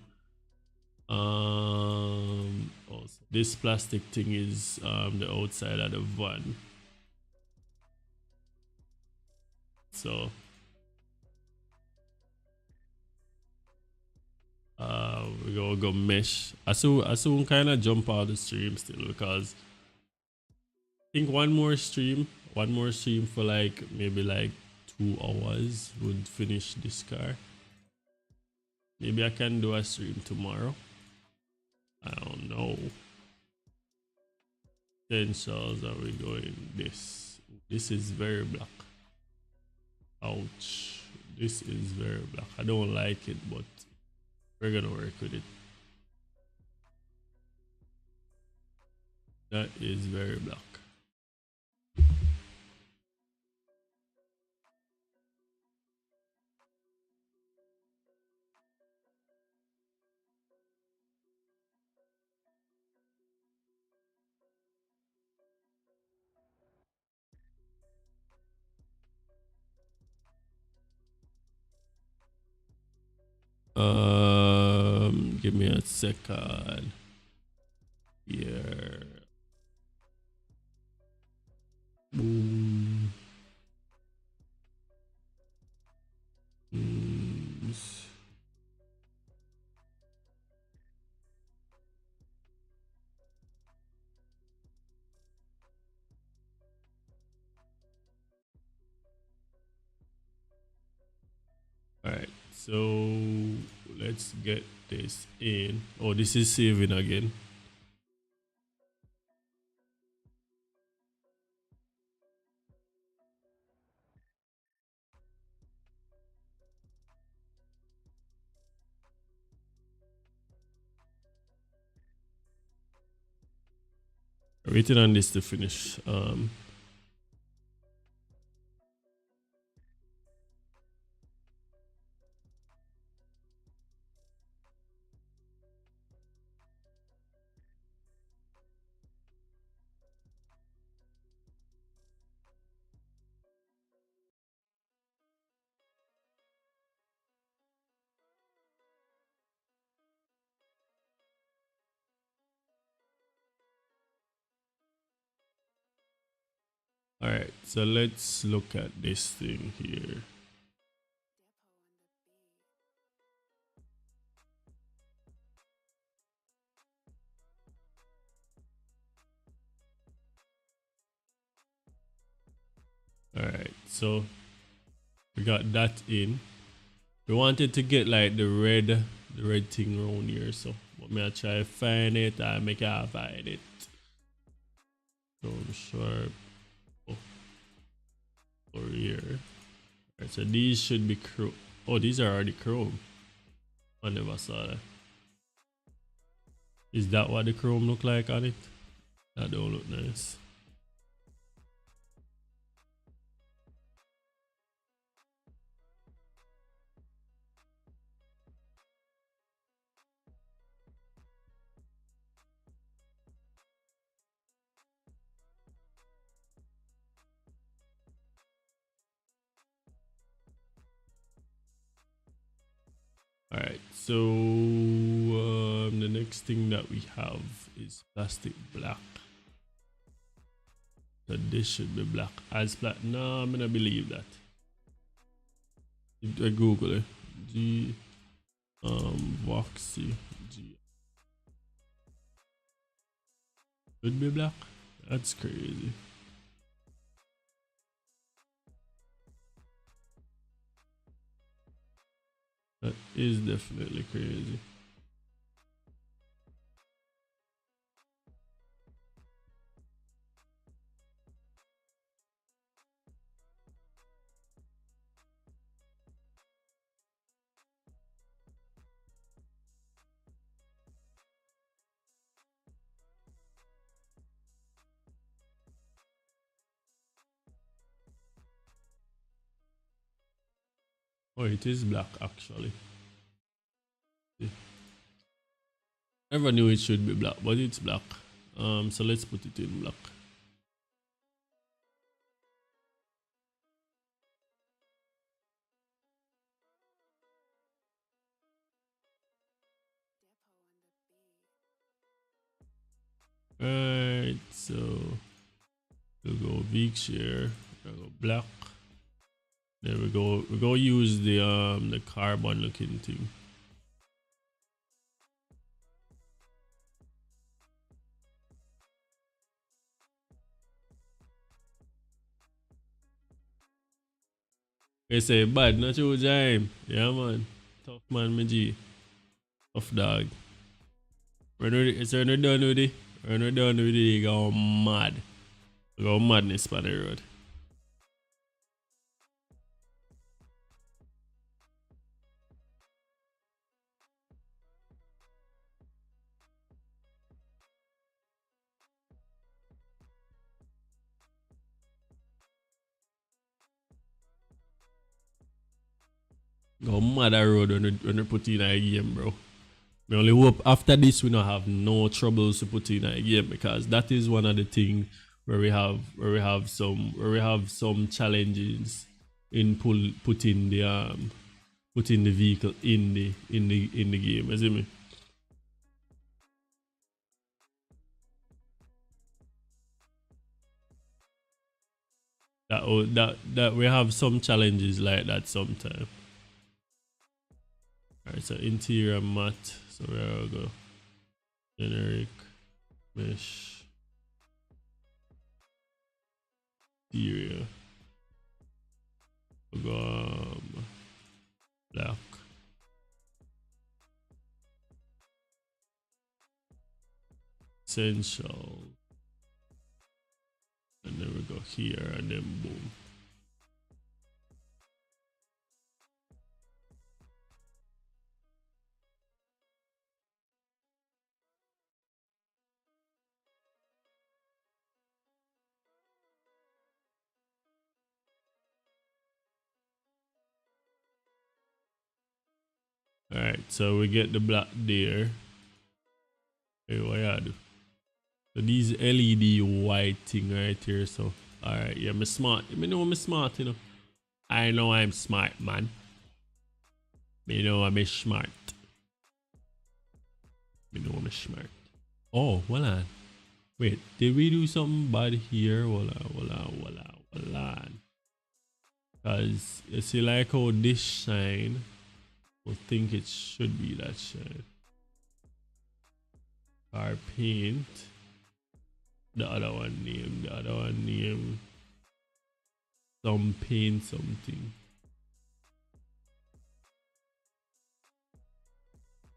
oh, so this plastic thing is the outside of the van. So we go mesh. I soon kind of jump out the stream still because I think one more stream for like maybe like 2 hours would finish this car. Maybe I can do a stream tomorrow. I don't know. Potentials are we going this? This is very black. Ouch. This is very black. I don't like it, but we're gonna work with it. That is very black. Give me a second. Here. Boom. All right, so let's get this in. Oh, this is saving again. Waiting on this to finish. All right, so let's look at this thing here. All right, so we got that in. We wanted to get like the red thing around here. So let me try find it and make it find it. So I'm sure over here. Alright, so these should be chrome. Oh, these are already chrome. I never saw that. Is that what the chrome look like on it? That don't look nice. Alright, so the next thing that we have is plastic black. So this should be black. As black. No, I'm gonna believe that. If I Google it. G Voxy G should be black. That's crazy. That is definitely crazy. Oh, it is black actually. Never knew it should be black, but it's black. So let's put it in black. Alright, so we'll go weak share, we'll go black. There we go use the carbon looking thing. They say bad, not you, Jaime. Yeah, man. Tough man, my G. Tough dog. When we're done with it, when we're done with it, you go mad. You go madness on the road. Go mad a road when we put in a game, bro. We only hope after this we don't have no troubles to put in a game, because that is one of the things where we have some challenges in putting the vehicle in the game. You see me? That we have some challenges like that sometimes. Alright, so interior matte. So where we go? Generic mesh interior. We go black. Essential. And then we go here and then boom. Alright, so we get the black there. Hey, what you do? So these LED white thing right here. So alright, yeah, me smart. Me know me smart, you know. I know I'm smart, man. Me know I'm smart. Me know I'm smart. Oh, hold on. Wait, did we do something bad here? Hold on. Cause you see like how this shine. I think it should be that shine. Our paint. The other one name some paint something.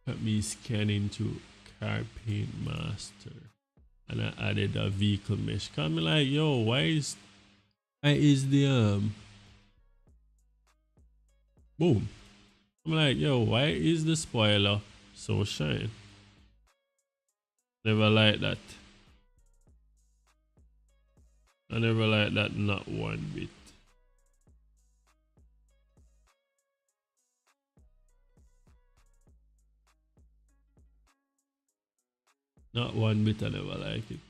Let me scan into car paint master, and I added a vehicle mesh. Come like, yo, why is the boom? I'm like, yo, why is the spoiler so shine? Never like that. I never like that, not one bit. Not one bit, I never like it.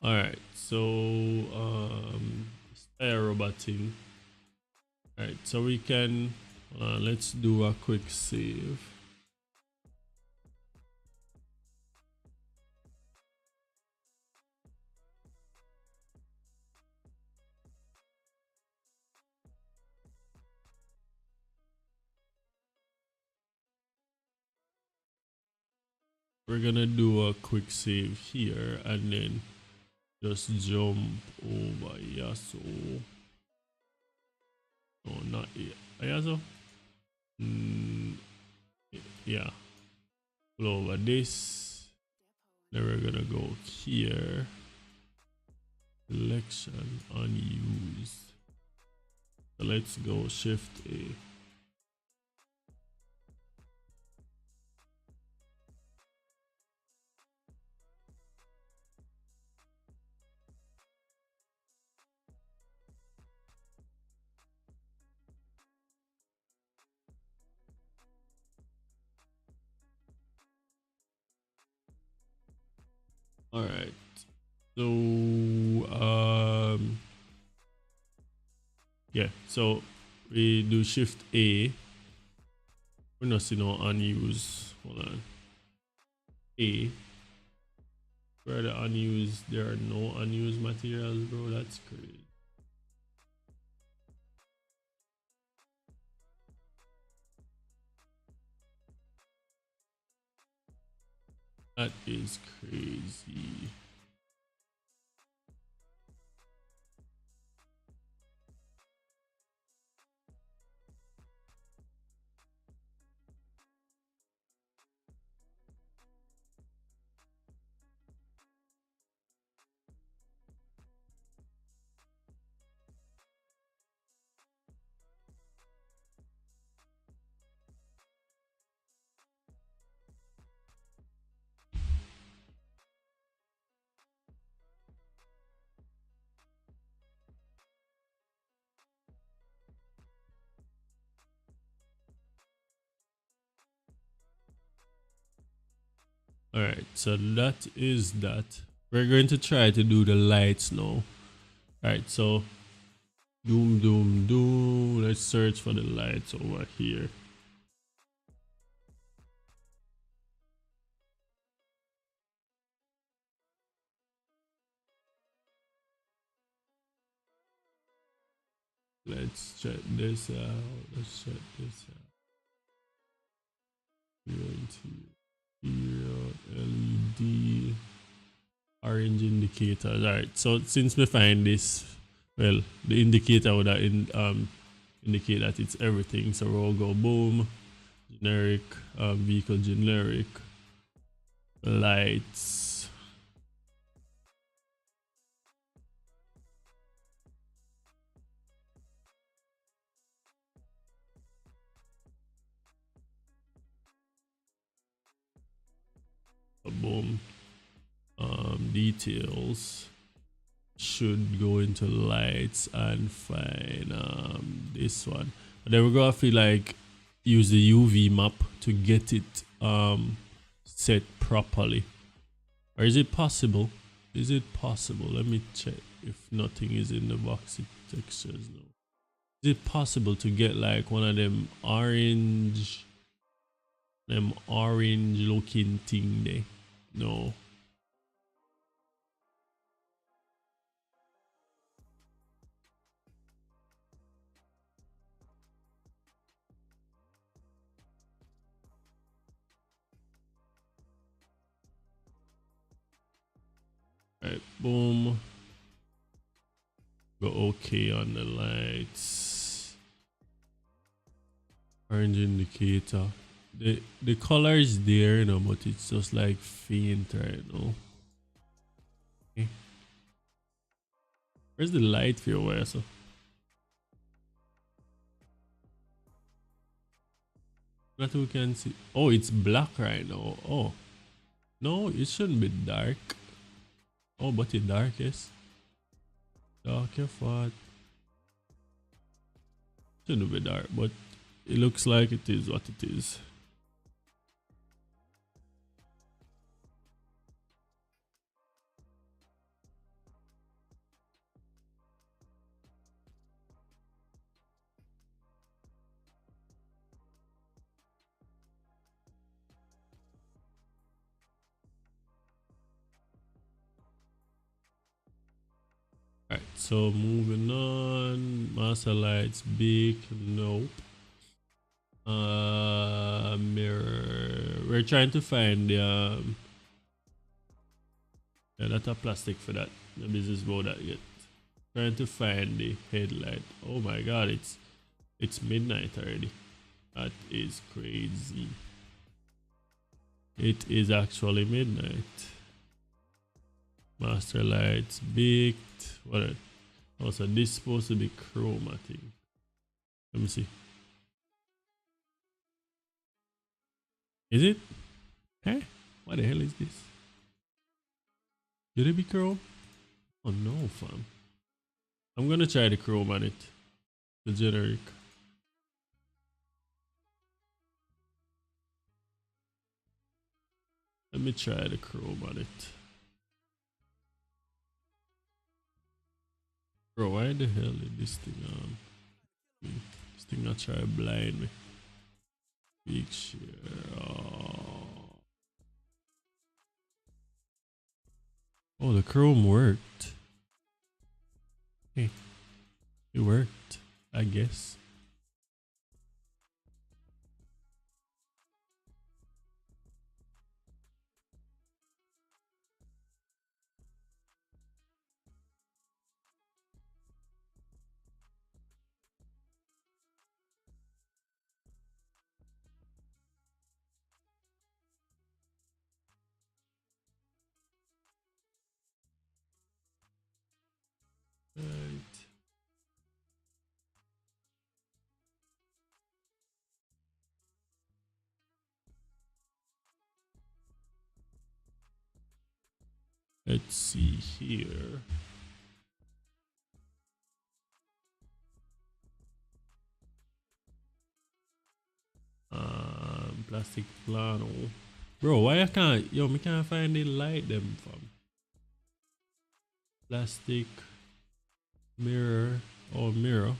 Alright, so robot thing. Alright, so we can let's do a quick save. We're gonna do a quick save here and then just jump over Yaso. No, not Yaso. Yeah, pull over this. Then we're gonna go here. Selection unused. So let's go Shift A. All right. So yeah. So we do Shift A. We're not seeing no unused. Hold on. A. Where are the unused? There are no unused materials, bro. That's crazy. That is crazy. All right, so that is that. We're going to try to do the lights now. All right, so doom. Let's search for the lights over here. Let's check this out. Let's check this out. LED orange indicators. All right, so since we find this, well, the indicator would indicate that it's everything. So we'll go boom, generic, vehicle generic, lights. Boom. Details should go into lights and find this one. And then we're gonna feel like use the UV map to get it set properly. Or is it possible? Is it possible? Let me check if nothing is in the boxy textures now. Is it possible to get like one of them orange looking thing there? No. Alright, boom. Go okay on the lights. Orange indicator. The color is there, you know, but it's just like faint right now. Okay. Where's the light for your wire? So that we can see. Oh, it's black right now. Oh, no, it shouldn't be dark. Oh, but the darkest. Dark your fat. Shouldn't be dark, but it looks like it is what it is. Alright, so moving on. Master lights, big, nope. Mirror. We're trying to find the yeah, that's a plastic for that. The business about that yet. Trying to find the headlight. Oh my god, it's midnight already. That is crazy. It is actually midnight. Master lights baked. What else? Also, this is supposed to be chroma thing. Let me see. Is it? Hey, what the hell is this? Did it be chrome? Oh no, fam. I'm gonna try the chrome on it. The generic. Let me try the chrome on it. Bro, why the hell did this thing this thing not try to blind me? Big share. Oh, the chrome worked. Hey, it worked, I guess. Right. Let's see here. Plastic flannel. Bro, why I can't? Yo, me can't find the light them from. Plastic mirror or mirror.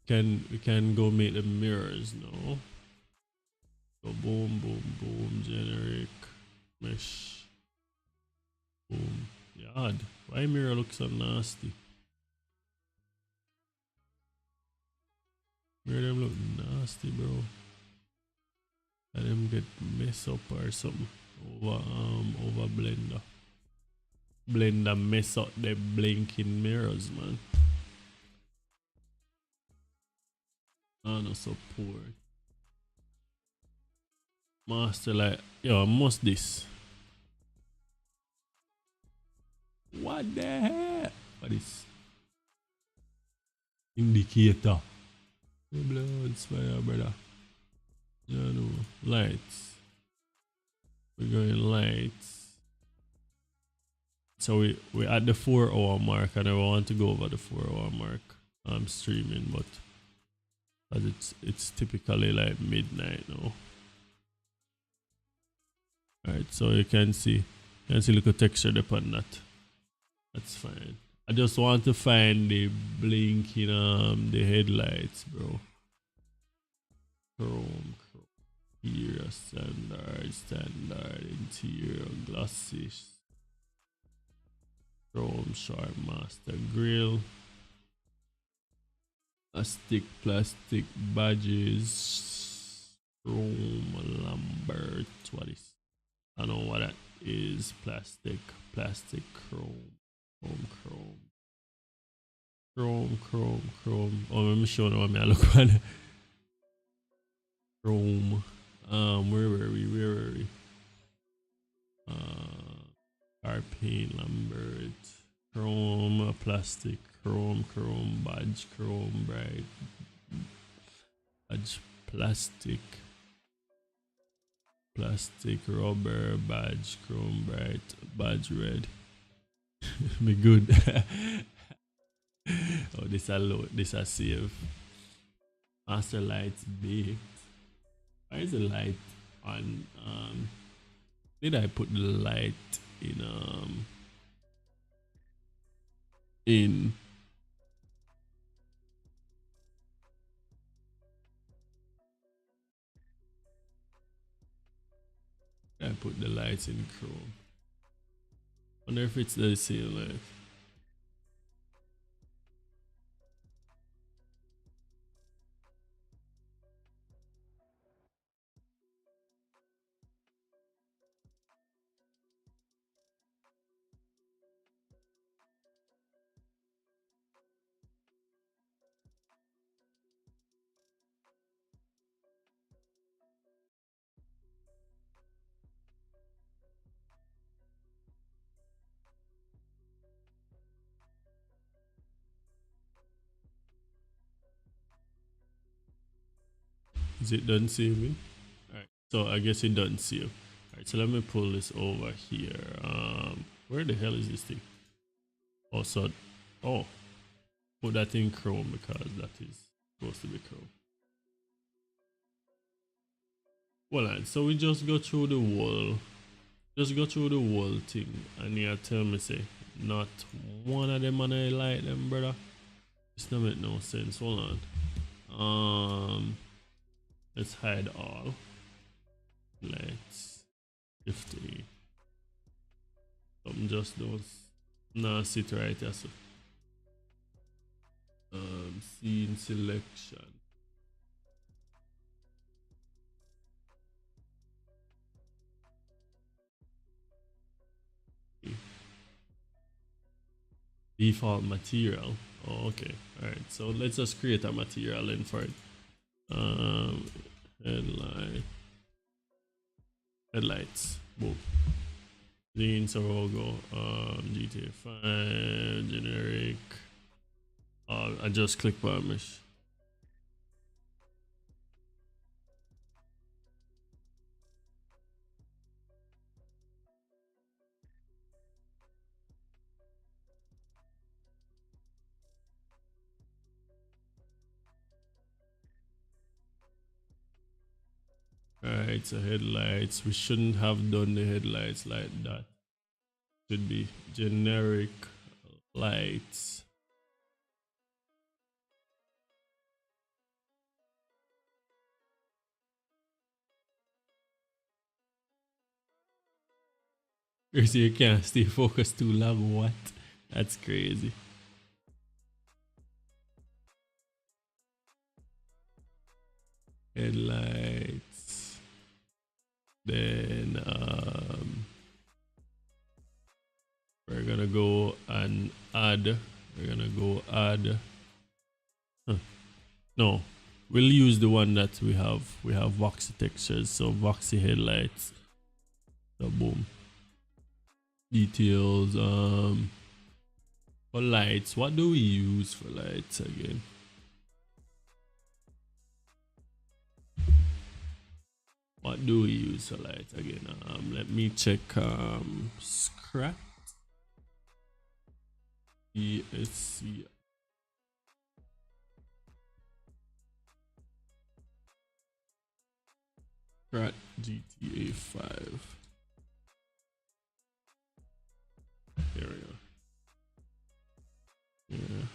We can go make the mirrors now. So boom, boom, boom, generic mesh. Boom. Yard. Why mirror looks so nasty? Mirror them look nasty, bro. And them get messed up or something over blender. Blender mess up the blinking mirrors, man. I no support. Master like, yo, I must this. What the hell? What is indicator? The blood fire, brother. Yeah, no lights. We're going lights. So we're at the 4 hour mark, and I want to go over the 4 hour mark. I'm streaming, but as it's typically like midnight now. Alright, so you can see little texture upon that. That's fine. I just want to find the blinking the headlights, bro. Chrome. Here, standard, interior, glossy. Chrome, sharp master grill. Plastic badges. Chrome, Lambert. What is? I don't know what that is. Plastic, chrome. Chrome. Oh, let me show you what I look at. Chrome. Where were we? Carpane, Lambert. Chrome, plastic, chrome, badge, chrome, bright. Badge, plastic, rubber, badge, chrome, bright, badge, red. Me good. Oh, this a load, this a save. Master lights baked. Why is the light on? Did I put the light in I put the lights in Chrome. Wonder if it's the same light. Is it done saving? Alright, so I guess it done save. Alright, so let me pull this over here. Where the hell is this thing? Oh, so, oh, put that in Chrome because that is supposed to be Chrome. Well, so we just go through the wall. Just go through the whole thing, and you tell me say not one of them and I like them, brother. This don't make no sense. Hold on. Let's hide all. Let's 50. Something just don't sit right here. So scene selection. Default material. Oh, okay. All right. So let's just create a material in for it. Headlights. Boom. Jeans logo. GTA 5 generic. I just click varnish. Alright, so headlights. We shouldn't have done the headlights like that. Should be generic lights. You can't stay focused too long. What? That's crazy. Headlights. Then we're gonna go and add. We're gonna go add. No, we'll use the one that we have. We have Voxy textures, so Voxy headlights. So boom. Details. For lights, what do we use for lights again? What do we use for lights again? Let me check. Scrat. ESC. Scrat GTA 5. There we go. Yeah.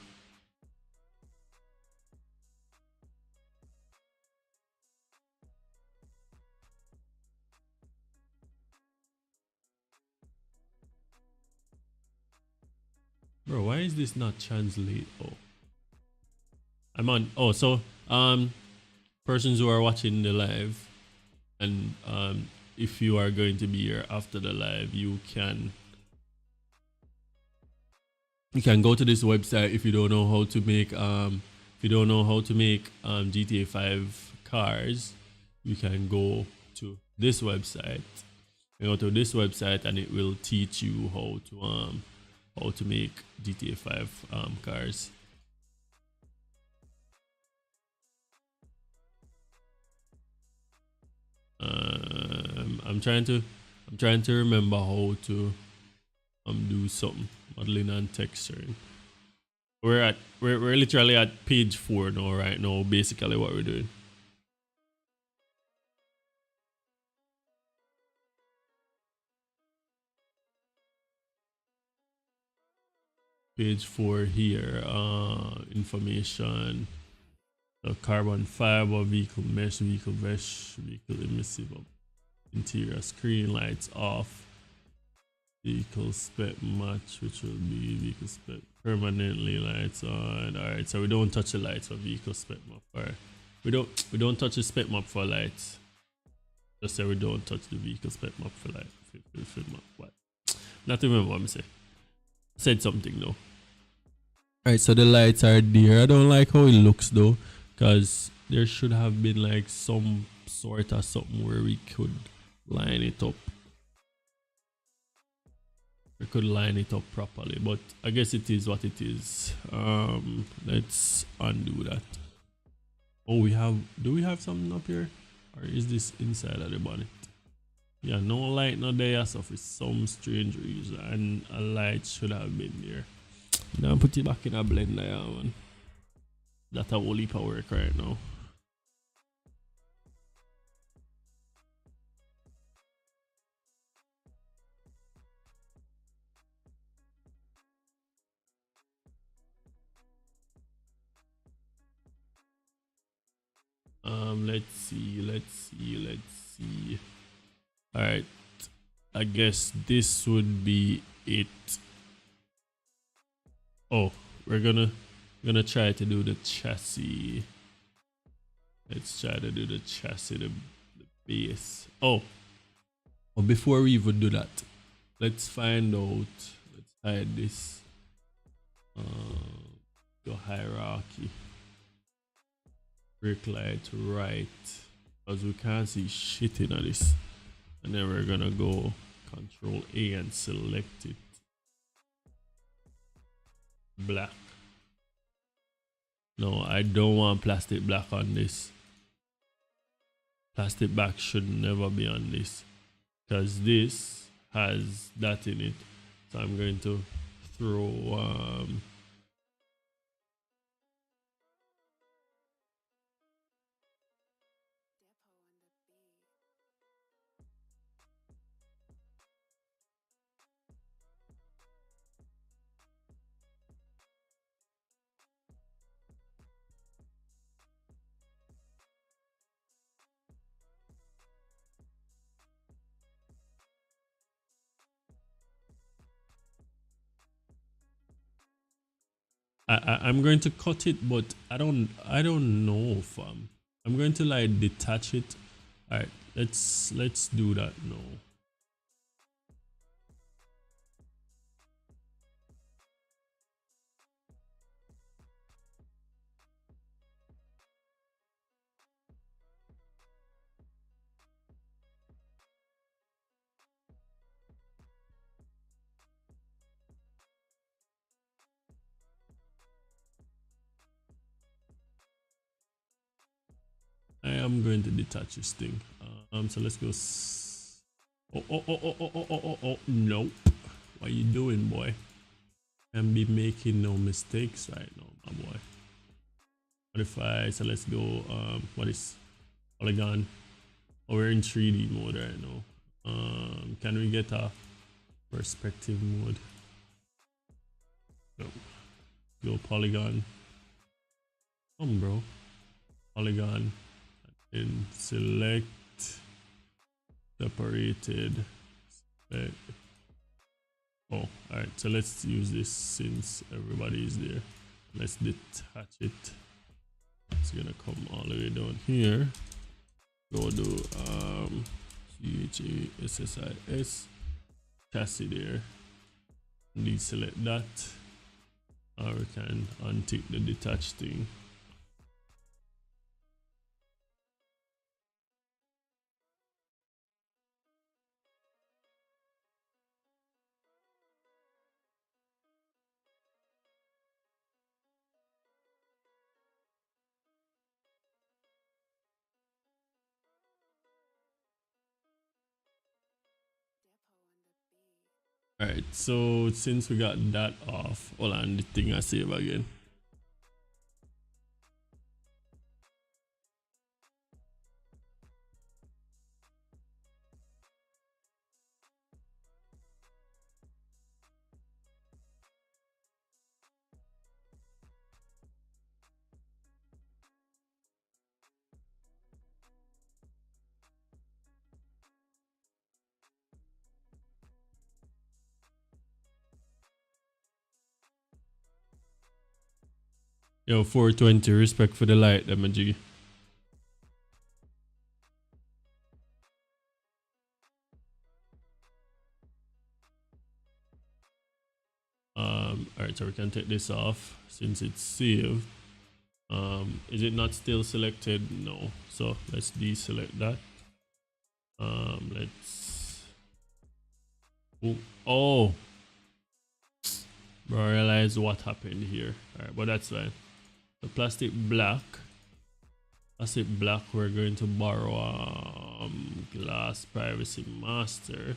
Bro, why is this not translate? Oh, I'm on. Oh, so persons who are watching the live, and if you are going to be here after the live, you can go to this website if you don't know how to make GTA 5 cars. You can go to this website. You go to this website and it will teach you how to make GTA 5 cars. I'm trying to remember how to do something. Modeling and texturing. We're literally at page 4 now, right now, basically what we're doing. Page 4 here, information, carbon fiber, vehicle mesh, vehicle emissive, interior screen lights off, vehicle spec match, which will be vehicle spec permanently lights on. All right, so we don't touch the lights for vehicle spec map. All right, we don't touch the spec map for lights. Just say we don't touch the vehicle spec map for light. What? Not remember what I'm saying. Said something though. Alright, so the lights are there. I don't like how it looks though, because there should have been like some sort of something where we could line it up. We could line it up properly, but I guess it is what it is. Let's undo that. Oh, we have. Do we have something up here, or is this inside of the bonnet? Yeah, no light, no there. So for some strange reason, and a light should have been there. Now put it back in a blender, yeah, man. That's a whole heap of work right now. Let's see. All right, I guess this would be it. Oh, we're gonna try to do the chassis. Let's try to do the chassis, the base. Oh, well, before we even do that, let's find out. Let's hide this. Your hierarchy. Brake light right, because we can't see shit in this. And then we're gonna go Control A and select it. Black. No, I don't want plastic black on this. Plastic black should never be on this, because this has that in it. So I'm going to throw I'm going to cut it, but I don't know, fam. I'm going to like detach it. All right, let's do that now. I am going to detach this thing. So let's go. Oh, nope. What you doing, boy? Can be making no mistakes right now, my boy. Modify. So let's go. What is polygon? Oh, we're in 3D mode right now. Can we get a perspective mode? No. Go polygon. Come, bro. Polygon. And select separated. Select. Oh, all right. So let's use this since everybody is there. Let's detach it. It's gonna come all the way down here. Go do CHASSIS chassis there. Deselect that. Or we can untick the detached thing. Alright, so since we got that off, hold on, the thing I save again. Yo, 420, respect for the light, them G. Alright, so we can take this off since it's saved. Is it not still selected? No. So let's deselect that. Let's. Oh, bro, I realize what happened here. Alright, but that's fine. The plastic black As it black, we're going to borrow glass privacy master.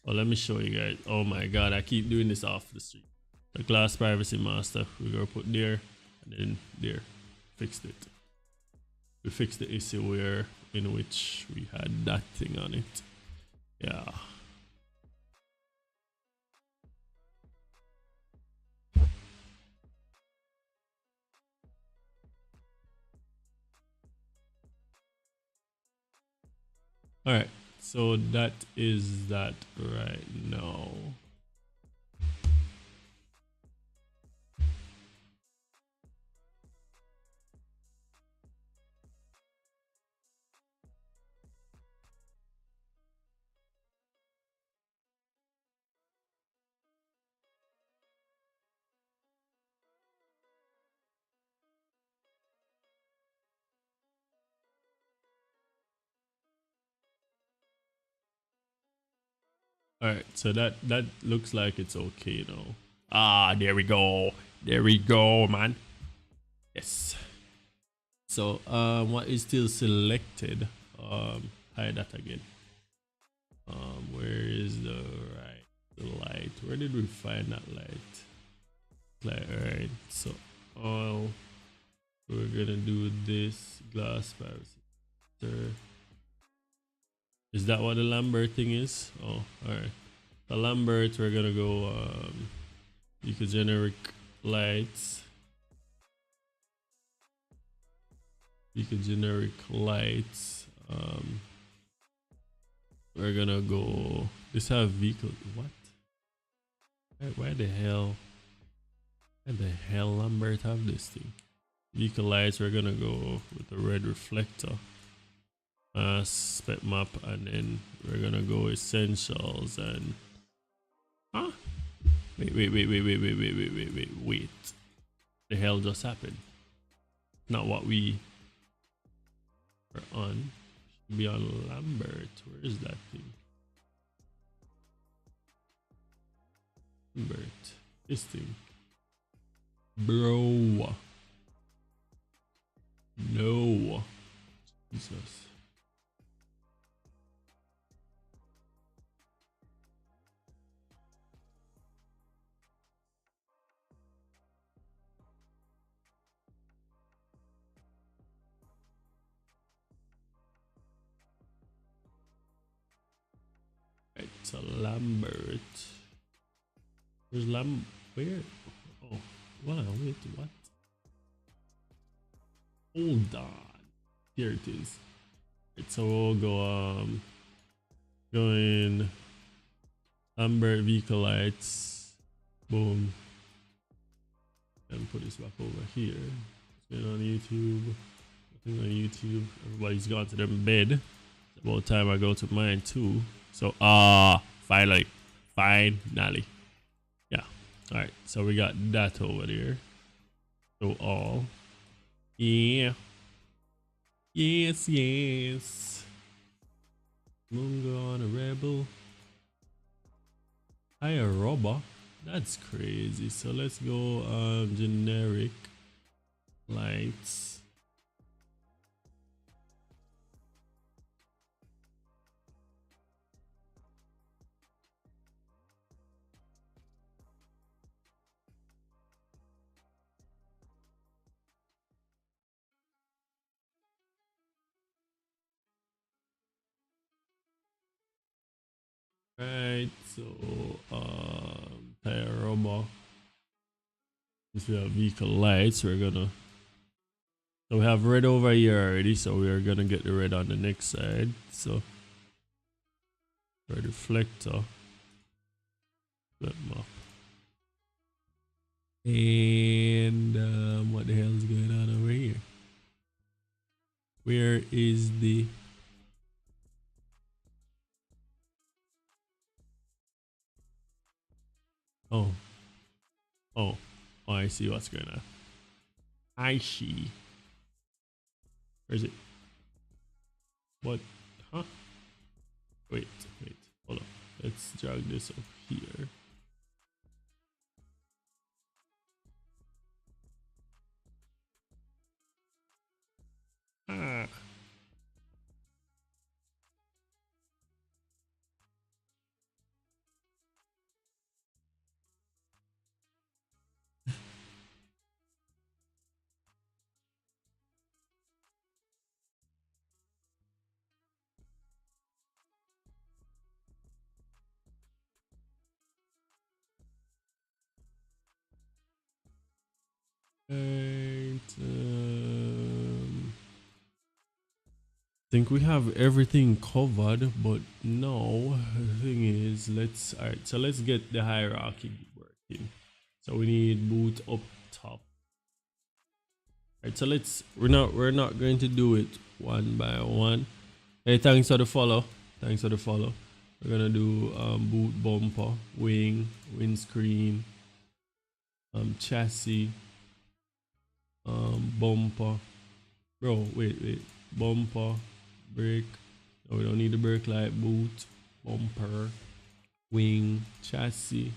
Oh, let me show you guys. Oh my god, I keep doing this off the street. The glass privacy master, we're gonna put there and then there. Fixed it. We fixed the issue where in which we had that thing on it. Yeah. All right, so that is that right now. All right, so that looks like it's okay now. Ah, there we go. There we go, man. Yes. So what is still selected? Hide that again. Where is the light? Where did we find that light? Like, all right. So all we're gonna do this glass privacy. Is that what the Lambert thing is? Oh, all right. The Lambert, we're gonna go eco generic lights. Eco generic lights. We're gonna go. This have vehicle. What? Why the hell? Why the hell Lambert have this thing? Vehicle lights. We're gonna go with the red reflector. Spec map, and then we're gonna go essentials and. Huh? Wait. The hell just happened? Not what we are on. Should be on Lambert. Where is that thing? Lambert. This thing. Bro. No. Jesus. Right, so Lambert. Where's where? Oh, wow, wait, what? Hold on. Here it is. Right, so we'll go, go in Lambert vehicle lights. Boom. And put this back over here. It's been on YouTube. Nothing on YouTube. Everybody's gone to their bed. It's about time I go to mine too. So finally. Yeah. Alright, so we got that over there. So all. Yeah. Yes. Mungo on a rebel. Hire robber. That's crazy. So let's go generic lights. Right, so tire robber. Since we have vehicle lights, we're gonna. So we have red over here already, so we are gonna get the red on the next side. So red reflector. Flip map. And what the hell is going on over here? Where is the oh I see what's going on. I see. Where is it? What? Huh? Wait, hold on. Let's drag this up here. Ah. Right. Think we have everything covered, but no. The thing is, alright. So let's get the hierarchy working. So we need boot up top. Alright. So we're not going to do it one by one. Hey, thanks for the follow. Thanks for the follow. We're gonna do boot bumper, wing, windscreen, chassis, bumper. Bro, wait. Bumper, brake. No, we don't need the brake light. Boot, bumper, wing, chassis.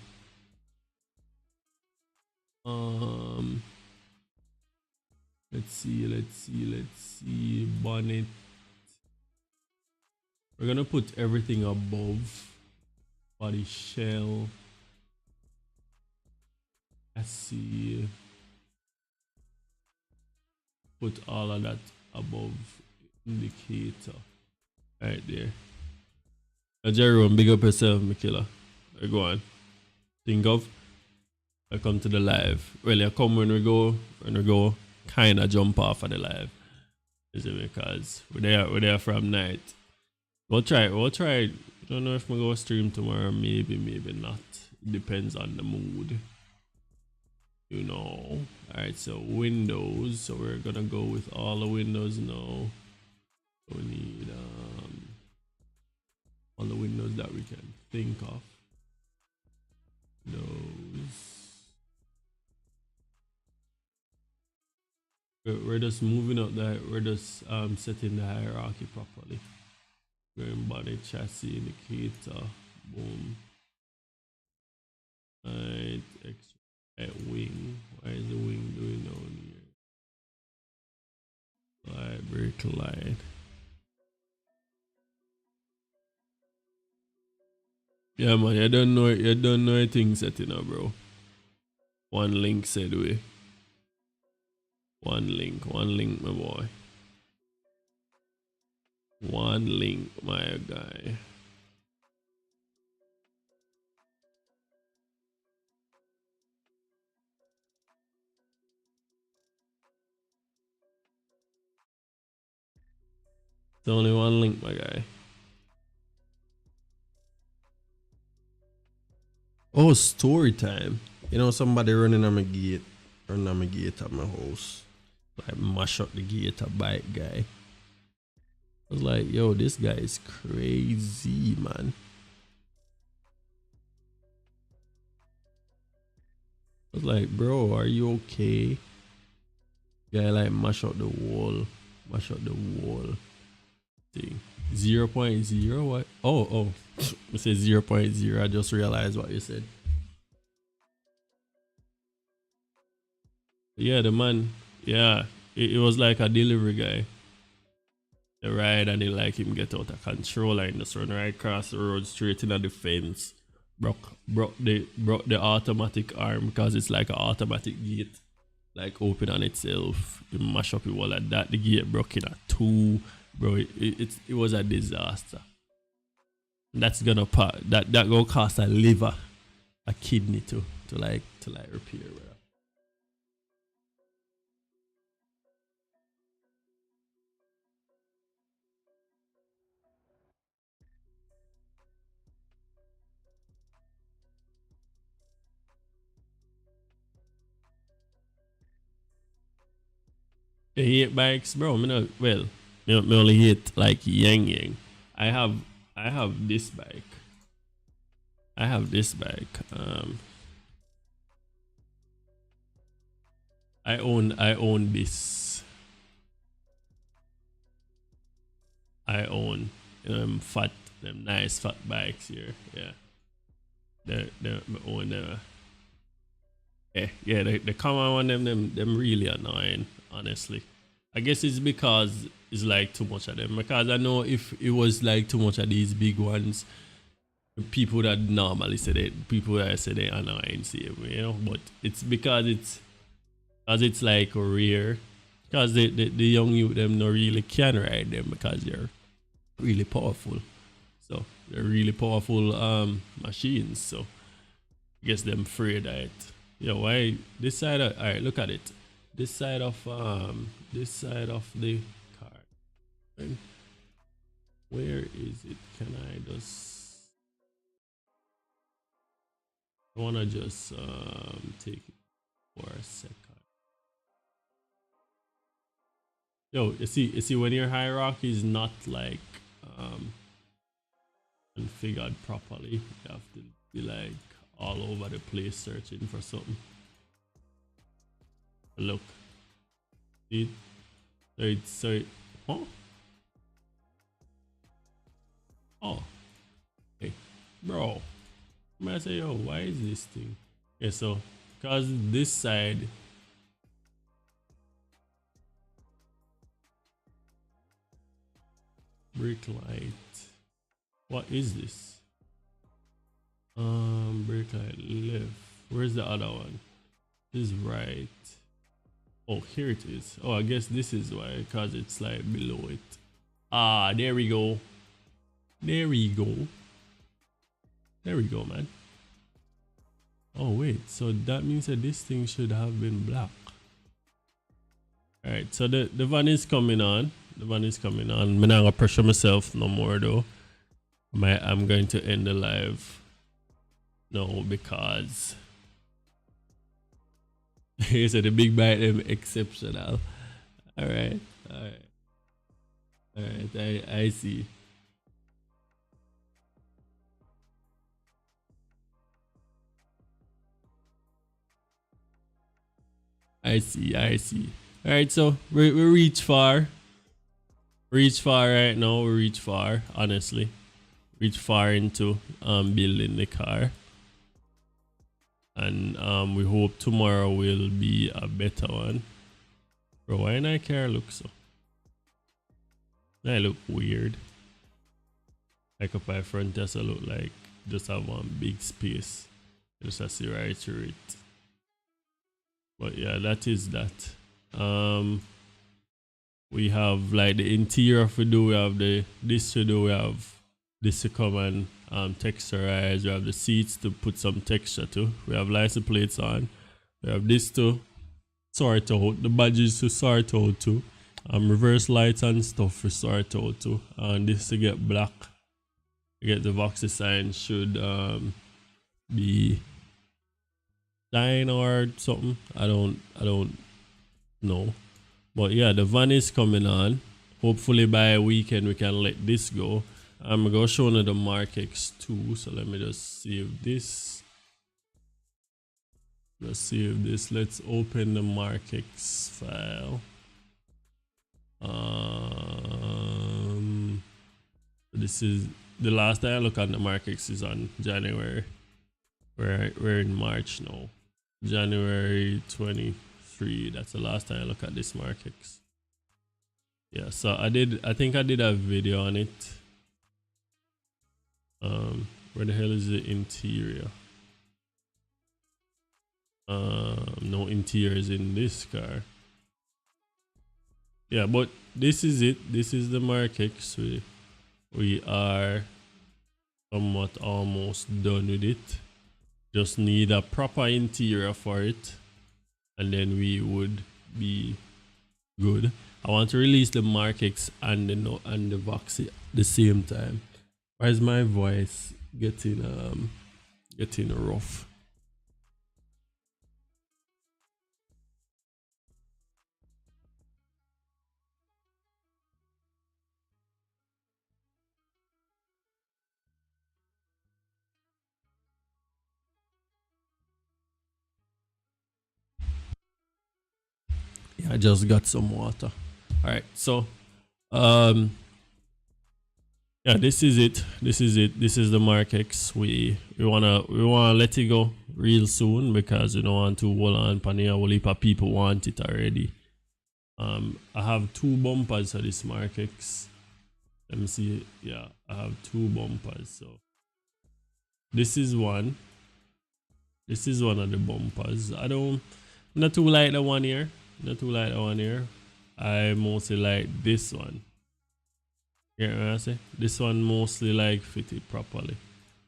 Let's see. Bonnet. We're gonna put everything above. Body shell. Chassis. Put all of that above indicator. Right there. Jerome, big up yourself, Mikila. Go on. Think of. I come to the live. Well, you come when we go kind of jump off of the live. Is it because we're there from night. We'll try. I don't know if we go stream tomorrow. Maybe not. It depends on the mood. You know. Alright, so Windows. So we're gonna go with all the Windows now. We need all the Windows that we can think of. Those. We're just moving up that. We're just setting the hierarchy properly. Going body, chassis, indicator, boom. Right, extra wing. Why is the wing doing down here? Light, brake light. Yeah, man, you don't know a thing setting up, bro. One link said we. One link, my boy. One link, my guy. It's only one link, my guy. Oh, story time. You know, somebody running on my gate at my house. Like, mash up the gate, a bike guy. I was like, yo, this guy is crazy, man. I was like, bro, are you okay? Guy like mash up the wall thing. 0.0 what? Oh. I said 0.0. I just realized what you said. Yeah, the man, yeah, it was like a delivery guy. The ride and they like him get out of control and just run right across the road straight into the fence. Broke the automatic arm because it's like an automatic gate. Like open on itself. You mash up the wall like that. The gate broke in at 2. Bro, it was a disaster. That's gonna that gonna cost a liver, a kidney to repair, bro. I hate bikes, bro. Me only hate like yang. I have this bike. I own this. I own them nice fat bikes here. Yeah. The own the common one them really annoying, honestly. I guess it's because it's like too much of them. Because I know if it was like too much of these big ones, people that normally say they annoying see me, you know. But it's because it's like rare. Because the young youth them no really can ride them because they're really powerful. So they're really powerful machines. So I guess them afraid that why this side alright, look at it. this side of the car. And where is it? Can I just I wanna just take it for a second. Yo, you see when your hierarchy is not like configured properly, you have to be like all over the place searching for something. Look. See? Huh? Oh. Hey, bro. I'm gonna say, yo, why is this thing? Okay, so because this side brake light. What is this? Brake light left. Where's the other one? This is right. Oh, here it is. Oh, I guess this is why, because it's like below it. Ah, there we go. There we go. There we go, man. Oh, wait. So that means that this thing should have been black. Alright, so the van is coming on. The van is coming on. I'm not gonna pressure myself no more though. I'm going to end the live. No, because he said the big bite them exceptional. Alright, alright. Alright, I see. I see. Alright, so we reach far. Reach far right now, we reach far, honestly. Reach far into building the car. And we hope tomorrow will be a better one. Bro, why my car look so? I look weird. Like up my front just look like just have one big space. Just to see right through it. But yeah, that is that. We have like the interior to do, we have this to do, we have this to come and texturize, we have the seats to put some texture to, we have license plates on, we have this to sort out, the badges to sort out too, reverse lights and stuff to sort out too, and this to get black. To get the Voxy sign should be 9 or something. I don't know. But yeah, the van is coming on. Hopefully by a weekend we can let this go. I'm gonna show you the Mark X2. So let me just save this. Let's save this. Let's open the Mark X file. This is the last time I look at the Mark X is on January. We're in March now. January 23. That's the last time I look at this Mark X. Yeah, so I think I did a video on it. Where the hell is the interior? No interiors in this car. Yeah, but this is it. This is the Mark X. We are somewhat almost done with it. Just need a proper interior for it, and then we would be good. I want to release the Mark X and the Voxy at the same time. Why is my voice getting rough? Yeah, I just got some water. All right, so yeah, this is it. This is the Mark X. We wanna let it go real soon because we don't want to hold on pan here. A whole heap of people want it already. I have 2 bumpers for this Mark X. Let me see. Yeah, I have 2 bumpers. So this is one. This is one of the bumpers. Not too like the one here. Not too like the one here. I mostly like this one. Yeah, what I say? This one mostly like fitted properly.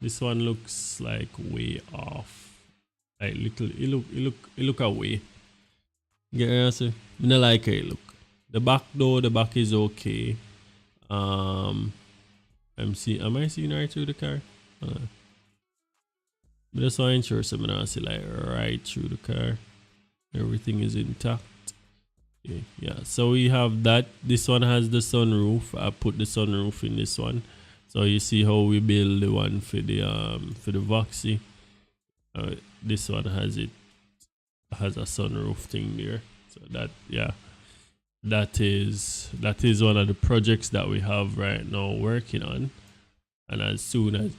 This one looks like way off. Like little, it look away. Get what I say? I don't like how it look. The back though, the back is okay. Um, am I seeing right through the car? But that's why I'm sure so I don't see like right through the car. Everything is intact. Okay, yeah, so we have that. This one has the sunroof. I put the sunroof in this one. So you see how we build the one for the Voxy. This one has a sunroof thing there. So that, yeah, that is one of the projects that we have right now working on. And as soon as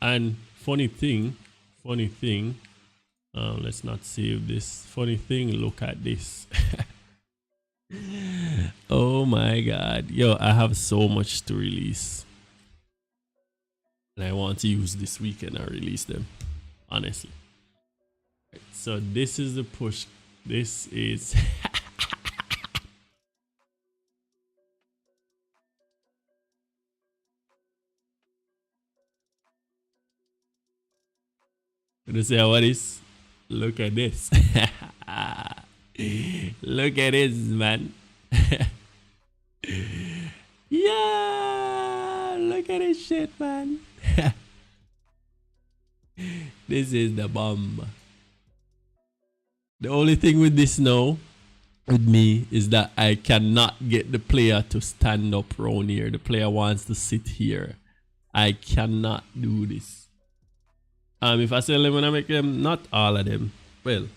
and funny thing, let's not save this. Funny thing, look at this. Oh my god, yo, I have so much to release and I want to use this weekend and release them, honestly. Right, so this is the push. This is gonna say what is. Look at this. Look at this, man. Yeah, look at this shit, man. This is the bomb. The only thing with this now, with me, is that I cannot get the player to stand up around here. The player wants to sit here. I cannot do this. If I sell them when I make them, not all of them. Well,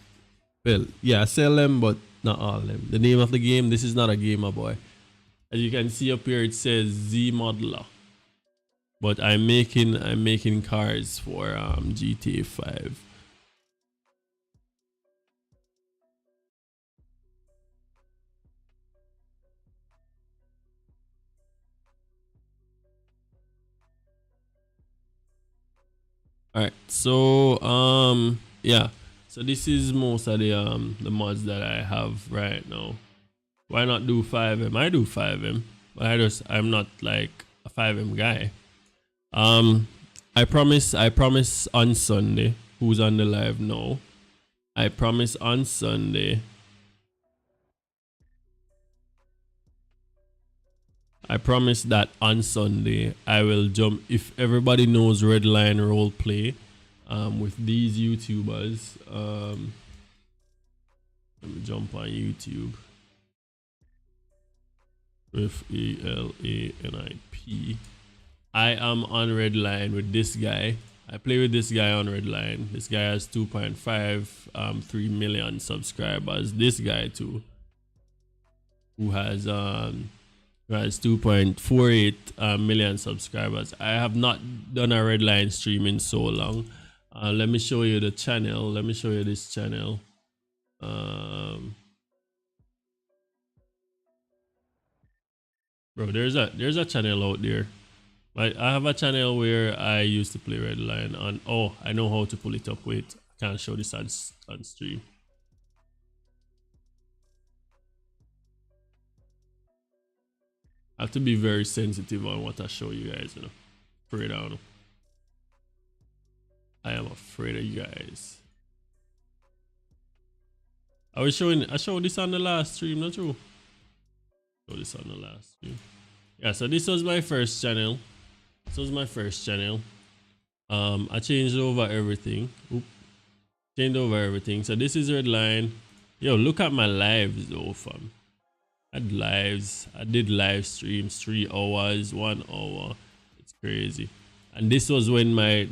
yeah, I sell them, but not all of them. The name of the game, this is not a gamer boy. As you can see up here, it says Z Modeler. But I'm making cars for GTA 5. Alright, so yeah. So this is most of the mods that I have right now. Why not do 5M? I do 5M, but I'm not like a 5M guy. I promise on Sunday, who's on the live now? I promise on Sunday. I promise that on Sunday I will jump, if everybody knows Redline Roleplay, with these YouTubers. Let me jump on YouTube with ELANIP. I am on Redline with this guy. I play with this guy on Redline. This guy has 2.53 million subscribers. This guy too, who has 2.48 million subscribers. I have not done a Redline stream in so long. Let me show you the channel. Let me show you this channel. Bro, there's a channel out there. I have a channel where I used to play Redline on. Oh, I know how to pull it up. Wait, I can't show this on stream. I have to be very sensitive on what I show you guys, you know. Afraid I don't know. I am afraid of you guys. I showed this on the last stream, not true? Show this on the last stream. Yeah, so this was my first channel. This was my first channel. I changed over everything. Changed over everything. So this is Redline. Yo, look at my lives though, fam. I had lives. I did live streams, 3 hours, 1 hour. It's crazy. And this was when my,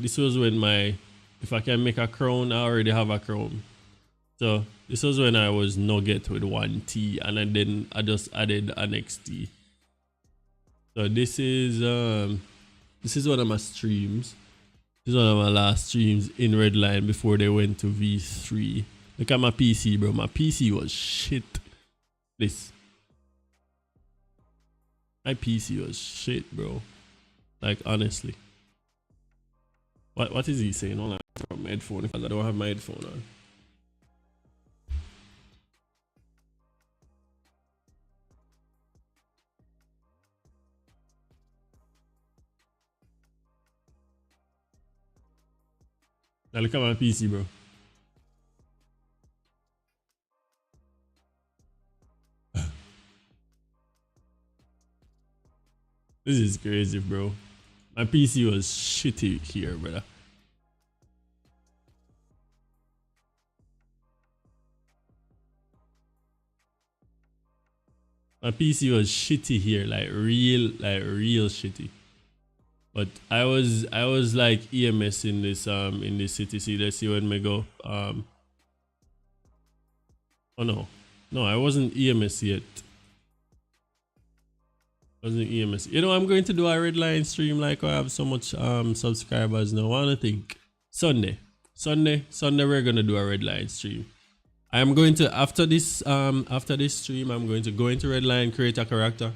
if I can make a crown, I already have a crown. So this was when I was Nugget with 1T, and then I just added an XT. So this is one of my streams. This is one of my last streams in Redline before they went to V3. Look at my PC, bro. My PC was shit. My PC was shit, bro. Like, honestly. What is he saying? Hold on, from my headphone because I don't have my headphone on. Now look at my PC, bro. This is crazy, bro. My PC was shitty here, brother. My PC was shitty here, like real shitty. But I was like EMS in this city. See, let's see when we go. Oh no. No, I wasn't EMS yet. Wasn't EMS. You know, I'm going to do a red line stream like I have so much subscribers now. I wanna think. Sunday we're gonna do a red line stream. I'm going to after this stream, I'm going to go into Redline, create a character,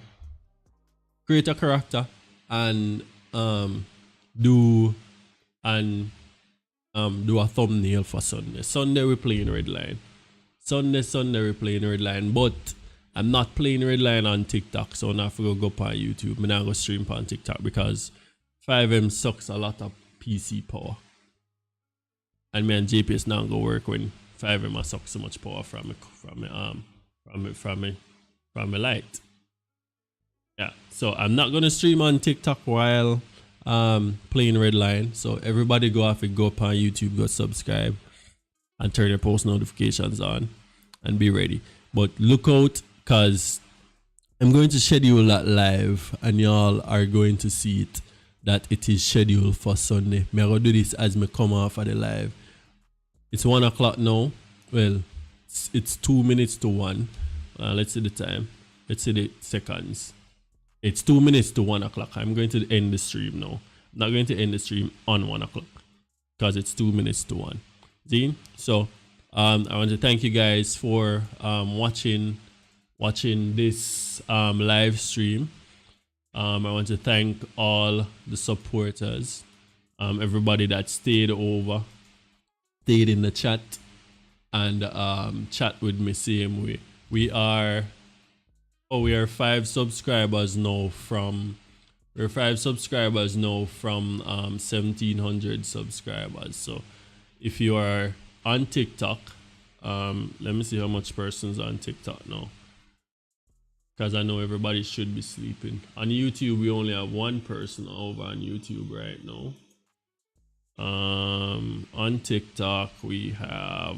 and do do a thumbnail for Sunday. Sunday we're playing Redline. Sunday we're playing Redline, but I'm not playing Redline on TikTok, so now I have to go up on YouTube. I'm not go stream on TikTok because FiveM sucks a lot of PC power, and me and JPS now go work when FiveM suck so much power from my light. Yeah, so I'm not gonna stream on TikTok while playing Redline. So everybody go off and go up on YouTube, go subscribe, and turn your post notifications on, and be ready. But look out, cause I'm going to schedule that live, and y'all are going to see it that it is scheduled for Sunday. Me gonna do this as me come off of the live. It's 1 o'clock now. Well, it's 2 minutes to 1. Let's see the time. Let's see the seconds. It's 2 minutes to 1 o'clock. I'm going to end the stream now. I'm not going to end the stream on 1 o'clock because it's 2 minutes to 1. See? So I want to thank you guys for watching this live stream. I want to thank all the supporters, everybody that stayed over, stayed in the chat, and chat with me same way. We are 5 subscribers now from 1700 subscribers. So if you are on TikTok, let me see how much persons on TikTok now, because I know everybody should be sleeping. On YouTube we only have 1 person over on YouTube right now. On TikTok we have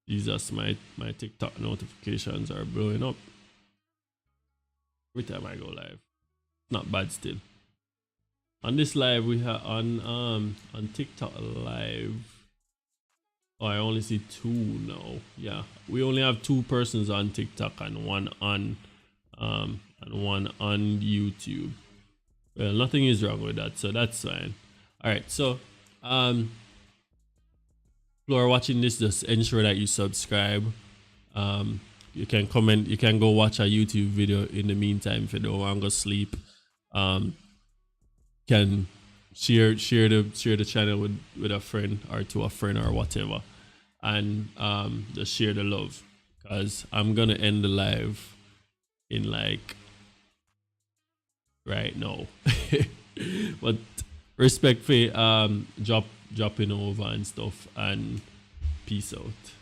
Jesus, my TikTok notifications are blowing up every time I go live. Not bad still. On this live we have on TikTok live. Oh, I only see 2 now. Yeah, we only have 2 persons on TikTok and one on YouTube. Well, nothing is wrong with that, so that's fine. All right, so if you are watching this, just ensure that you subscribe. You can comment, you can go watch a YouTube video in the meantime if you don't want to go sleep. Can share the channel with a friend or to a friend or whatever, and just share the love, because I'm gonna end the live in like right now. But respect for dropping over and stuff, and peace out.